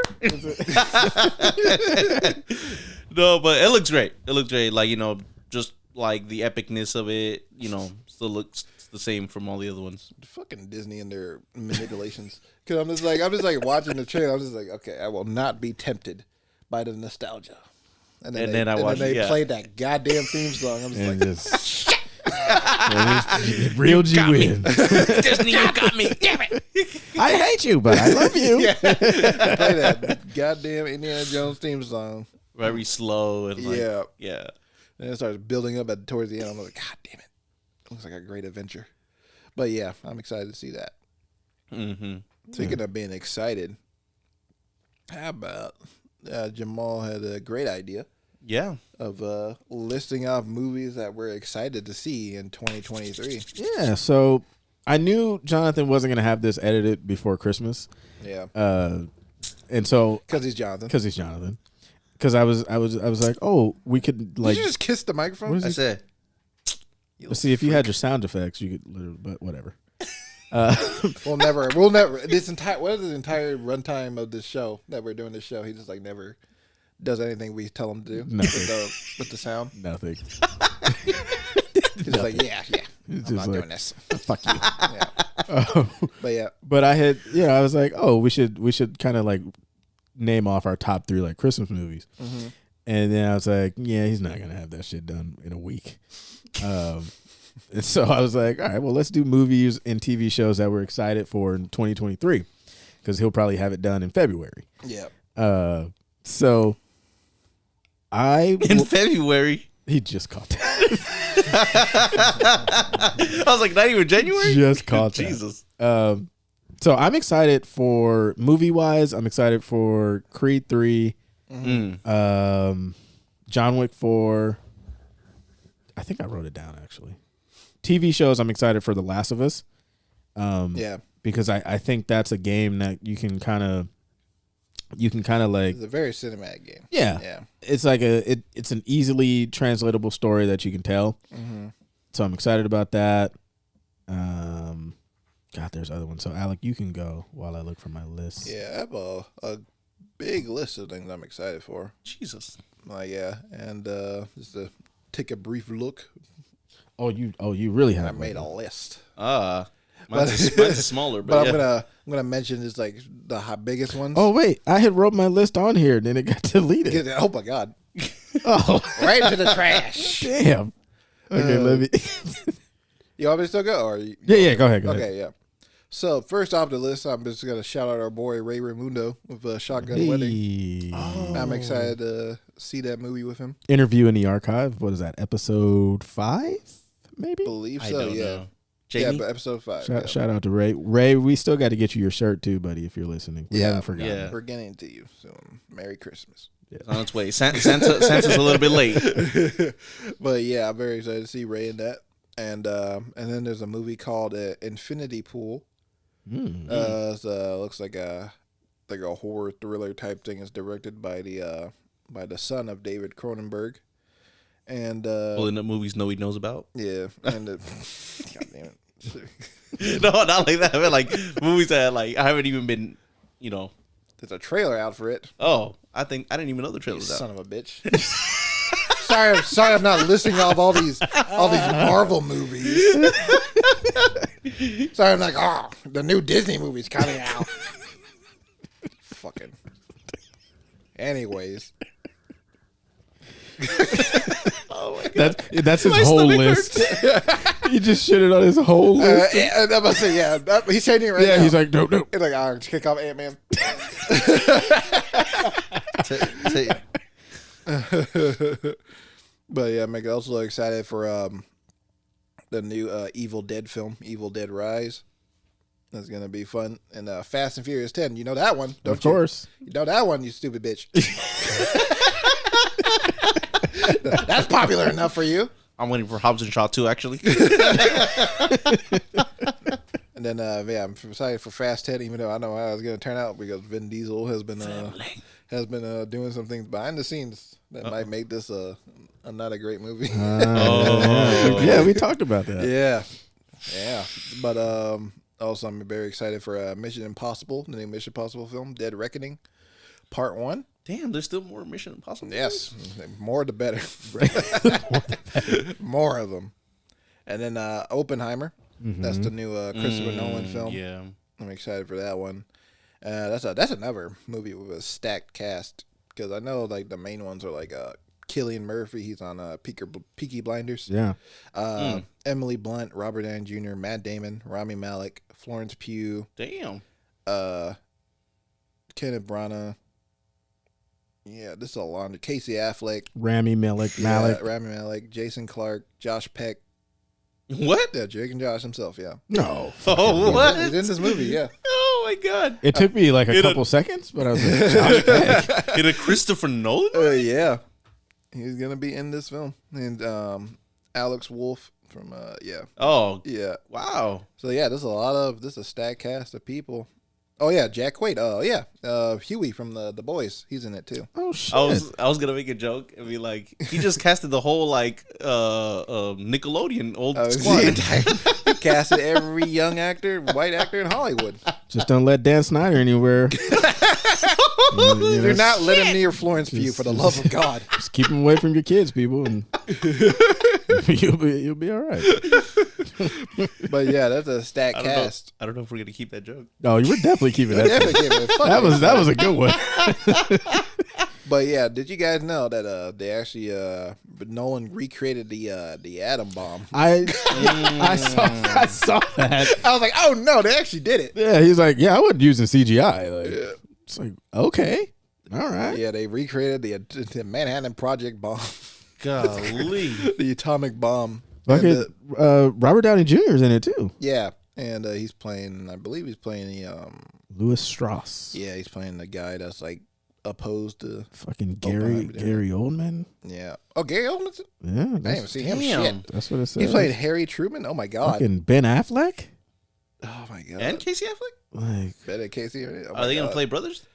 No, but it looks great. It looks great. Like, you know, just like the epicness of it, you know, still looks the same from all the other ones. Fucking Disney and their manipulations. Because I'm just like watching the trailer. I'm just like, okay, I will not be tempted by the nostalgia. And then they played that goddamn theme song. I'm just And like, just reeled you in. Disney, you got me. Damn it. I hate you, but I love you. yeah, play that goddamn Indiana Jones theme song. Very slow and like, Yeah. yeah. And it starts building up towards the end. I'm like, God damn it. Looks like a great adventure. But yeah, I'm excited to see that. Mm-hmm. Speaking of being excited, how about Jamal had a great idea Yeah. of listing off movies that we're excited to see in 2023. Yeah, so I knew Jonathan wasn't going to have this edited before Christmas. Yeah. And so Because he's Jonathan. because he's Jonathan. Because I was like, oh, we could like Did you just kiss the microphone? What is I it? said, let's see if you had your sound effects, you could literally, but whatever. We'll never. This entire what is the entire runtime of this show that we're doing this show? He just like never does anything we tell him to do with the sound. Nothing. He's just like, yeah, It's I'm just not like, doing this. fuck you. Yeah. But yeah, But I had, I was like, oh, we should kind of like name off our top 3 like Christmas movies. Mm-hmm. And then I was like, yeah, he's not gonna have that shit done in a week. And so I was like, all right, well, let's do movies and TV shows that we're excited for in 2023, because he'll probably have it done in February. yeah. So in February. he just caught that. I was like, not even January? Just caught that. Jesus. So I'm excited for movie wise. I'm excited for Creed 3, John Wick 4. I think I wrote it down actually. TV shows, I'm excited for The Last of Us. Yeah. Because I think that's a game that you can kind of like, It's a very cinematic game. yeah. Yeah. It's like it's an easily translatable story that you can tell. Mm-hmm. So I'm excited about that. God, there's other ones. So Alec, you can go while I look for my list. Yeah, I have a big list of things I'm excited for. Jesus. Yeah, and just to take a brief look, Oh, you really have. I made a list. Mine's smaller, But but yeah. I'm gonna mention just like the biggest ones. Oh wait, I had wrote my list on here, and then it got deleted. Oh my god! Oh, Right into the trash. damn. Okay, let me. You want me to still go? Or you, Yeah, go ahead. Okay, yeah. So first off the list, I'm just gonna shout out our boy Ray Raimundo with Shotgun Hey. Wedding. I'm excited to see that movie with him. Interview in the Archive. What is that? Episode 5, maybe. Believe I so. don't Yeah. know. Jamie? but episode 5. Shout out to Ray. Ray, we still got to get you your shirt too, buddy. If you're listening, we haven't forgotten. Yeah. We're getting to you soon. Merry Christmas. It's on its way. Santa's a little bit late. But yeah, I'm very excited to see Ray in that. And then there's a movie called Infinity Pool. Looks like a horror thriller type thing. It's directed by the son of David Cronenberg. And Pulling up movies nobody knows about. yeah, and God damn it. No, not like that. I mean, like movies that like I haven't even been, There's a trailer out for it. Oh, I didn't even know the trailer was out. Son of a bitch. sorry, I'm not listing off all these Marvel movies. Sorry, I'm like, the new Disney movie's coming out. Fucking. Anyways. Oh my God. That's his whole list. He just shitted on his whole list. I'm about to say, yeah, he's changing it right now. Yeah, he's like, no. He's like, just kick off Ant-Man. But yeah, I'm also excited for the new Evil Dead film, Evil Dead Rise. That's gonna be fun. And Fast and Furious 10, you know that one, don't Of course. You know that one, you stupid bitch. That's popular enough for you. I'm waiting for Hobbs and Shaw 2, actually. And then I'm excited for Fast 10, even though I know how it's gonna turn out because Vin Diesel has been doing some things behind the scenes that might make this not a great movie. Yeah, we talked about that. Yeah. But also I'm very excited for Mission Impossible, the new Mission Impossible film, Dead Reckoning, Part 1. Damn, there's still more Mission Impossible. Yes, more the better. More of them. And then Oppenheimer. That's the new Christopher Nolan film. Yeah, I'm excited for that one. That's another movie with a stacked cast because I know like the main ones are like Cillian Murphy. He's on Peaky Blinders. Yeah. Emily Blunt, Robert Downey Jr., Matt Damon, Rami Malek, Florence Pugh. Damn. Kenneth Branagh. Yeah, this is a long. Casey Affleck, Rami Malek, Rami Malek, Jason Clarke, Josh Peck. What? Yeah, Jake and Josh himself. Yeah. No. Oh, what? He's in this movie. Yeah. Oh my God. It took me like a couple seconds, but I was like, Josh Peck. In a Christopher Nolan? Yeah. He's gonna be in this film, and Alex Wolff from Oh, yeah. wow. So yeah, this is a stacked cast of people. Oh yeah, Jack Quaid. Oh yeah, Huey from the Boys. He's in it too. Oh shit. I was gonna make a joke and be like, he just casted the whole like Nickelodeon old squad. He casted every young actor, white actor in Hollywood. Just don't let Dan Snyder anywhere. Do not let him near Florence Pugh, for the love of God. Just keep him away from your kids, people, and you'll be all right. But yeah, that's a stacked cast. I don't know if we're gonna keep that joke. No, you were definitely keeping that. Definitely give it a fuck. That was a good one. But yeah, did you guys know that they actually Nolan recreated the atom bomb? I saw that. I was like, oh no, they actually did it. Yeah, he's like, yeah, I wasn't using CGI. Like, it's like, okay, all right. Yeah, they recreated the Manhattan Project bomb. Golly. The atomic bomb. Okay, Robert Downey Jr. is in it too. Yeah, and he's playing. I believe he's playing the Louis Strauss. Yeah, he's playing the guy that's like opposed to fucking Gary Oldman. Yeah. Oh, Gary Oldman. Yeah, I didn't even see him. Shit. That's what it says. He's playing Harry Truman. Oh my God. Fucking Ben Affleck. Oh my God. And Casey Affleck? Like, Better Casey. Oh Are they gonna play brothers?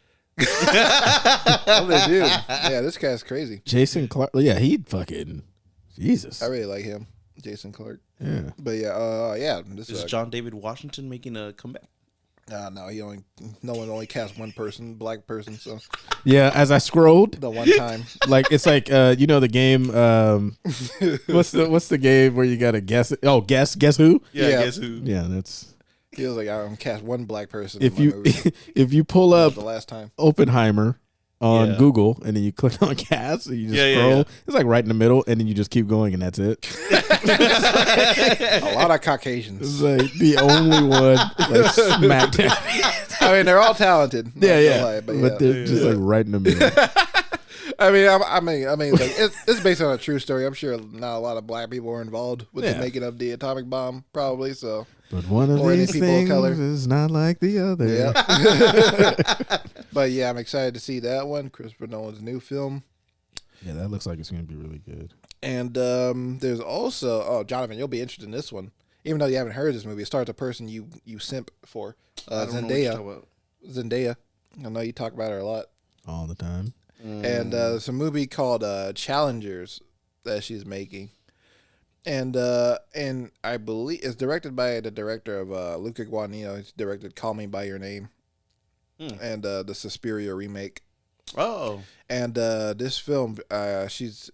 Oh, they do. Yeah, this guy's crazy. Jason Clarke. Yeah, he fucking Jesus. I really like him, Jason Clarke. Yeah. But yeah, this Is John David Washington making a comeback? No, no one only cast one person, black person. So Yeah, as I scrolled, the one time, like it's like you know the game. What's the game where you gotta guess it? Oh, guess who? Yeah, Yeah. guess who? Yeah, that's he was like, I cast one black person. if in you my movie. if you pull That up was the last time. Oppenheimer on Yeah. Google and then you click on cast and you just Yeah, scroll. yeah. It's like right in the middle and then you just keep going and that's it. A lot of It's Caucasians. like the only one like smack down. I mean, they're all talented. Yeah, not yeah. gonna lie, But yeah. they're just like right in the middle. like it's based on a true story. I'm sure not a lot of black people were involved with the making of the atomic bomb, probably. So, But one of Or any these people of things color. is not like the other. yeah. But yeah, I'm excited to see that one. Christopher Nolan's new film. Yeah, that looks like it's going to be really good. And there's also Jonathan, you'll be interested in this one, even though you haven't heard this movie. It stars a person you simp for, I don't know what you're talking Zendaya. about. Zendaya, I know you talk about her a lot. All the time. And it's a movie called Challengers that she's making, and I believe it's directed by the director of Luca Guadagnino. He's directed Call Me by Your Name, and the Suspiria remake. Oh, And this film, it's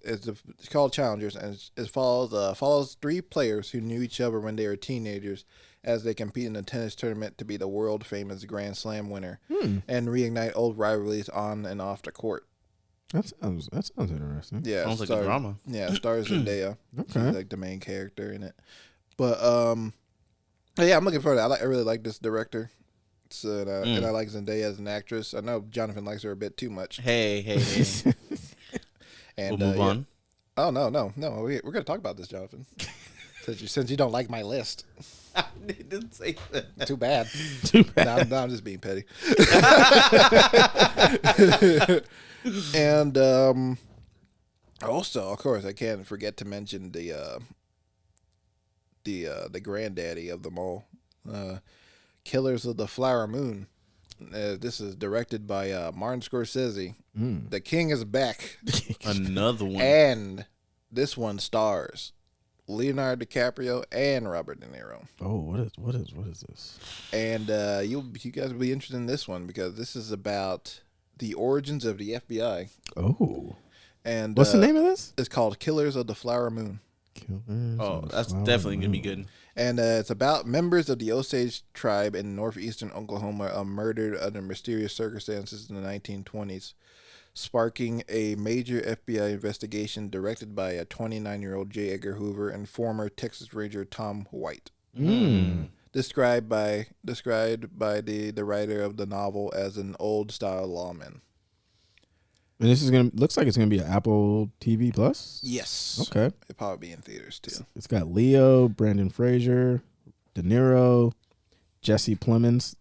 called Challengers, and it follows three players who knew each other when they were teenagers, as they compete in a tennis tournament to be the world famous Grand Slam winner, and reignite old rivalries on and off the court. That sounds interesting. Yeah, sounds like a drama. Yeah, stars Zendaya. Okay. She's like the main character in it. But yeah, I'm looking forward to it. I really like this director. So, and I like Zendaya as an actress. I know Jonathan likes her a bit too much. hey. And We'll move on. Oh no, we're gonna talk about this, Jonathan. since you don't like my list. I didn't say that. Too bad. Too bad. No, I'm just being petty. And also, of course, I can't forget to mention the granddaddy of them all, Killers of the Flower Moon. This is directed by Martin Scorsese. The King is back, Another one. and this one stars Leonardo DiCaprio and Robert De Niro. Oh, what is this? And you guys will be interested in this one because this is about the origins of the FBI. Oh. And What's the name of this? It's called Killers of the Flower Moon. Killers Oh, of the that's Flower definitely gonna be Moon. good. And it's about members of the Osage tribe in northeastern Oklahoma murdered under mysterious circumstances in the 1920s, sparking a major FBI investigation directed by a 29-year-old J. Edgar Hoover and former Texas Ranger Tom White. Described by the writer of the novel as an old-style lawman. And this is looks like it's gonna be an Apple TV Plus. Yes. Okay. It'll probably be in theaters, too. It's got Leo, Brandon Fraser, De Niro, Jesse Plemons,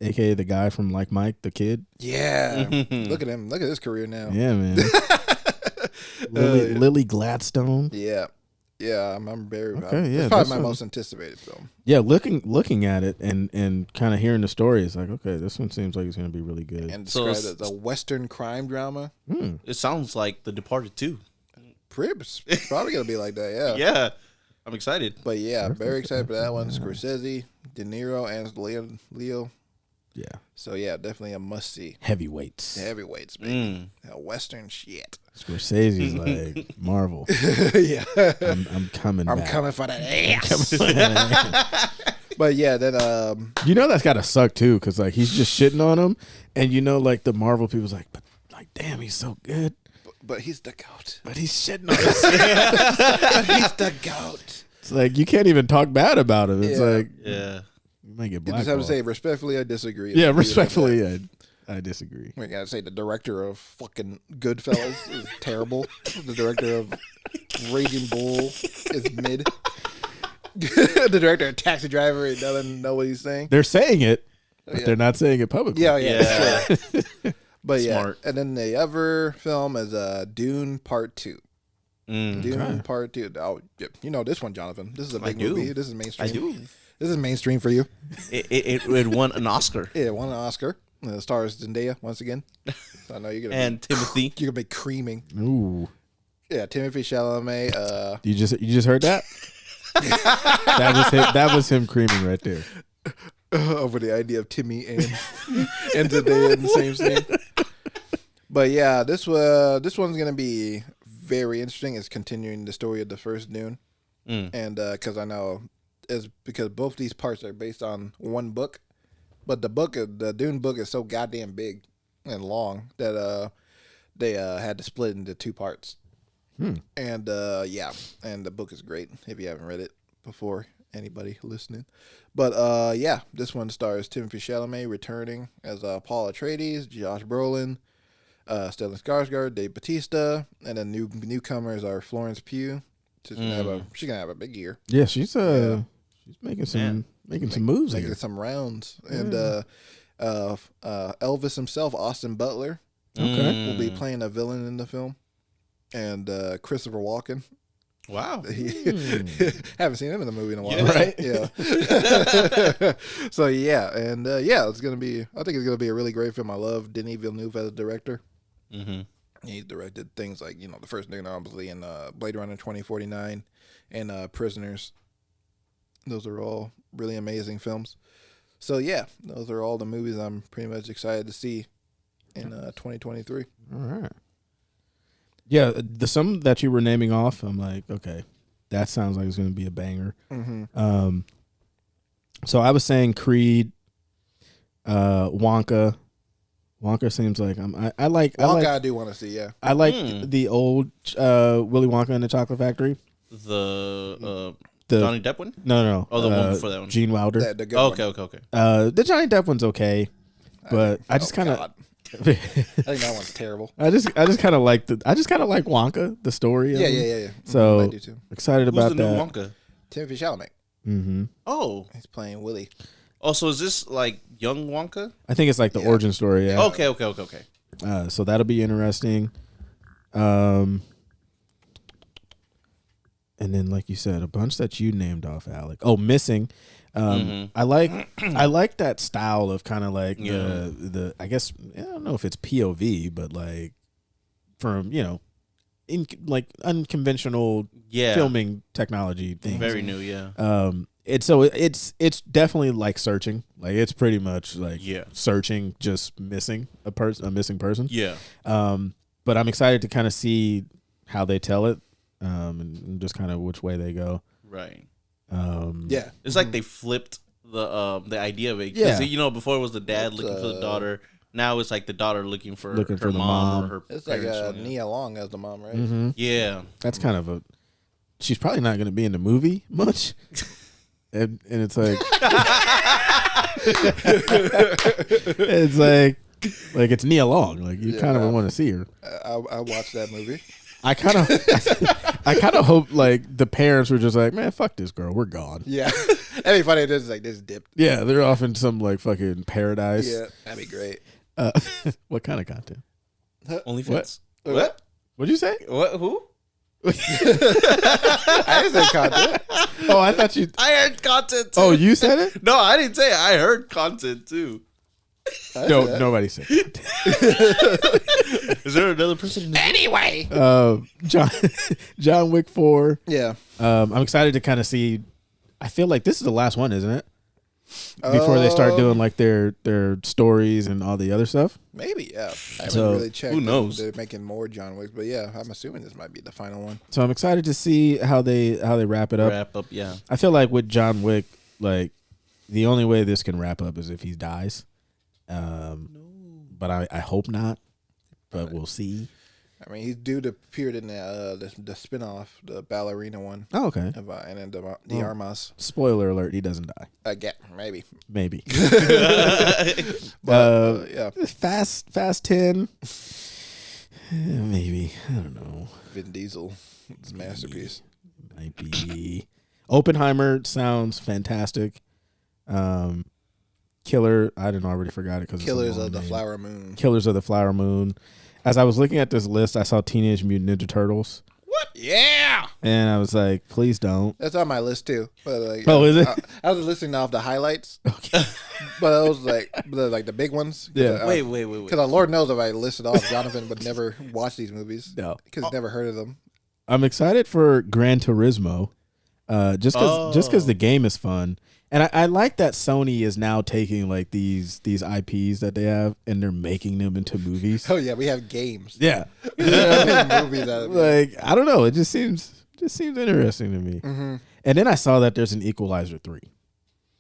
aka the guy from Like Mike, the kid. Yeah. Look at him. Look at his career now. Yeah, man. Lily Gladstone. Yeah. Yeah, I'm very Okay, yeah, it's probably this my one- most anticipated film. Yeah, looking at it and kind of hearing the story, it's like, okay, this one seems like it's gonna be really good. And So described as a Western crime drama. It sounds like The Departed too. It's probably gonna be like that, yeah. Yeah, I'm excited. But yeah, very excited for that one. Scorsese, De Niro, and Leo. Yeah, So yeah, definitely a must see. heavyweights. Heavyweights, baby. Western shit. Scorsese's like Marvel. Yeah. I'm coming. I'm back. coming for that ass. But yeah, then You know that's gotta suck too, because like he's just shitting on him, and you know like the Marvel people's like, but like damn, he's so good, but he's the goat. but he's shitting on us. He's the goat. It's like you can't even talk bad about him. It's Yeah. like Yeah. you might get You just blackballed. have to say respectfully, I disagree. Yeah, respectfully, I disagree. We gotta say the director of fucking Goodfellas is terrible. The director of Raging Bull is mid. The director of Taxi Driver, he doesn't know what he's saying. They're saying it, but Yeah. they're not saying it publicly. Yeah, Yeah. sure. But Smart. yeah, and then the other film is Dune Part 2. Dune Part 2. Oh, yeah. You know this one, Jonathan. This is a big do. movie. This is mainstream. I do. This is mainstream for you. It won an Oscar. It won an Oscar. The stars Zendaya once again. So I know you're gonna And Timothy. you're gonna be creaming. Ooh, Yeah, Timothy Chalamet. you just heard that? That was him creaming right there. Over the idea of Timmy and Zendaya in the same scene. But yeah, this one's gonna be very interesting. It's continuing the story of the first Dune, and because I know is because both these parts are based on one book, but the Dune book is so goddamn big and long that they had to split into two parts. And yeah, and the book is great if you haven't read it before. Anybody listening, but yeah, this one stars Timothy Chalamet returning as Paul Atreides, Josh Brolin, Stellan Skarsgård, Dave Bautista, and then newcomers are Florence Pugh. She's gonna have a big year. Yeah, she's making some moves Making here. some rounds. And Elvis himself, Austin Butler, Okay. will be playing a villain in the film. And Christopher Walken. Wow. Haven't seen him in the movie in a while, Yeah. right? Yeah. So yeah, and it's gonna be. I think it's gonna be a really great film. I love Denis Villeneuve as a director. Mm-hmm. He's directed things like the first thing obviously in Blade Runner 2049 and Prisoners. Those are all really amazing films. So yeah, those are all the movies I'm pretty much excited to see in 2023. All right. Yeah, the some that you were naming off, I'm like, okay, that sounds like it's going to be a banger. Mm-hmm. So I was saying Creed, Wonka. Wonka seems like I like. I do want to see. Yeah, I like the old Willy Wonka and the Chocolate Factory. The The Johnny Depp one? No. Oh, the one before that one. Gene Wilder. the good one. Okay. The Johnny Depp one's okay, but I just kind of. God. I think that one's terrible. I just kind of like Wonka, the story. of it. Yeah. So I do too. excited Who's about the that. new Wonka? Timothy Chalamet. Mm-hmm. Oh. He's playing Willie. Oh, so is this like young Wonka? I think it's like the origin story. Yeah. Okay. So that'll be interesting. And then, like you said, a bunch that you named off, Alec. Oh, Missing. I like that style of kind of like the I guess I don't know if it's POV, but like from in like unconventional filming technology things. Very new, yeah. It's definitely like searching. Like it's pretty much like searching, just missing a missing person. Yeah. But I'm excited to kind of see how they tell it, and just kind of which way they go. Right. Yeah. It's like they flipped the idea of it. Yeah. Before it was the dad looking for the daughter. Now it's like the daughter looking for her the mom mom. or her It's like parents. Nia Long as the mom, right? Mm-hmm. Yeah. That's kind of a. She's probably not going to be in the movie much, and it's like, it's Nia Long. Like you kind of want to see her. I watched that movie. I kind of hope like the parents were just like, man, fuck this girl, we're gone. Yeah, that'd be funny. If this like this dipped. Yeah, they're off in some like fucking paradise. Yeah, that'd be great. What kind of content? OnlyFans. What? What'd you say? What? Who? I didn't say content. Oh, I thought you. I heard content too. Oh, you said it? No, I didn't say it. I heard content too. No, nobody said it. Is there another person in the Anyway. John Wick 4. Yeah. I'm excited to kind of see. I feel like this is the last one, isn't it? Before they start doing like their stories and all the other stuff. Maybe, yeah. I haven't So, really checked. who knows? They're making more John Wicks, but yeah, I'm assuming this might be the final one. So I'm excited to see how they wrap it up. wrap up? Yeah. I feel like with John Wick, like the only way this can wrap up is if he dies. But I hope not. But we'll see. I mean, he's due to appear in the spinoff, the ballerina one. Oh, okay. And then the Armas. Spoiler alert: he doesn't die. Again, maybe. Maybe. But yeah, Fast 10. Maybe. I don't know. Vin Diesel, it's a masterpiece. Might be. Oppenheimer sounds fantastic. Killer. I didn't already forgot it because Killers of the Flower Moon. Killers of the Flower Moon. As I was looking at this list, I saw Teenage Mutant Ninja Turtles, What? Yeah. and I was like, "Please don't." That's on my list too. But like, Oh, is it? I was listening off the highlights. Okay. But it was like the big ones. Yeah. Wait. Because Lord knows if I listed off, Jonathan would never watch these movies. No. Because he's never heard of them. I'm excited for Gran Turismo, just because the game is fun, and I like that Sony is now taking like these IPs that they have and they're making them into movies. Oh yeah, we have games. Yeah, Movies out of it. like I don't know, it just seems interesting to me. Mm-hmm. And then I saw that there's an Equalizer 3,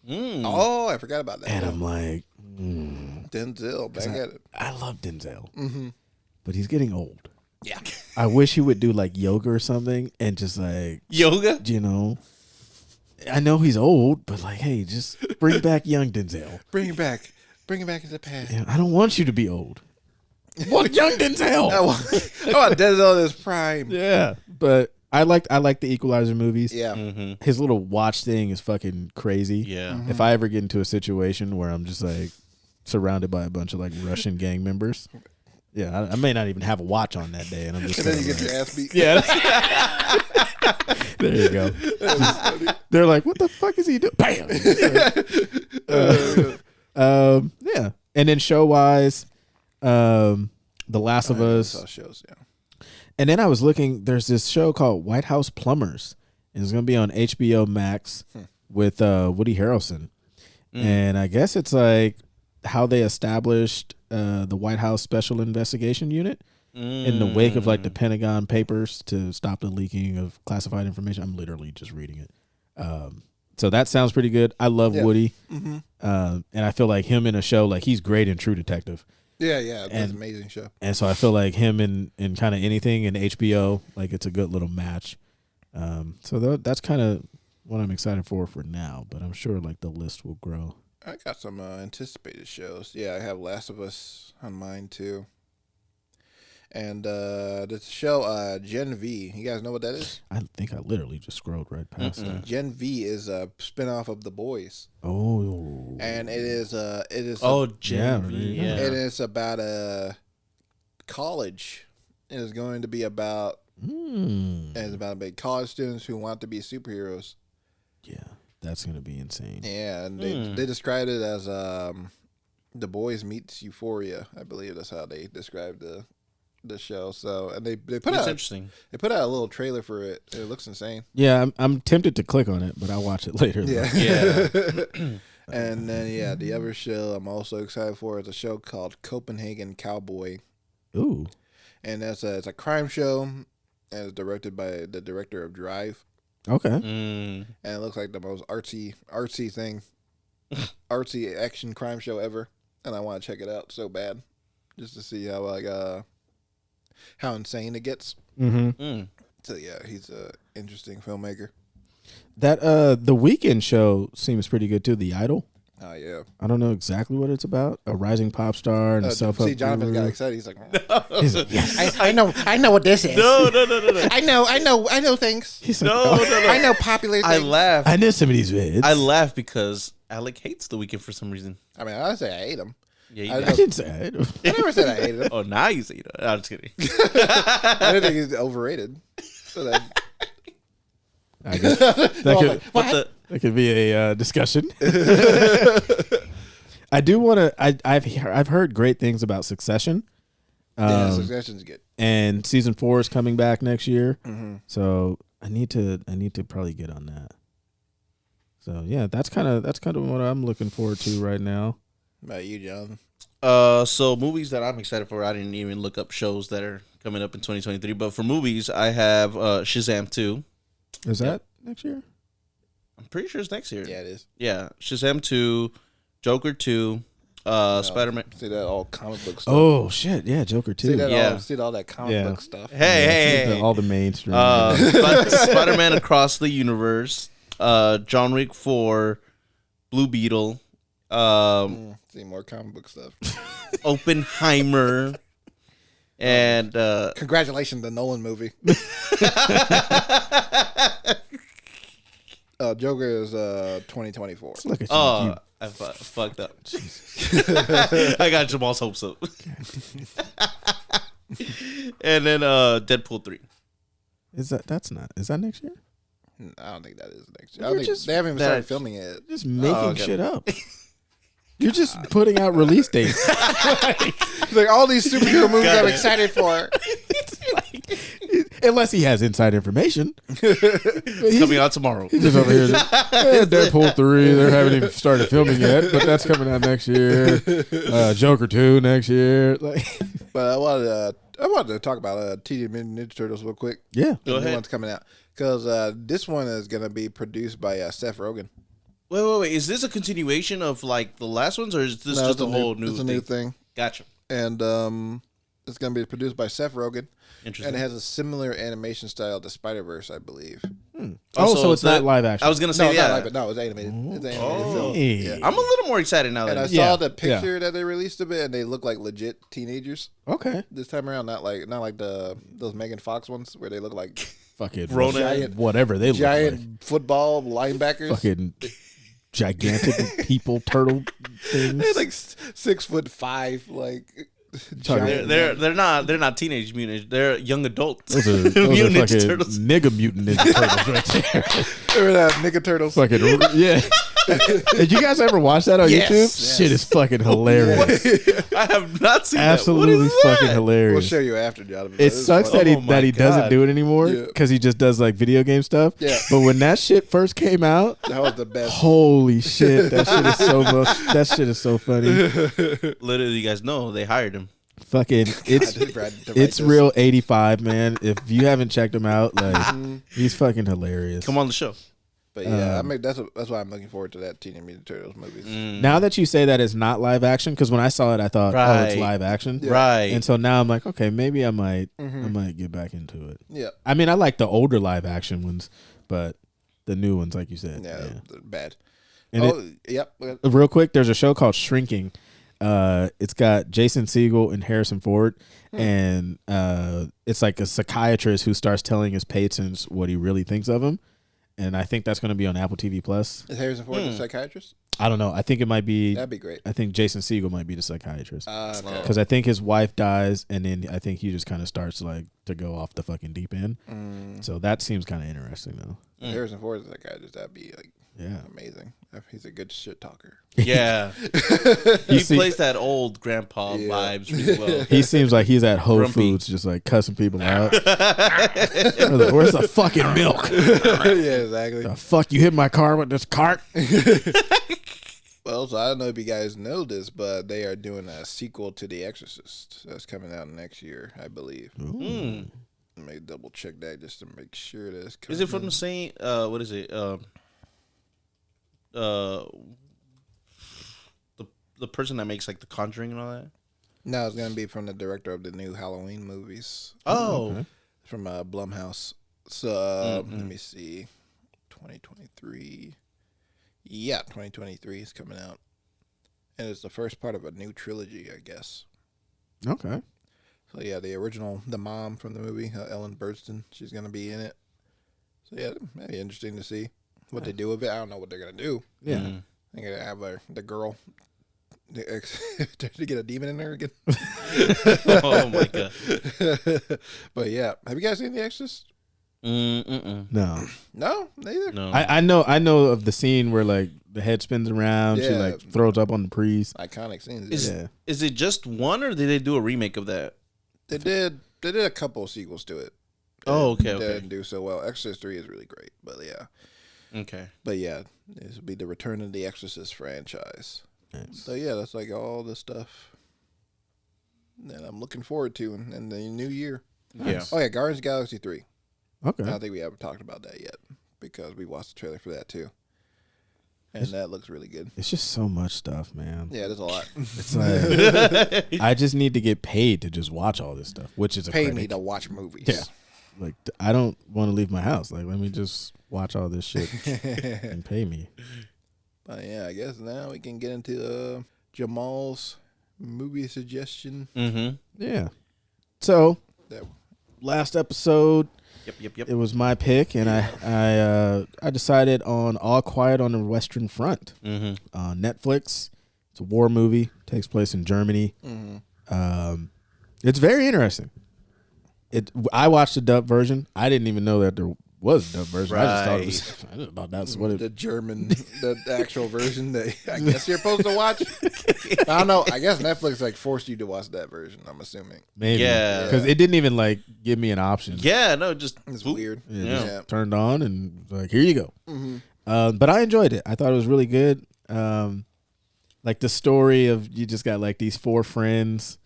Oh, I forgot about that. and I'm like, Denzel back at it. I love Denzel, but he's getting old. Yeah. I wish he would do like yoga or something and just like Yoga? I know he's old, but like, hey, just bring back young Denzel. Bring it back. Bring it back to the past. Yeah, I don't want you to be old. What young Denzel? I want Denzel in his prime. Yeah, but I like the Equalizer movies. Yeah. His little watch thing is fucking crazy. Yeah. If I ever get into a situation where I'm just like surrounded by a bunch of like Russian gang members, yeah, I may not even have a watch on that day, and I'm just. And then you kinda get like, your ass beat. yeah. There you go. They're like, "What the fuck is he doing?" Bam. Yeah, and then show wise, The Last of Us. Saw shows, yeah. And then I was looking, there's this show called White House Plumbers. And it's going to be on HBO Max with Woody Harrelson. And I guess it's like how they established the White House Special Investigation Unit in the wake of like the Pentagon Papers to stop the leaking of classified information. I'm literally just reading it. So that sounds pretty good. I love Woody. And I feel like him in a show, like he's great in True Detective. Yeah, that's an amazing show. And so I feel like him in kind of anything in HBO, like it's a good little match. So that's kind of what I'm excited for now. But I'm sure like the list will grow. I got some anticipated shows. Yeah, I have Last of Us on mine too. And this show, Gen V. You guys know what that is? I think I literally just scrolled right past that. Gen V is a spinoff of The Boys. Oh, And it is Gen V, yeah. It is about a college. It is going to be about it's about college students who want to be superheroes. yeah, that's gonna be insane. Yeah, and they described it as The Boys meets Euphoria. I believe that's how they described the show. So, and they put That's out interesting. They put out a little trailer for it. It looks insane. Yeah, I'm tempted to click on it, but I'll watch it later. Yeah. Yeah. And then the other show I'm also excited for is a show called Copenhagen Cowboy, Ooh. and it's a crime show, and it's directed by the director of Drive, Okay. and it looks like the most artsy thing, artsy action crime show ever, and I want to check it out so bad, just to see how insane it gets. Mm-hmm. So yeah, he's a interesting filmmaker. That the Weekend show seems pretty good too. The Idol. Oh yeah. I don't know exactly what it's about. A rising pop star and a self-help See, Jonathan got guru. excited. He's like, He's like, yes. I know what this is. No. I know things. He's like, No. I know popular I things. laugh. I know some of these vids. I laugh because Alec hates The Weeknd for some reason. I mean, I didn't say I hate him. Yeah, you I did. I didn't say I I never said I hated him. Oh, now you say that. I'm just kidding. I didn't think he's overrated. So that, I guess that But could be a discussion. I do want to. I've heard great things about Succession. Succession's good. And season 4 is coming back next year. So I need to probably get on that. So yeah, that's kind of what I'm looking forward to right now. How about you, John? So movies that I'm excited for, I didn't even look up shows that are coming up in 2023. But for movies, I have Shazam 2. Is that next year? I'm pretty sure it's next year. Yeah, it is. Yeah, Shazam 2, Joker 2, Spider-Man. See that all comic book stuff. Oh shit, yeah, Joker See too. that Yeah. see all that comic Yeah. book stuff. Hey. All the mainstream. Spider-Man Across the Universe, John Wick 4, Blue Beetle, See more comic book stuff. Oppenheimer, and Congratulations, the Nolan movie. Joker is 2024. Look at you. I fucked up. I got Jamal's hopes up. And then Deadpool 3. Is that next year? I don't think that is next year. They haven't even started filming it. Just making okay. shit up. You're just putting out release dates. Like all these superhero movies I'm excited for. Unless he has inside information. He's Coming out tomorrow. just over here. Deadpool 3, they haven't even started filming yet, but that's coming out next year. Joker 2 next year. Like, But I wanted to talk about Teenage Mutant Ninja Turtles real quick. yeah. Go The ahead. new one's coming out because this one is gonna be produced by Seth Rogen. Wait. Is this a continuation of like the last ones, or is this No, just it's a whole new It's a new thing, Gotcha. and it's gonna be produced by Seth Rogen, Interesting. and it has a similar animation style to Spider-Verse, I believe. So it's not live action. I was gonna No, say it's yeah. not live, but no, it's animated. It's animated film. Hey. Yeah. I'm a little more excited now. And I Than saw Yeah, the picture that they released of it, and they look like legit teenagers Okay. this time around. Not like those Megan Fox ones where they look like Fucking Ronan. Giant- whatever they look giant football linebackers. like. Fucking gigantic people turtle things. They're like 6'5", like Talking- giant. they're not teenage mutants. They're young adults. Those are Mutant Ninja fucking Turtles. nigga mutant ninja turtles right there. Remember that Nigga Turtles? Fucking yeah. Did you guys ever watch that on Yes. YouTube? Yes. Shit is fucking hilarious. I have not seen Absolutely that. What is fucking that? We'll hilarious. show you after, Jonathan. It It's sucks funny. that he Oh my doesn't God. do it anymore Yeah. because he just does like video game stuff. Yeah. But when that shit first came out, That was the best. holy shit, that shit is so much. That shit is so funny. Literally, you guys know they hired him. Fucking, it's to write it's this. real 85, man. If you haven't checked him out, like he's fucking hilarious. Come on the show. But yeah, I mean that's why I'm looking forward to that Teenage Mutant Turtles movies. Now that you say that it's not live action, because when I saw it, I thought, oh, it's Right. live action, Right. And so now I'm like, okay, maybe I might get back into it. Yeah, I mean, I like the older live action ones, but the new ones, like you said, yeah, they're bad. And Yep. real quick, there's a show called Shrinking. It's got Jason Segel and Harrison Ford, and it's like a psychiatrist who starts telling his patients what he really thinks of them. And I think that's going to be on Apple TV Plus. Is Harrison Ford the psychiatrist? I don't know. I think it might be. That'd be great. I think Jason Segel might be the psychiatrist Okay. because I think his wife dies, and then I think he just kind of starts like to go off the fucking deep end. So that seems kind of interesting, though. Harrison Ford is the psychiatrist. That'd be like Yeah. amazing. He's a good shit talker. Yeah. he see- plays that old grandpa vibes really well. He seems like he's at Whole Grumpy. Foods, just like cussing people out. Where's the fucking milk? Yeah, exactly. The fuck you hit my car with this cart? Well, so I don't know if you guys know this, but they are doing a sequel to The Exorcist. That's coming out next year, I believe. Let me double check that just to make sure that's coming. Is it from the same? What is it? The person that makes like The Conjuring and all that. No, it's gonna be from the director of the new Halloween movies. Oh, From Blumhouse. So let me see, 2023. Yeah, 2023 is coming out, and it's the first part of a new trilogy, I guess. Okay. So yeah, the mom from the movie, Ellen Burstyn, she's gonna be in it. So yeah, that'd be interesting to see what they do with it. I don't know what they're gonna do. Yeah. They're gonna have the girl to get a demon in there again. oh my god. But yeah, have you guys seen The Exorcist? No. No, neither. No. I know of the scene where like the head spins around, she Yeah. like throws up on the priest. Iconic scenes. Is Yeah. is it just one, or did they do a remake of that? They did a couple of sequels to it. Oh, okay, They okay. didn't do so well. Exorcist 3 is really great, but yeah. Okay. But yeah, this will be the return of the Exorcist franchise. So yeah, that's like all the stuff that I'm looking forward to in the new year. Yeah. Oh yeah, Guardians of the Galaxy 3. Okay. I don't think we haven't talked about that yet because we watched the trailer for that too. And that looks really good. It's just so much stuff, man. Yeah, there's a lot. It's like I just need to get paid to just watch all this stuff, which is a Pay credit. me to watch movies. Yeah. Like I don't want to leave my house. Like let me just watch all this shit and pay me. But yeah, I guess now we can get into Jamal's movie suggestion. Mm-hmm. Yeah. So That last episode, Yep. it was my pick, and I decided on All Quiet on the Western Front Mm-hmm. on Netflix. It's a war movie. Takes place in Germany. It's very interesting. I watched the dub version. I didn't even know that there was a dub version. I just thought it was. I just thought that's what it. the German, the actual version that I guess you're supposed to watch. I don't know. I guess Netflix like forced you to watch that version. I'm assuming. Maybe. Yeah. Because it didn't even like give me an option. Yeah. No. Just It's boop. weird. It Yeah. just turned on and like, here you go. But I enjoyed it. I thought it was really good. Like the story of you just got like these four friends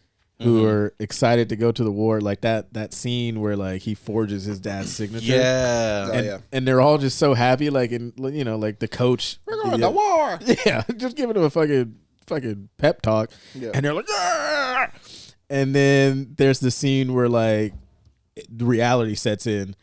who are excited to go to the war. Like that scene where like he forges his dad's signature. Yeah. Oh, yeah. And they're all just so happy. Like, and like the coach. We're going to war. Yeah, just giving them a fucking pep talk. Yeah. And they're like, "Arr!" And then there's the scene where like the reality sets in,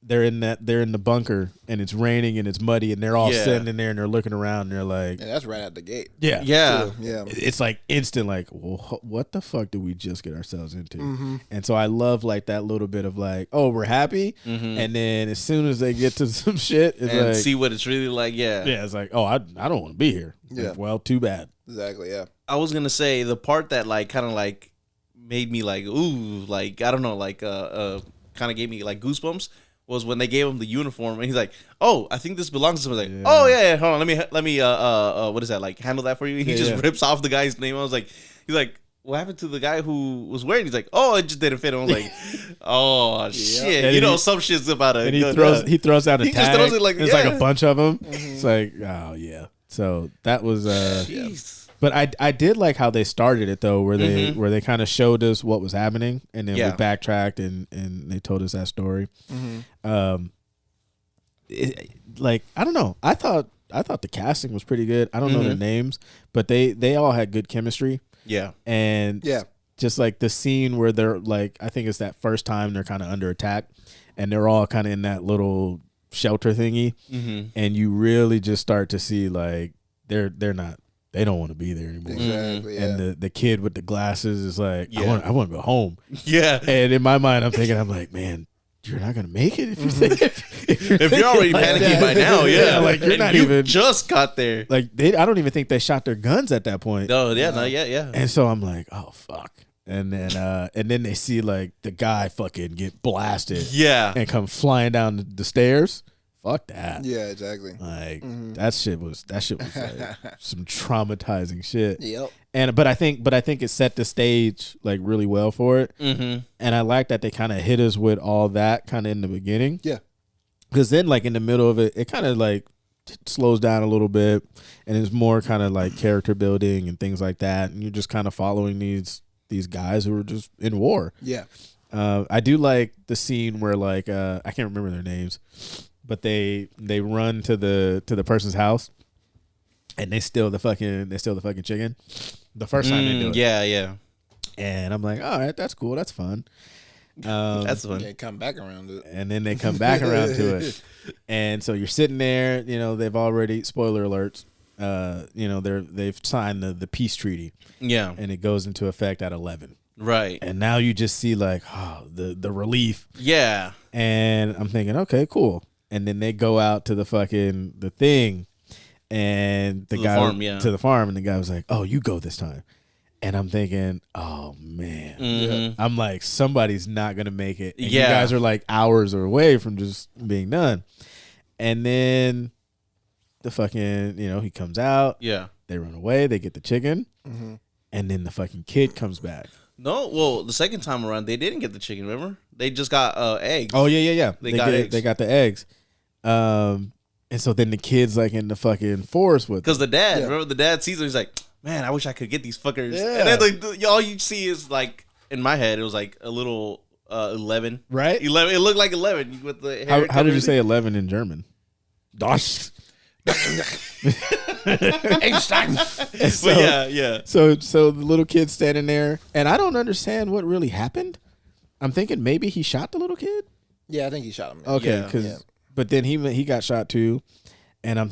they're in the bunker and it's raining and it's muddy and they're all Yeah. sitting in there and they're looking around and they're like, Yeah, that's right at the gate. yeah, Yeah. Yeah. It's like instant, like, well, what the fuck did we just get ourselves into? Mm-hmm. And so I love like that little bit of like, oh, we're happy, and then as soon as they get to some shit, it's And like, see what it's really like. Yeah. yeah, it's like, oh, I don't want to be here. Yeah. Like, well, too bad. Exactly. Yeah. I was gonna say the part that like kind of like made me like ooh, like I don't know, like kind of gave me like goosebumps was when they gave him the uniform and he's like, oh, I think this belongs to someone. Like, oh yeah, hold on, let me what is that, like handle that for you? He just rips off the guy's name. I was like, he's like, what happened to the guy who was wearing? He's like, oh, it just didn't fit. I was like, oh shit, And you know he- some shit's about to. And he throws out a He tag. just throws it like, There's like yeah. a bunch of them. It's like, oh yeah. So that was Jeez. But I did like how they started it though, where they kind of showed us what was happening, and then we backtracked and they told us that story. Like I don't know, I thought the casting was pretty good. I don't know their names, but they all had good chemistry. Yeah. And just like the scene where they're like, I think it's that first time they're kind of under attack, and they're all kind of in that little shelter thingy, and you really just start to see like they don't want to be there anymore. Exactly. Yeah. And the kid with the glasses is like, I want to go home. Yeah. And in my mind, I'm thinking, I'm like, man, you're not gonna make it If you're already panicking by now, yeah, like you're And not you even just got there. like I don't even think they shot their guns at that point. No, yeah, not yet, yeah. And so I'm like, oh fuck. And then they see like the guy fucking get blasted, Yeah. and come flying down the stairs. Fuck that. Yeah. Exactly. Like that shit was like some traumatizing shit. Yep. But I think it set the stage like really well for it. Mm-hmm. And I like that they kind of hit us with all that kind of in the beginning. Yeah. Because then like in the middle of it, it kind of like slows down a little bit, and it's more kind of like character building and things like that. And you're just kind of following these guys who are just in war. Yeah. I do like the scene where like I can't remember their names, but they run to the person's house, and they steal the fucking chicken. The first time they do it. Yeah. And I'm like, all right, that's cool, that's fun. That's fun. Yeah. Come back around to it. And then they come back around to it, and so you're sitting there. You know, they've already, spoiler alerts. You know, they've signed the peace treaty. Yeah. And it goes into effect at 11. Right. And now you just see like, oh, the relief. Yeah. And I'm thinking, okay, cool. And then they go out to the thing, and the guy farm, yeah. to the farm, and the guy was like, "Oh, you go this time." And I'm thinking, oh man, I'm like, somebody's not gonna make it. And you guys are like hours away from just being done. And then the fucking, he comes out. Yeah. They run away. They get the chicken, and then the fucking kid comes back. No, well, the second time around, they didn't get the chicken, remember? They just got eggs. Oh, yeah. They got eggs. They got the eggs. And so then the kid's like in the fucking forest with Because the dad, remember the dad sees him, he's like, man, I wish I could get these fuckers. Yeah. And then like, all you see is like, in my head, it was like a little 11. Right? 11. It looked like 11 with the hair. How did you say 11 in German? Dosh. Einstein. But yeah. So the little kid's standing there, and I don't understand what really happened. I'm thinking maybe he shot the little kid. Yeah, I think he shot him. Okay, Yeah. but then he got shot too, and I'm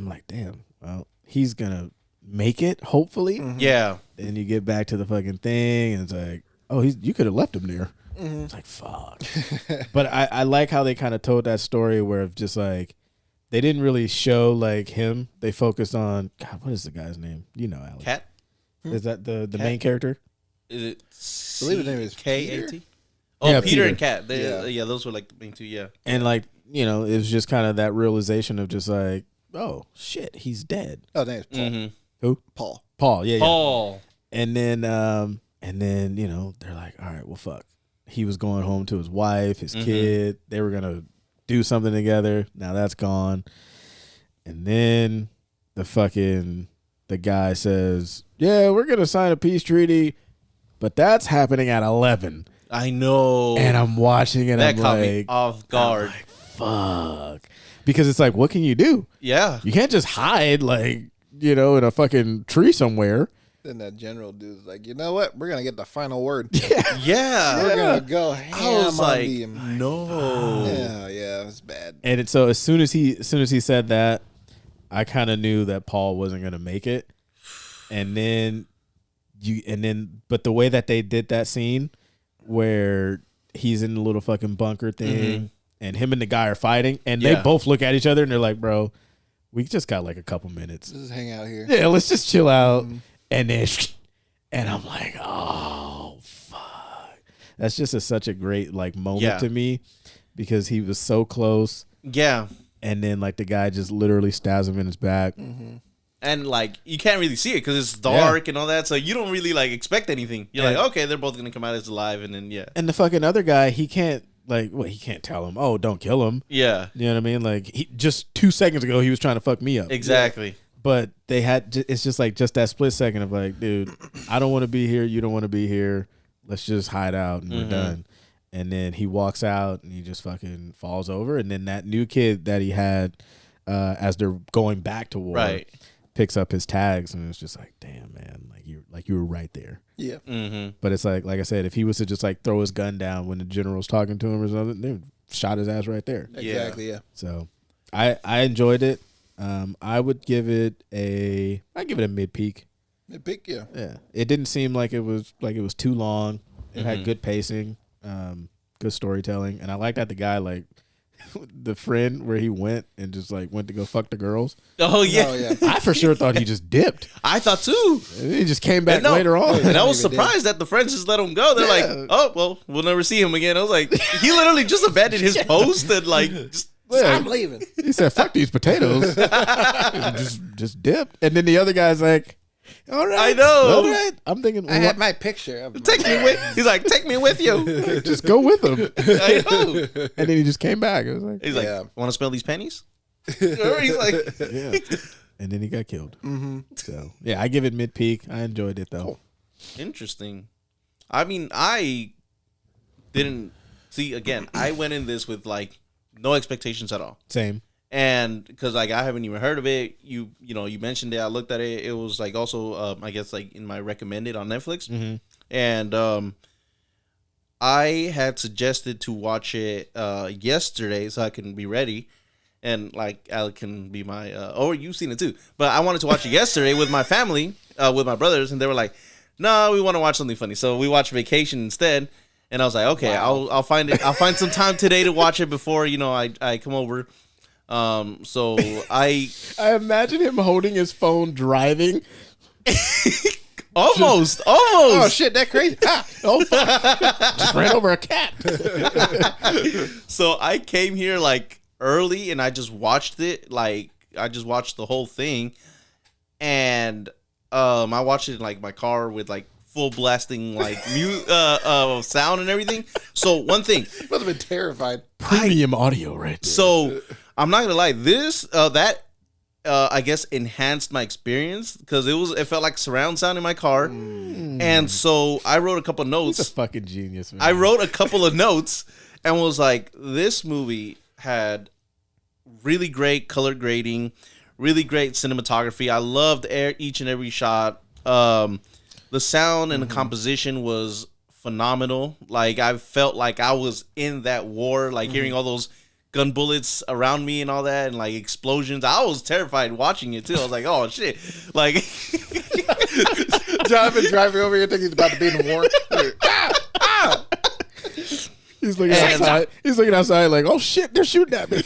like, damn, well, he's gonna make it, hopefully. Yeah. Then you get back to the fucking thing, and it's like, oh, you could have left him there. It's like, fuck. But I like how they kind of told that story where just like, they didn't really show like him. They focused on, God, what is the guy's name? You know, Alex. Cat? Is that the main character? Is it I believe his name is K-A-T? Oh, Yeah, Peter Peter. and Cat. Yeah. Yeah, those were like the main two, yeah. And like, it was just kind of that realization of just like, oh shit, he's dead. Oh, his name is Paul. Mm-hmm. Who? Paul. Yeah. Paul. And then they're like, all right, well, fuck. He was going home to his wife, his kid. They were gonna do something together. Now that's gone. And then the guy says, yeah, we're gonna sign a peace treaty, but that's happening at 11. I know. And I'm watching it. That I'm caught like, me off guard. I'm like, fuck. Because it's like, what can you do? Yeah. You can't just hide like, in a fucking tree somewhere. Then that general dude's like, you know what? We're gonna get the final word. Yeah. We're gonna go I ham was on like, him. no. Yeah, it's bad. And so as soon as he said that, I kind of knew that Paul wasn't gonna make it. And then but the way that they did that scene where he's in the little fucking bunker thing and him and the guy are fighting and they both look at each other and they're like, bro, we just got like a couple minutes. Just hang out here. Yeah, let's just chill out. And then, and I'm like, oh, fuck. That's just such a great like moment to me because he was so close. Yeah. And then like the guy just literally stabs him in his back. And like you can't really see it because it's dark and all that, so you don't really like expect anything. You're like, okay, they're both gonna come out as alive, and then And the fucking other guy, he can't he can't tell him, oh, don't kill him. Yeah. You know what I mean? Like he just 2 seconds ago he was trying to fuck me up. Exactly. But they had it's just like just that split second of like, dude, I don't want to be here. You don't want to be here. Let's just hide out and we're done. And then he walks out and he just fucking falls over. And then that new kid that he had as they're going back to war picks up his tags and it's just like, damn, man, like you were right there. Yeah. But it's like I said, if he was to just like throw his gun down when the general's talking to him or something, they would shot his ass right there. Exactly. Yeah. So I enjoyed it. I would give it a mid peak. Mid peak, yeah. Yeah. It didn't seem like it was too long. It had good pacing, good storytelling, and I like that the guy like the friend where he went and just like went to go fuck the girls. Oh yeah. Oh, yeah. I for sure thought he just dipped. I thought too. And he just came back later on. And I was surprised that the friends just let him go. They're like, oh well, we'll never see him again. I was like, he literally just abandoned his post and like I'm leaving. He said, fuck these potatoes. just dipped. And then the other guy's like, all right. I know. All right. I'm thinking, I had my picture. Of Take me with. He's like, take me with you. just go with him. I know. And then he just came back. It was like, He's like, want to smell these pennies? He's like, yeah. And then he got killed. So yeah, I give it mid peak. I enjoyed it though. Interesting. I mean, I didn't see. Again, I went in this with like no expectations at all. Same. And because like I haven't even heard of it, you mentioned it. I looked at it. It was like also I guess like in my recommended on Netflix, and I had suggested to watch it yesterday so I can be ready, and like Alec can be my or you've seen it too. But I wanted to watch it yesterday with my family, with my brothers, and they were like, "No, we want to watch something funny." So we watched Vacation instead. And I was like, okay, I'll find it. I'll find some time today to watch it before I come over. So I imagine him holding his phone driving. almost. Oh shit, that crazy. Oh fuck! Just ran over a cat. So I came here like early and I just watched it. Like I just watched the whole thing, and I watched it in like my car with like full blasting like sound and everything. So one thing, Must have been terrified. Premium audio, right there. So I'm not gonna lie, this I guess enhanced my experience because it felt like surround sound in my car, and so I wrote a couple notes. He's a fucking genius, man. I wrote a couple of notes and was like, this movie had really great color grading, really great cinematography. I loved each and every shot. The sound and the composition was phenomenal. Like I felt like I was in that war, like hearing all those gun bullets around me and all that, and like explosions. I was terrified watching it too. I was like, oh shit! Like driving over here thinking he's about to be in the war. He's looking outside. He's looking outside like, oh shit, they're shooting at me.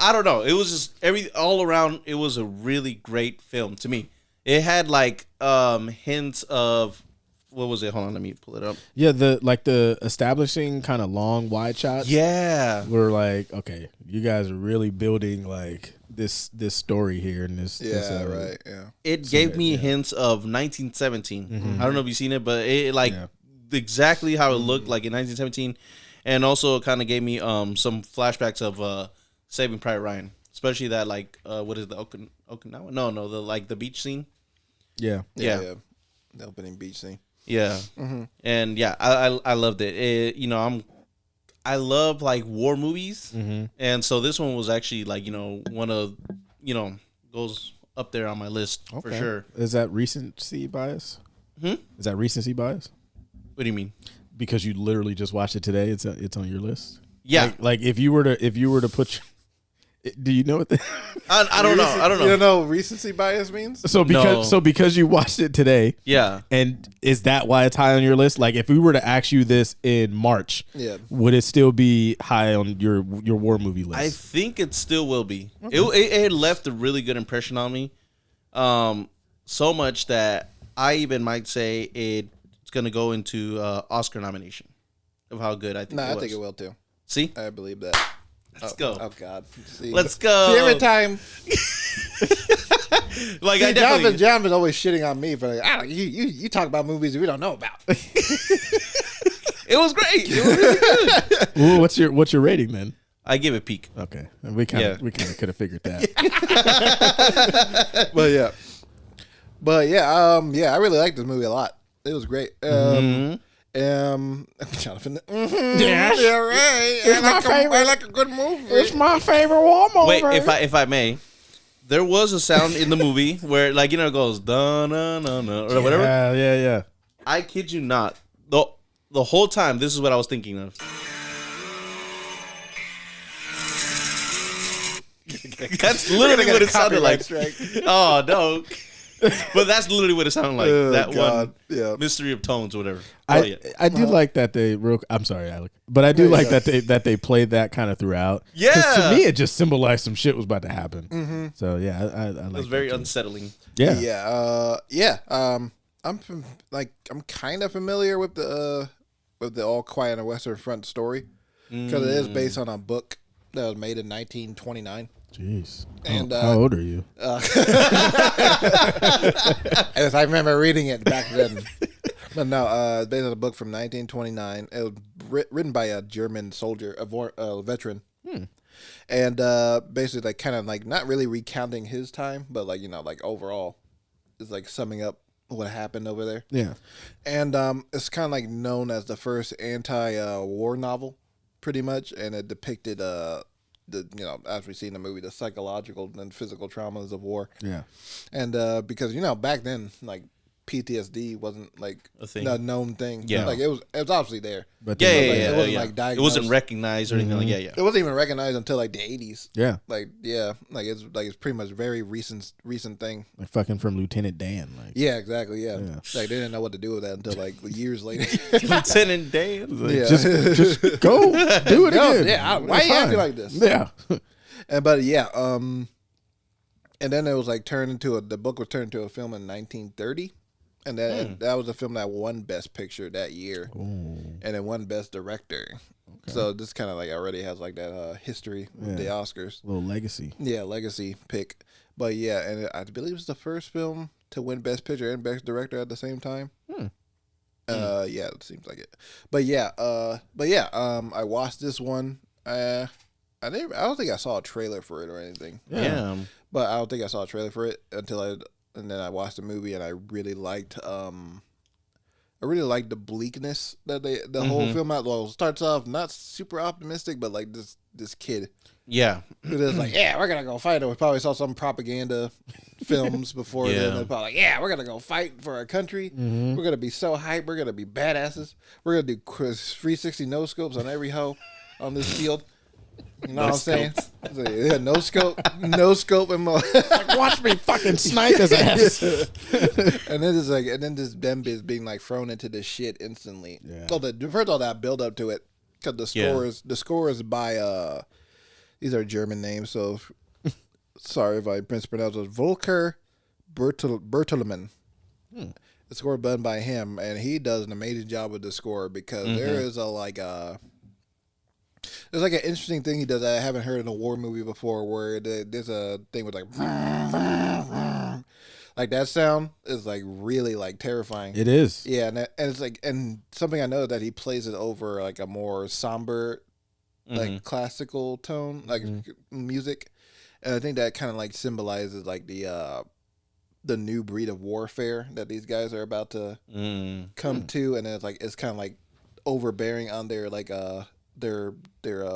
I don't know. It was just all around. It was a really great film to me. It had like hints of what was it? Hold on, let me pull it up. Yeah, the establishing kind of long wide shots. Yeah, we're like, okay, you guys are really building like this story here and this. Right. Yeah. It gave me hints of 1917. I don't know if you've seen it, but it exactly how it looked like in 1917, and also it kind of gave me some flashbacks of Saving Private Ryan, especially that like what is the Okinawa? No, the like the beach scene. Yeah. The opening beach scene. Yeah, and yeah, I loved it. I love like war movies, and so this one was actually like one of goes up there on my list for sure. Is that recency bias? Is that recency bias? What do you mean? Because you literally just watched it today. It's on your list. Yeah. Like if you were to put. Do you know what? I don't know. I don't know. You don't know what recency bias means? Because you watched it today. Yeah. And is that why it's high on your list? Like if we were to ask you this in March, would it still be high on your war movie list? I think it still will be. Okay. It left a really good impression on me. So much that I even might say it's going to go into Oscar nomination of how good I think it was. I think it will too. See? I believe that. Let's go. Oh God! See, Let's go. See, every time, like see, I definitely. Jonathan's always shitting on me for like, you talk about movies we don't know about. It was great. It was really good. Ooh, what's your rating then? I give it peak. Okay, we kind of could have figured that. but yeah, I really liked this movie a lot. It was great. Jonathan. Yes. Yeah, right. It's my favorite. I like a good movie. It's my favorite war movie. Wait, if I may, there was a sound in the movie where like it goes da na na na or whatever. Yeah. I kid you not. The whole time, this is what I was thinking of. That's literally what it sounded like. Oh no. But that's literally what it sounded like. One mystery of tones or whatever. I do like that they I'm sorry, Alec, but I do like that they played that kind of throughout. Yeah, 'cause to me it just symbolized some shit was about to happen. Mm-hmm. So yeah, I like it was very unsettling. Yeah. I'm kind of familiar with the All Quiet on the Western Front story because it is based on a book that was made in 1929. Jeez. And how old are you? As I remember reading it back then. But no, it's based on a book from 1929. It was written by a German soldier, a veteran. And basically, like, kind of like not really recounting his time, but like, like overall, it's like summing up what happened over there. Yeah. And it's kind of like known as the first anti-war novel, pretty much, and it depicted as we see in the movie, the psychological and physical traumas of war. Yeah. And because back then, like, PTSD wasn't like a known thing. Yeah. Like it was obviously there. But it wasn't like diagnosed. It wasn't recognized or anything It wasn't even recognized until like the 80s. Yeah. Like it's pretty much very recent thing. Like fucking from Lieutenant Dan. Like. Yeah, exactly. Yeah. Like they didn't know what to do with that until like years later. Lieutenant Dan. Like, just go do it again. Yeah. Why are you acting like this? Yeah. And then it was like the book was turned into a film in 1930. And that was a film that won Best Picture that year. Ooh. And it won Best Director. Okay. So this kind of like already has like that history with the Oscars. A little legacy. Yeah, legacy pick. But yeah, and I believe it's the first film to win Best Picture and Best Director at the same time. Yeah, it seems like it. But I watched this one. I don't think I saw a trailer for it or anything. Yeah. But I don't think I saw a trailer for it and then I watched the movie and I really liked the bleakness that the whole film out. Well, starts off not super optimistic, but like this kid. Yeah. It is like, we're gonna go fight. We probably saw some propaganda films before then. They're probably like, we're gonna go fight for our country. Mm-hmm. We're gonna be so hype. We're gonna be badasses. We're gonna do 360 no scopes on every hoe on this field. You know what I'm saying? Yeah, no scope and more. Like, watch me fucking snipe his ass. And then this them is being like thrown into this shit instantly. Yeah. So first of all, that build up to it, because the score is by these are German names, so sorry if I mispronounce it. Volker Bertelmann. The score done by him, and he does an amazing job with the score because there is there's like an interesting thing he does that I haven't heard in a war movie before, where there's a thing with like that sound is like really like terrifying. It is. Yeah, and it's like, and something I know that he plays it over like a more somber, like classical tone, like music, and I think that kind of like symbolizes like the new breed of warfare that these guys are about to come to, and it's kind of like overbearing on their like their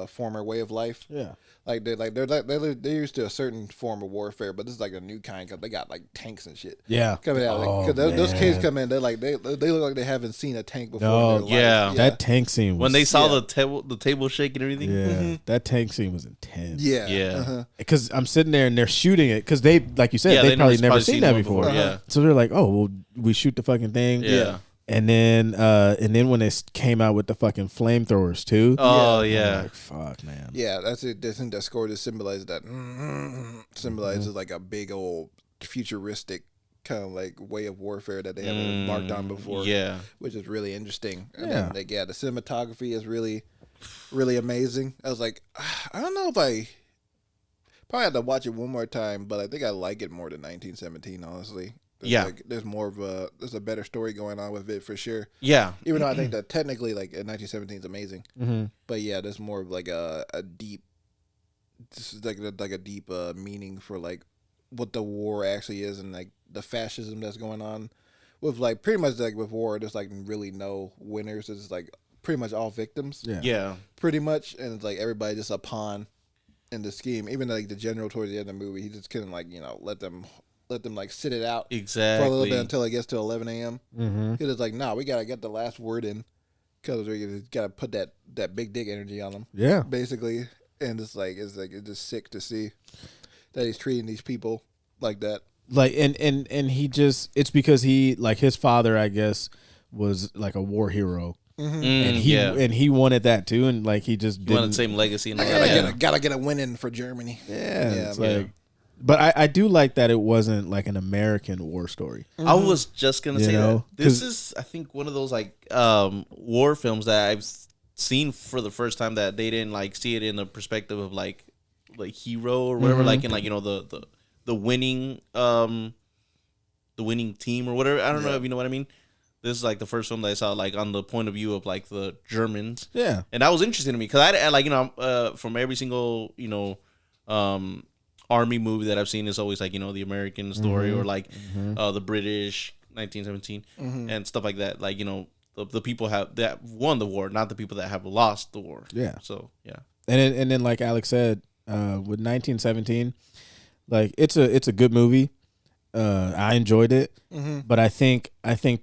former way of life. Yeah. Like they're used to a certain form of warfare, but this is like a new kind because they got like tanks and shit. Yeah. Coming out, Oh, like, those kids man. come in, they look like they haven't seen a tank before. No, in their yeah. life. That tank scene was When they saw Yeah. the table shake and everything. Yeah, that tank scene was intense. yeah, Yeah. uh-huh. Because I'm sitting there and they're shooting it because they, like you said, Yeah, they they probably never- never probably seen seen that one before. before, yeah. So they're like, oh, well, we shoot the fucking thing. Yeah. And then when they came out with the fucking flamethrowers too. Oh I'm yeah. like, fuck, man. Yeah, that's it. I think that score just symbolizes that. Symbolizes Mm-hmm. like a big old futuristic kind of like way of warfare that they haven't embarked on before. Yeah. which is really interesting. And Yeah. then, like, the cinematography is really, really amazing. I was like, I don't know if I probably have to watch it one more time, but I think I like it more than 1917. Honestly, Yeah. there's more of there's a better story going on with it for sure. Yeah. Even though I think that technically, like, 1917 is amazing, Mm-hmm. but yeah, there's more of like a deep, this is like a deep meaning for like what the war actually is and like the fascism that's going on. With like pretty much like with war, there's like really no winners. It's like pretty much all victims. Yeah. Yeah. Pretty much, and it's like everybody just a pawn in the scheme. Even like the general towards the end of the movie, he just couldn't like let them like sit it out Exactly. for a little bit until it gets to 11 a.m. Mm-hmm. He was like, "Nah, we gotta get the last word in because we gotta put that big dick energy on them." Yeah. Basically, and it's just sick to see that he's treating these people like that. Like and he just, it's because he, like, his father, I guess, was like a war hero. And he wanted that too, and like he just You want didn't. the same legacy and all Gotta that. gotta get a win in for Germany. Yeah, it's man. like, but I do like that it wasn't like an American war story. I was just gonna You say know, that. This 'cause- is, I think, one of those like war films that I've seen for the first time that they didn't like see it in the perspective of like hero or whatever, like in like the winning team or whatever. I don't know if you know what I mean. This is like the first film that I saw like on the point of view of like the Germans. Yeah, And that was interesting to me because I like from every single army movie that I've seen is always like the American story or like the British 1917 and stuff like that. Like the people that won the war, not the people that have lost the war. Yeah. So yeah. and then like Alex said, with 1917, like it's a good movie. I enjoyed it, but I think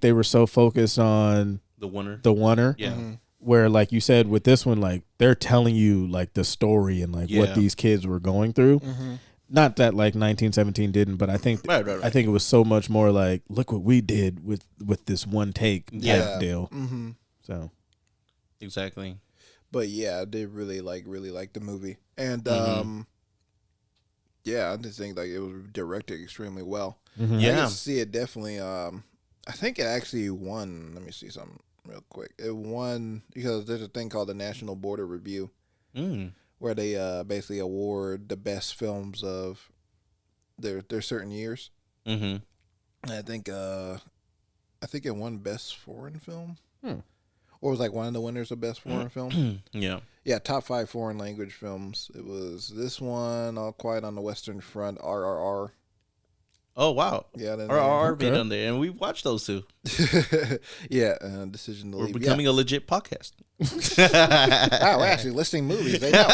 they were so focused on The winner. the winner. Yeah. Where, like you said, with this one, like they're telling you like the story and like what Yeah. these kids were going through. Not that like 1917 didn't, but I think Right. I think it was so much more like, look what we did with this one take type Yeah. deal. Mm-hmm. So Exactly. But yeah, I did really like the movie, and yeah, I just think like it was directed extremely well. I Yeah. can see it definitely. I think it actually won. Let me see something real quick. It won because there's a thing called the National Border Review Mm. where they basically award the best films of their certain years. Mm-hmm. And I think it won best foreign film. Or was like one of the winners of best foreign film. Yeah. Yeah, top 5 foreign language films. It was this one, All Quiet on the Western Front, RRR. Oh wow. Yeah, then RRR made on there, and we watched those two. yeah, Decision to We're Leave. becoming a legit podcast. Wow, we're actually listing movies. They know.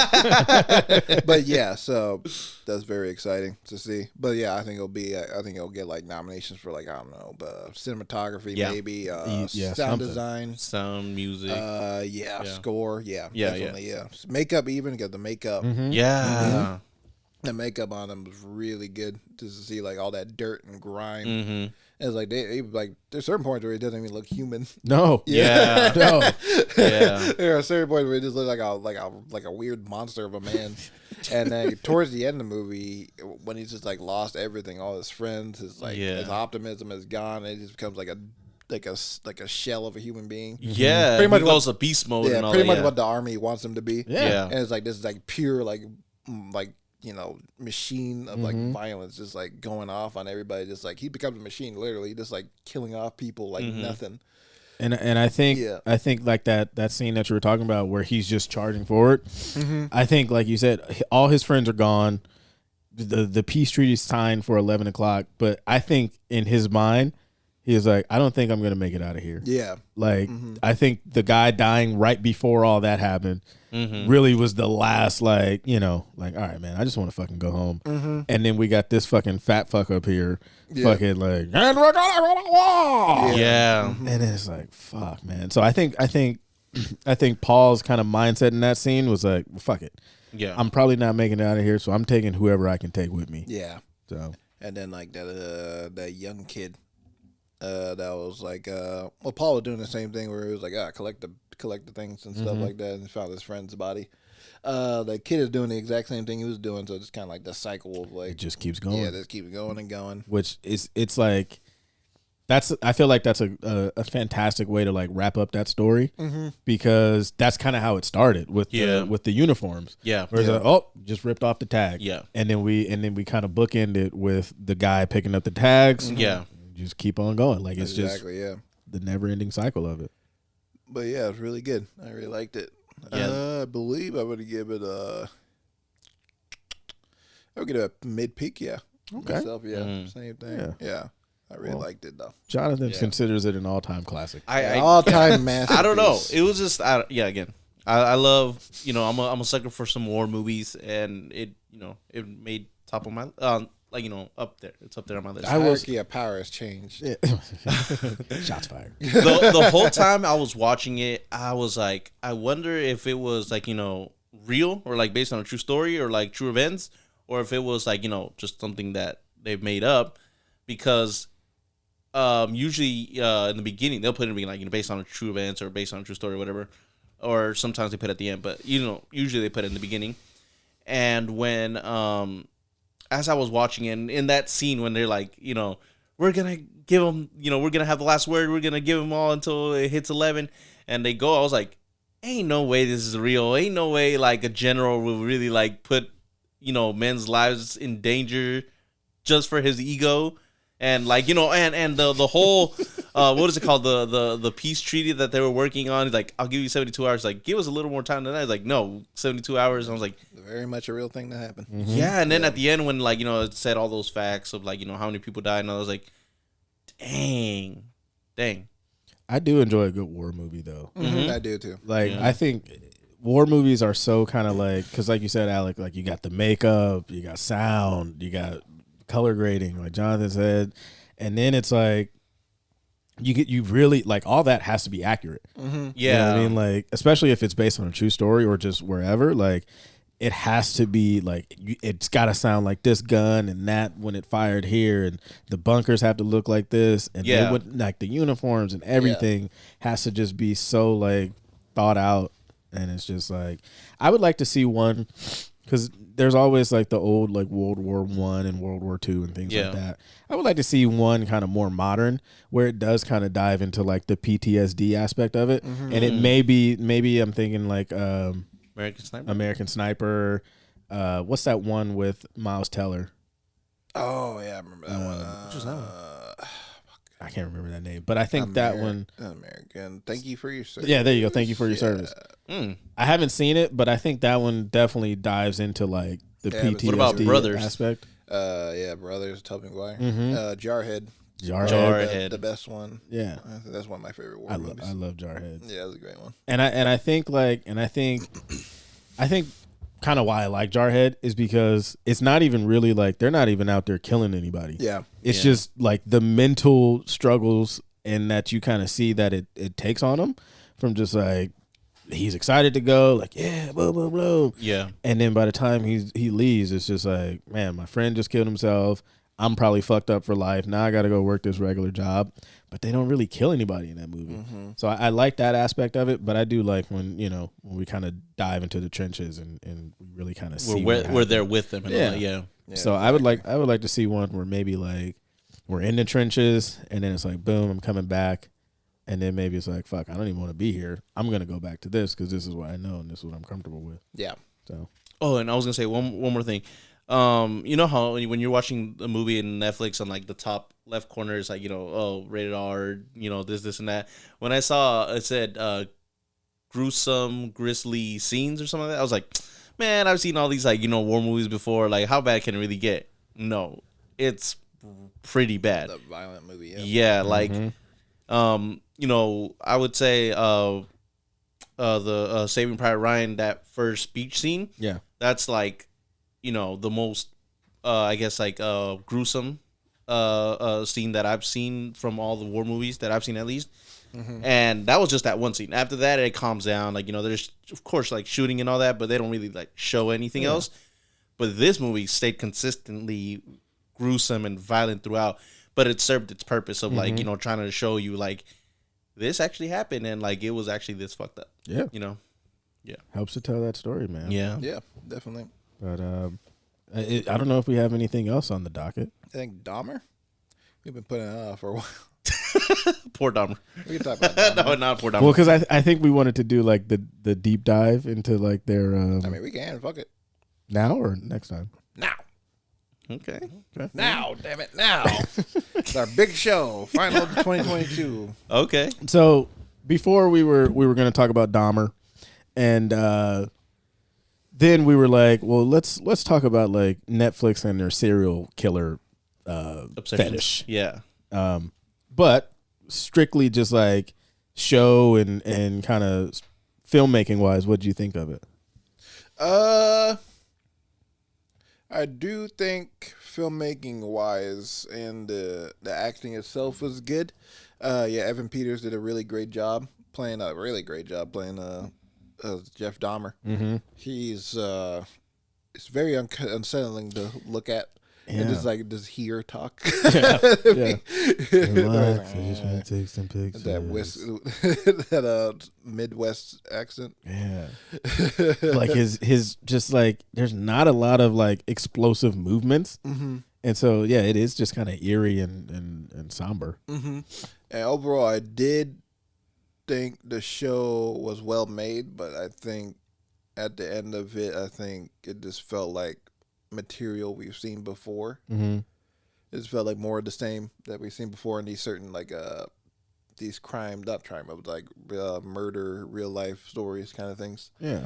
But yeah, so that's very exciting to see. But yeah, I think it'll get like nominations for like, I don't know, but cinematography, Yeah. maybe, Yeah, sound something. design, Sound, music. score, Yeah, definitely, yeah. Makeup, even got the makeup. Yeah. The makeup on them was really good just to see like all that dirt and grime. Mm-hmm. It's like they like there's certain points where it doesn't even look human. no, Yeah. no, Yeah. There are certain points where it just looks like a weird monster of a man. And then towards the end of the movie, when he's just like lost everything, all his friends, his optimism is gone. And it just becomes like a shell of a human being. Yeah. Pretty much he goes to beast mode Yeah, and all pretty that. much what the army wants him to be. Yeah. And it's like this is like pure like machine of like violence just like going off on everybody. Just like he becomes a machine, literally, just like killing off people like nothing. and I think Yeah. like that scene that you were talking about where he's just charging forward. I think, like you said, all his friends are gone. The peace treaty is signed for 11 o'clock, but I think in his mind He was like, I don't think I'm going to make it out of here. Yeah. Like, I think the guy dying right before all that happened really was the last, like, you know, like, all right, man, I just want to fucking go home. And then we got this fucking fat fuck up here, fucking like, and we're gonna wall. Yeah. And then it's like, fuck, man. So I think Paul's kind of mindset in that scene was like, well, fuck it. Yeah. I'm probably not making it out of here, so I'm taking whoever I can take with me. Yeah. So. And then like that young kid, that was like, well, Paul was doing the same thing where he was like, collect the things and stuff like that, and found his friend's body. The kid is doing the exact same thing he was doing, so it's kind of like the cycle of like It just keeps going. Yeah, just keep going and going. Which is, it's like, I feel like that's a fantastic way to like wrap up that story because that's kind of how it started with the uniforms. Yeah. Where it's like, oh, just ripped off the tag. Yeah. And then we kind of bookended with the guy picking up the tags. Yeah. Just keep on going. Like it's Exactly, just yeah. the never ending cycle of it. But yeah, it was really good. I really liked it. Yeah. I believe I would give it I would give it a mid peak. Yeah. Okay. Myself, yeah. Same thing. Yeah. I really liked it though. Jonathan considers it an all time classic. All time masterpiece. I don't know. It was just again. I love, you know, I'm a sucker for some war movies, and it, you know, it made top of my like, you know, up there. It's up there on my list. Hierarchy of power has changed. Yeah. Shots fired. The whole time I was watching it, I was like, I wonder if it was like, you know, real or like based on a true story or like true events, or if it was like, you know, just something that they've made up, because usually in the beginning they'll put it in the beginning, like, you know, based on a true events or based on a true story or whatever, or sometimes they put it at the end, but, you know, usually they put it in the beginning. And when as I was watching it, in that scene when they're like, you know, we're gonna give them, you know, we're gonna have the last word, we're gonna give them all until it hits 11, and they go, I was like, ain't no way this is real, ain't no way like a general will really like put, you know, men's lives in danger just for his ego. And like, you know, and the whole what is it called, the peace treaty that they were working on. He's like, I'll give you 72 hours. Like, give us a little more time than that. He's like, no, 72 hours. And I was like, Very much a real thing that happened. yeah. And then at the end, when like, you know, it said all those facts of like, you know, how many people died, and I was like, dang. I do enjoy a good war movie though. I do too. Like, I think war movies are so kind of like, because like you said, Alec, like you got the makeup, you got sound, you got color grading, like Jonathan said, and then it's like you really like all that has to be accurate. Yeah. You know what I mean, like especially if it's based on a true story or just wherever, like it has to be like it's got to sound like this gun and that when it fired here, and the bunkers have to look like this, and they would, like the uniforms and everything has to just be so like thought out. And it's just like I would like to see one, because there's always like the old like World War I and World War II and things like that. I would like to see one kind of more modern where it does kind of dive into like the PTSD aspect of it. And it maybe I'm thinking like American Sniper. What's that one with Miles Teller? Oh yeah, I remember that one. Which was that one? I can't remember that name, but I think that one. American. Thank you for your service. Yeah, there you go. Thank you for your service. I haven't seen it, but I think that one definitely dives into like the PTSD what about Brothers? aspect. Brothers, Tobey Maguire. Jarhead. Jarhead. The best one. Yeah, I think that's one of my favorite war movies. I love Jarhead. Yeah, that's a great one. And I think kind of why I like Jarhead is because it's not even really like they're not even out there killing anybody. Yeah. It's just like the mental struggles, and that you kind of see that it takes on him from just like he's excited to go, like, yeah, blah, blah, blah. Yeah. And then by the time he leaves, it's just like, man, my friend just killed himself. I'm probably fucked up for life. Now I got to go work this regular job. But they don't really kill anybody in that movie. So I like that aspect of it. But I do like when, you know, when we kind of dive into the trenches and we really kind of see we're there with them. And all that, yeah. So I would like to see one where maybe like we're in the trenches and then it's like, boom, I'm coming back. And then maybe it's like, fuck, I don't even want to be here. I'm going to go back to this because this is what I know and this is what I'm comfortable with. Yeah. So. Oh, and I was going to say one more thing. You know how when you're watching a movie in Netflix, on like the top left corner is like, you know, oh, rated R, you know, this and that. When I saw it said gruesome, grisly scenes or something like that, I was like, man, I've seen all these like, you know, war movies before. Like, how bad can it really get? No, it's pretty bad. The violent movie. Yeah. Yeah, like, you know, I would say the Saving Private Ryan, that first speech scene. Yeah. That's like, you know, the most, I guess, like gruesome scene that I've seen from all the war movies that I've seen, at least. And that was just that one scene. After that, it calms down. Like, you know, there's of course like shooting and all that, but they don't really like show anything else. But this movie stayed consistently gruesome and violent throughout. But it served its purpose of like, you know, trying to show you like this actually happened and like it was actually this fucked up. Yeah. You know. Helps to tell that story, man. Yeah. Yeah, definitely. But I don't know if we have anything else on the docket. I think Dahmer. We've been putting it off for a while. Poor Dahmer. We can talk about Dahmer. No, not poor Dahmer. Well, because I think we wanted to do like the deep dive into like their I mean, we can. Fuck it. now or next time. Now. Okay. Now, damn it. Now. It's our big show. Final 2022. Okay. So before we were going to talk about Dahmer, and then we were like, well, let's talk about like Netflix and their serial killer Obsessions. fetish. Yeah. But strictly just like show and kind of filmmaking wise, what do you think of it? I do think filmmaking wise and the acting itself was good. Yeah, Evan Peters did a really great job playing Jeff Dahmer. Mm-hmm. He's it's very unsettling to look at. Yeah. And just like does hear talk. Yeah. Relax, I just want to take some pictures. that Midwest accent. Yeah. Like his just like there's not a lot of like explosive movements. Mm-hmm. And so yeah, it is just kind of eerie and somber. Mm-hmm. And overall, I did think the show was well made, but I think at the end of it, I think it just felt like material we've seen before. Mm-hmm. It just felt like more of the same that we've seen before in these certain like these murder, real life stories kind of things. Yeah.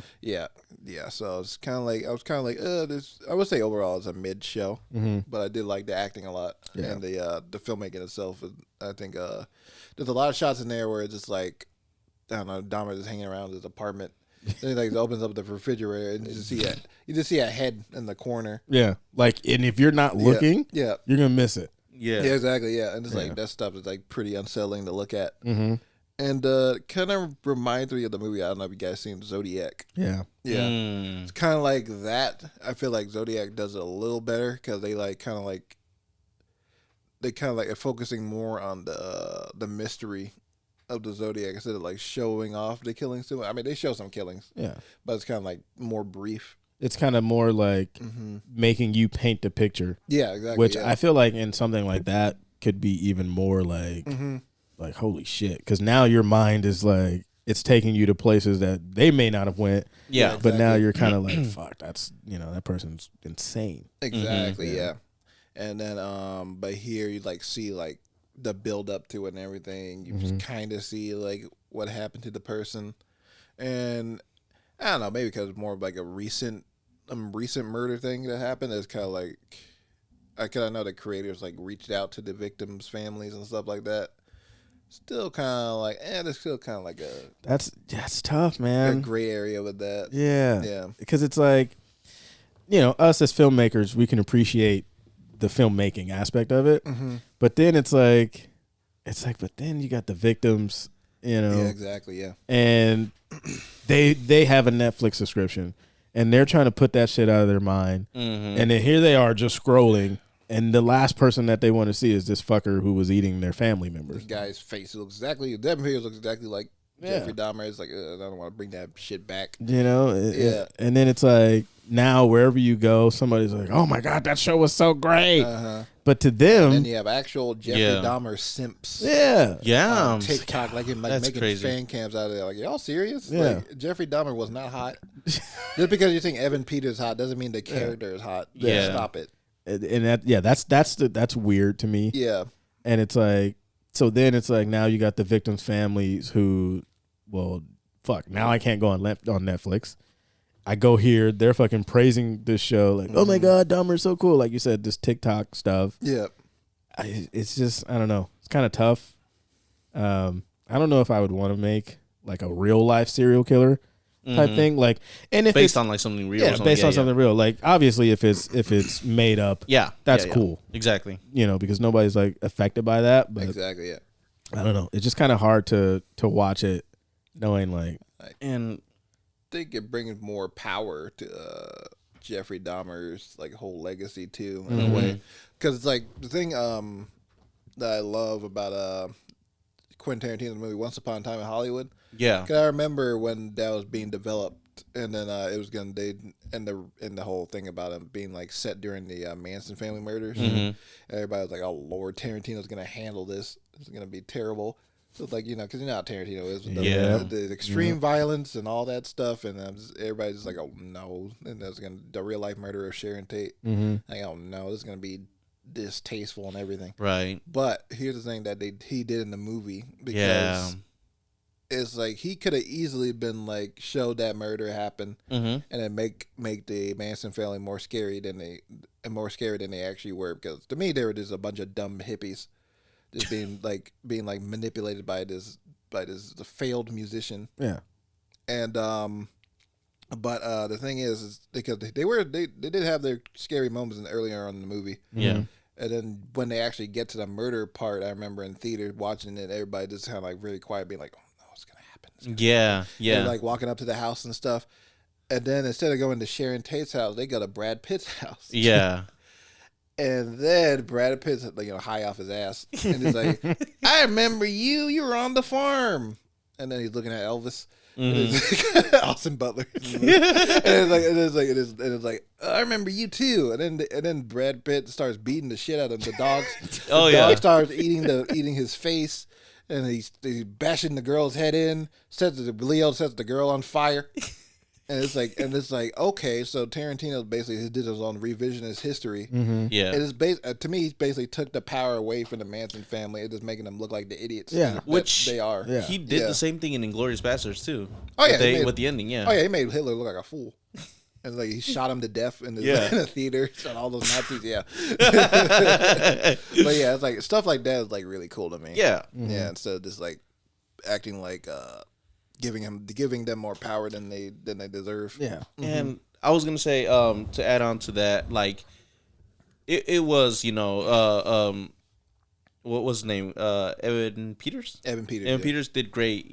So it's kind of like I was kind of like this. I would say overall it's a mid show, but I did like the acting a lot and the filmmaking itself. I think there's a lot of shots in there where it's just like I don't know, Dahmer just hanging around his apartment. Then he like opens up the refrigerator and you just see a head in the corner. Yeah, like and if you're not looking, you're gonna miss it. Yeah, exactly. Yeah, and it's like that stuff is like pretty unsettling to look at. Mm-hmm. And kind of reminds me of the movie. I don't know if you guys seen Zodiac. Yeah. It's kind of like that. I feel like Zodiac does it a little better because they kind of like focusing more on the mystery of the Zodiac instead of like showing off the killings too. I mean, they show some killings, but it's kind of like more brief. It's kind of more like making you paint the picture. Yeah, exactly. Which I feel like in something like that could be even more like holy shit, because now your mind is like it's taking you to places that they may not have went. Yeah, but exactly. now you're kind of like fuck. That's that person's insane. Exactly. Yeah. And then but here you like see like the build up to it and everything. You just kind of see like what happened to the person, and I don't know, maybe because it's more of like a recent murder thing that happened. It's kind of like I know the creators like reached out to the victims' families and stuff like that. Still kind of like there's still kind of like that's tough, man. A gray area with that. Yeah, because it's like us as filmmakers, we can appreciate the filmmaking aspect of it, but then it's like but then you got the victims, Yeah, exactly. Yeah, and they have a Netflix subscription, and they're trying to put that shit out of their mind, and then here they are just scrolling, and the last person that they want to see is this fucker who was eating their family members. This guy's face looks exactly. Devin Peters looks exactly like Jeffrey Dahmer. It's like I don't want to bring that shit back. And then it's like now wherever you go, somebody's like, "Oh my god, that show was so great." But to them, and then you have actual Jeffrey Dahmer simps. Yeah. TikTok, like him, like That's making crazy. fan cams out of there. Like, y'all serious? Yeah. Like, Jeffrey Dahmer was not hot. Just because you think Evan Peters is hot doesn't mean the character is hot. Yeah. Stop it. and that's weird to me. Yeah. And it's like, so then it's like now you got the victims' families who, well, fuck, now I can't go on Netflix. I go here, they're fucking praising this show, like, oh my god, Dahmer's so cool. Like you said, this TikTok stuff. Yeah. it's just I don't know. It's kind of tough. I don't know if I would want to make like a real life serial killer type thing. Like, and if based it's on like something real. yeah, or something. based on something real. Like, obviously, if it's made up, that's cool. Exactly. You know, because nobody's like affected by that. But Exactly. Yeah. I don't know. It's just kind of hard to watch it, knowing like And I think it brings more power to Jeffrey Dahmer's like whole legacy too, in a way. Because it's like the thing that I love about Quentin Tarantino's movie Once Upon a Time in Hollywood. yeah, Cause I remember when that was being developed, and then it was gonna and the whole thing about it being like set during the Manson family murders. Everybody was like, "Oh Lord, Tarantino's gonna handle this. It's gonna be terrible." So it's like, you know, because you know how Tarantino is with the extreme violence and all that stuff, and everybody's just like, "Oh no," and that's the real life murder of Sharon Tate. Like, "Oh no, this is gonna be distasteful and everything." right. But here's the thing that he did in the movie, because it's like he could have easily been like showed that murder happen and then make the Manson family more scary than they actually were, because to me they were just a bunch of dumb hippies just being manipulated by this failed musician. yeah, And but the thing is because they did have their scary moments earlier on in the movie. Yeah. And then when they actually get to the murder part, I remember in theater watching it, everybody just kind of like really quiet, being like, "Oh no, it's gonna happen." Yeah. They're like walking up to the house and stuff. And then instead of going to Sharon Tate's house, they go to Brad Pitt's house. Yeah. And then Brad Pitt's high off his ass, and he's like, "I remember you. You were on the farm." And then he's looking at Elvis. And it's like, Austin Butler. And it's like, "I remember you too." And then Brad Pitt starts beating the shit out of the dogs. Oh, The yeah. dog starts eating his face, and he's bashing the girl's head in. Leo sets the girl on fire. And it's like, okay, so Tarantino basically did his own revisionist history. Yeah. It is to me, he basically took the power away from the Manson family. It just making them look like the idiots. Yeah. that Which they are. Yeah. He did the same thing in Inglourious Bastards too. Oh, yeah, with the ending. Yeah. Oh yeah, he made Hitler look like a fool. And like he shot him to death in the theater. Shot all those Nazis. Yeah. But yeah, it's like stuff like that is like really cool to me. Yeah. Yeah. Instead of just like acting like giving them more power than they deserve. yeah. And I was gonna say, to add on to that, like, it was, what was his name? Evan Peters. Evan Peters. Evan Peters did great.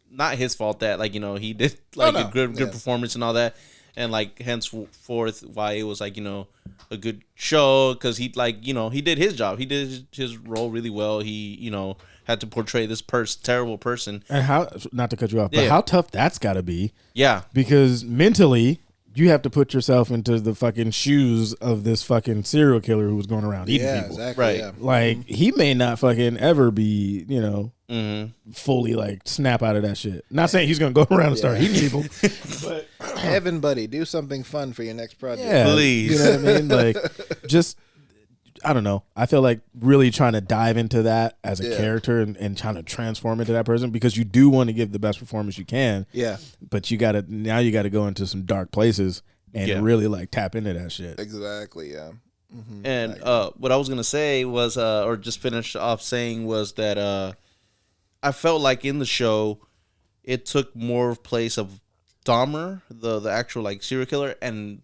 Not his fault that he did like a good performance and all that, and like henceforth why it was like a good show, because he he did his job. He did his role really well. He had to portray this terrible person. And how, not to cut you off, but how tough that's got to be. Yeah. Because mentally, you have to put yourself into the fucking shoes of this fucking serial killer who was going around eating Yeah, people. exactly. Right. Yeah. Like, he may not fucking ever be, fully like snap out of that shit. Not saying he's gonna go around and start eating people, but Evan, buddy, do something fun for your next project. yeah, Please. you know what I mean? Like, just I don't know. I feel like really trying to dive into that as a character and trying to transform into that person, because you do want to give the best performance you can. Yeah. But you gotta go into some dark places and really like tap into that shit. Exactly. Yeah. And what I was gonna say was, or just finish off saying, was that I felt like in the show it took more place of Dahmer, the actual like serial killer, and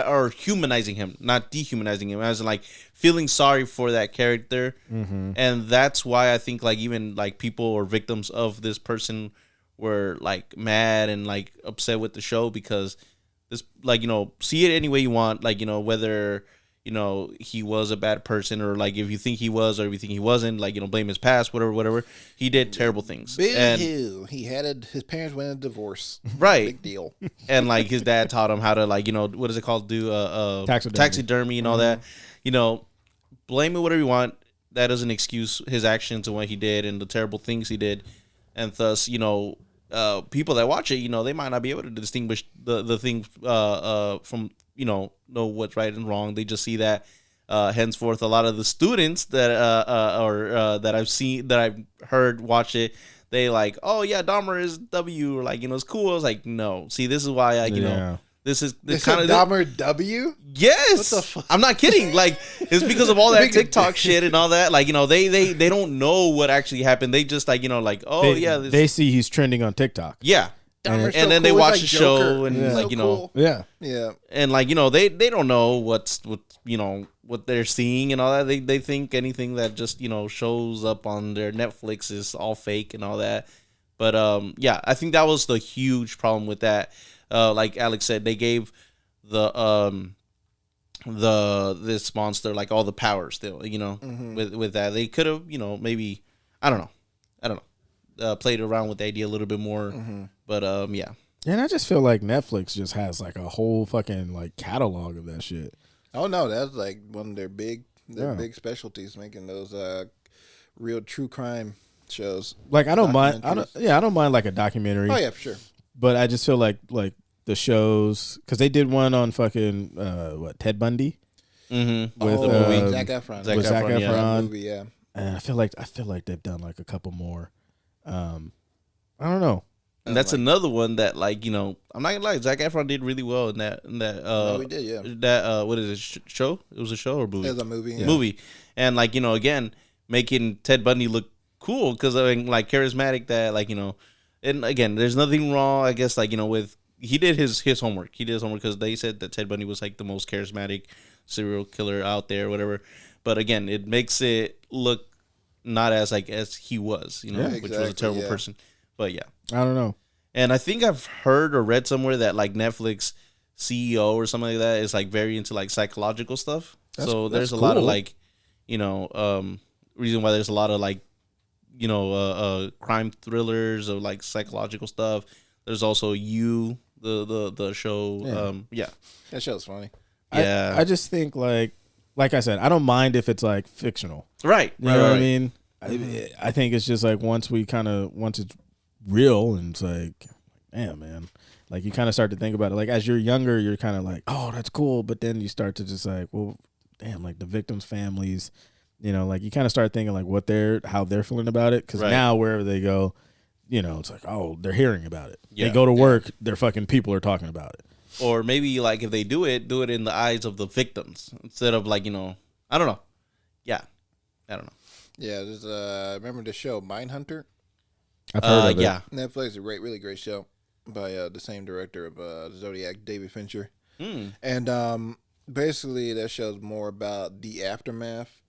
or humanizing him, not dehumanizing him, as in like feeling sorry for that character. And that's why I think like even like people or victims of this person were like mad and like upset with the show, because this, like, see it any way you want, like, whether he was a bad person, or like if you think he was or if you think he wasn't, like, blame his past, whatever. He did terrible things. Boo-hoo. His parents went in a divorce. Right. Big deal. And like his dad taught him how to, like, what is it called? Do taxidermy and all that. Blame it whatever you want. That doesn't excuse his actions and what he did and the terrible things he did. And thus, people that watch it, they might not be able to distinguish the things from, know what's right and wrong. They just see that. Henceforth, a lot of the students that that I've seen, that I've heard watch it, they like, oh yeah, Dahmer is W, or like, it's cool. I was like, no. See, this is why This is They kind said of Dahmer W. yes. What the fuck? I'm not kidding. Like it's because of all that TikTok shit and all that. Like they don't know what actually happened. They just like oh yeah, they see he's trending on TikTok. yeah. Dahmer's And so then they cool. He's watch like the Joker. show and He's like so cool. Yeah. Yeah. and like they don't know what what they're seeing and all that. They think anything that just shows up on their Netflix is all fake and all that. But yeah, I think that was the huge problem with that. Like Alex said, they gave this monster like all the power still. With that they could have maybe I don't know played around with the idea a little bit more. But yeah. And I just feel like Netflix just has like a whole fucking like catalog of that shit. Oh no, that's like one of their big specialties, making those real true crime shows. Like I don't mind like a documentary. Oh yeah, for sure. But I just feel like the shows, because they did one on fucking Ted Bundy With the movie Zac Efron. Zac with Zac Efron, yeah. Efron. Movie, yeah. And I feel like they've done like a couple more. I don't know. And that's another one that I'm not gonna lie, Zac Efron did really well in that. Oh, he did, yeah. That what is it? Show? It was a show or movie? It was a movie. Yeah. Movie, and again making Ted Bundy look cool because like charismatic. That and again, there's nothing wrong. I guess with he did his homework. He did his homework because they said that Ted Bundy was like the most charismatic serial killer out there, whatever. But again, it makes it look not as as he was, which was a terrible person. But yeah. I don't know. And I think I've heard or read somewhere that like Netflix CEO or something like that is like very into like psychological stuff. So there's a lot of like, reason why there's a lot of like, crime thrillers or like psychological stuff. There's also the show. Yeah. That show's funny. Yeah. I just think like I said, I don't mind if it's like fictional. Right. You know what I mean? I think it's just like once it's real and it's like, damn, man. Like you kind of start to think about it. Like as you're younger, you're kind of like, oh, that's cool. But then you start to just like, well, damn, like the victims' families, like you kind of start thinking like how they're feeling about it. Because now wherever they go, it's like, oh, they're hearing about it. Yeah. They go to work, their fucking people are talking about it. Or maybe like if they do it in the eyes of the victims instead of like, I don't know. Yeah. I don't know. Yeah, there's remember the show Mindhunter? I've heard of it. Yeah. Netflix is a really great show by the same director of Zodiac, David Fincher. And basically that show's more about the aftermath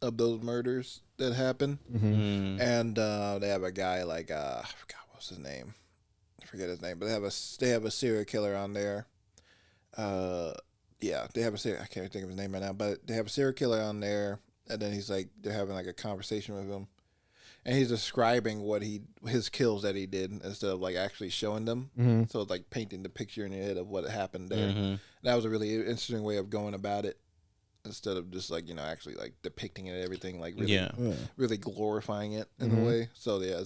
of those murders that happened. And they have a guy like I forgot what's his name. I forget his name, but they have a serial killer on there. Yeah, they have I can't think of his name right now, but they have a serial killer on there, and then they're having like a conversation with him. And he's describing his kills that he did instead of like actually showing them. So it's like painting the picture in your head of what happened there. That was a really interesting way of going about it, instead of just like actually like depicting it and everything, like really, really glorifying it in a way. So yeah,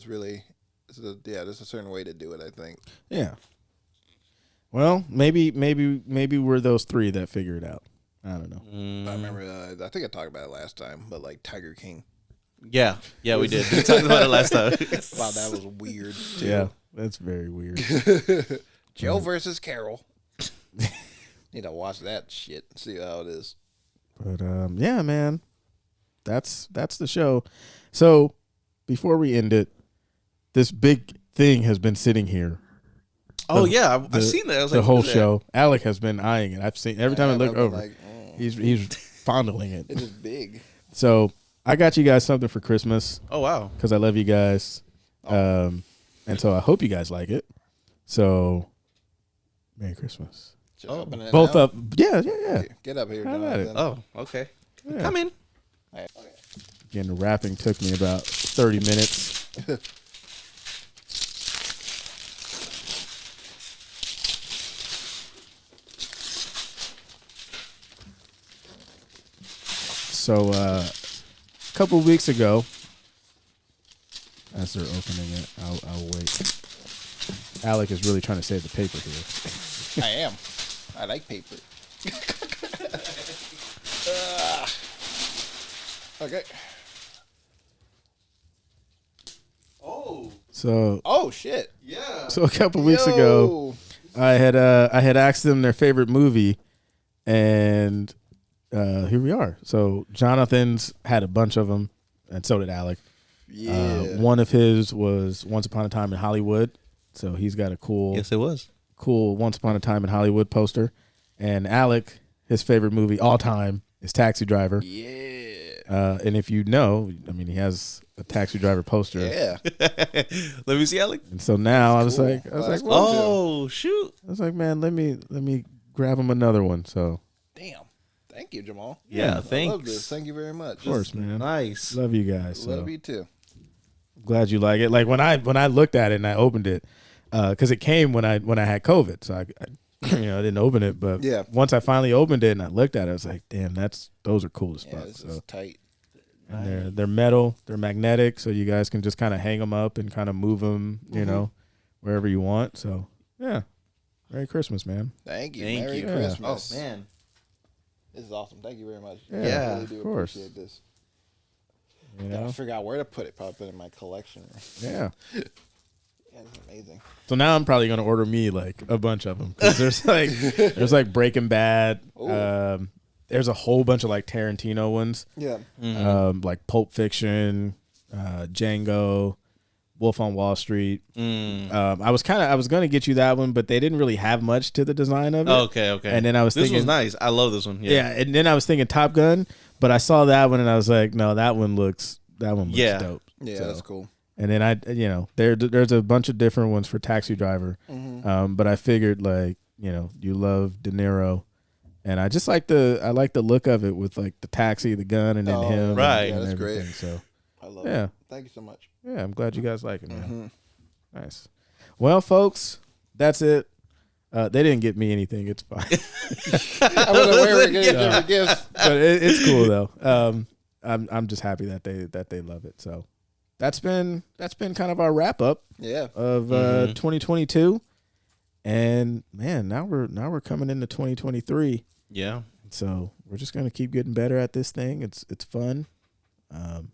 there's a certain way to do it, I think. Yeah. Well, maybe we're those three that figure it out. I don't know. I remember. I think I talked about it last time, but like Tiger King. Yeah, we did. We talked about it last time. Wow, that was weird. Too. Yeah, that's very weird. Joe versus Carol. Need to watch that shit. See how it is. But yeah, man, that's the show. So before we end it, this big thing has been sitting here. Oh yeah, I've seen that. I was the like, whole what is show. Alec has been eyeing it. I've seen every time I look over, like, he's fondling it. It is big. So I got you guys something for Christmas. Oh wow! Because I love you guys, and so I hope you guys like it. So, Merry Christmas. Both now? up. Yeah. Get up here, How about Jonathan. Oh, okay. Yeah. Come in. Again, the wrapping took me about 30 minutes. So, a couple of weeks ago, as they're opening it, I'll wait. Alec is really trying to save the paper here. I am. I like paper. Okay. Oh. So, Oh shit. Yeah. a couple of weeks ago, I had asked them their favorite movie, and here we are. So Jonathan's had a bunch of them, and so did Alec. Yeah. One of his was Once Upon a Time in Hollywood, so he's got a cool Yes, it was. Once Upon a Time in Hollywood poster. And Alec, his favorite movie all time is Taxi Driver. Yeah. And if you know, I mean, he has a Taxi Driver poster. Yeah. Let me see, Alec. And so now I was cool. like, Well, that's well, Oh shoot! I was like, man, let me grab him another one. So Damn. Thank you, Jamal. Yeah, I love thanks. this. Thank you very much. of course, man, Nice. love you guys. So Love you too. glad you like it. Like when I looked at it and I opened it, because it came when I had COVID, so I I didn't open it, but Yeah. once I finally opened it and I looked at it, I was like, damn, those are cool as Yeah, fuck. this So is tight. and they're metal, they're magnetic, so you guys can just kind of hang them up and kind of move them, wherever you want. So yeah, Merry Christmas, man. Thank you. Thank Merry you. Christmas. Oh man. This is awesome. Thank you very much. Yeah, I really do of course. appreciate this. You Gotta know? figure out where to put it. Probably put it in my collection. Yeah. Yeah, it's amazing. So now I'm probably gonna order me like a bunch of them because there's like Breaking Bad. Ooh. There's a whole bunch of like Tarantino ones, Yeah. like Pulp Fiction, Django, Wolf on Wall Street. I was gonna get you that one, but they didn't really have much to the design of it. Okay. And then I was This thinking, was nice. I love this one. yeah, and then I was thinking Top Gun, but I saw that one and I was like, no, that one looks Yeah. dope. Yeah, So- that's cool. And then there's a bunch of different ones for Taxi Driver, but I figured you love De Niro, and I just like the look of it with like the taxi, the gun, and then Oh, him. Right. and Yeah, that's everything. great. So I love Yeah. it. Thank you so much. yeah, I'm glad you guys like it, man. Nice. Well, folks, that's it. They didn't get me anything. It's fine, I wasn't aware we were getting different gifts. but it's cool though. I'm just happy that they love it. So that's been kind of our wrap up Yeah. of 2022, and man, now we're coming into 2023. Yeah. So we're just gonna keep getting better at this thing. It's fun.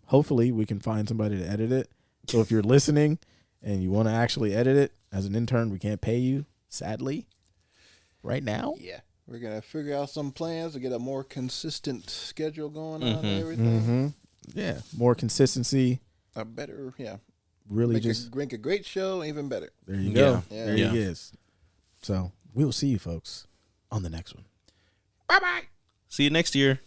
Hopefully we can find somebody to edit it. So if you're listening and you want to actually edit it as an intern, we can't pay you, sadly, right now. Yeah. We're going to figure out some plans to get a more consistent schedule going on and everything. Yeah, more consistency. A better, Really, make a great show even better. there you go. Yeah. There Yeah. he is. So we will see you folks on the next one. Bye-bye. See you next year.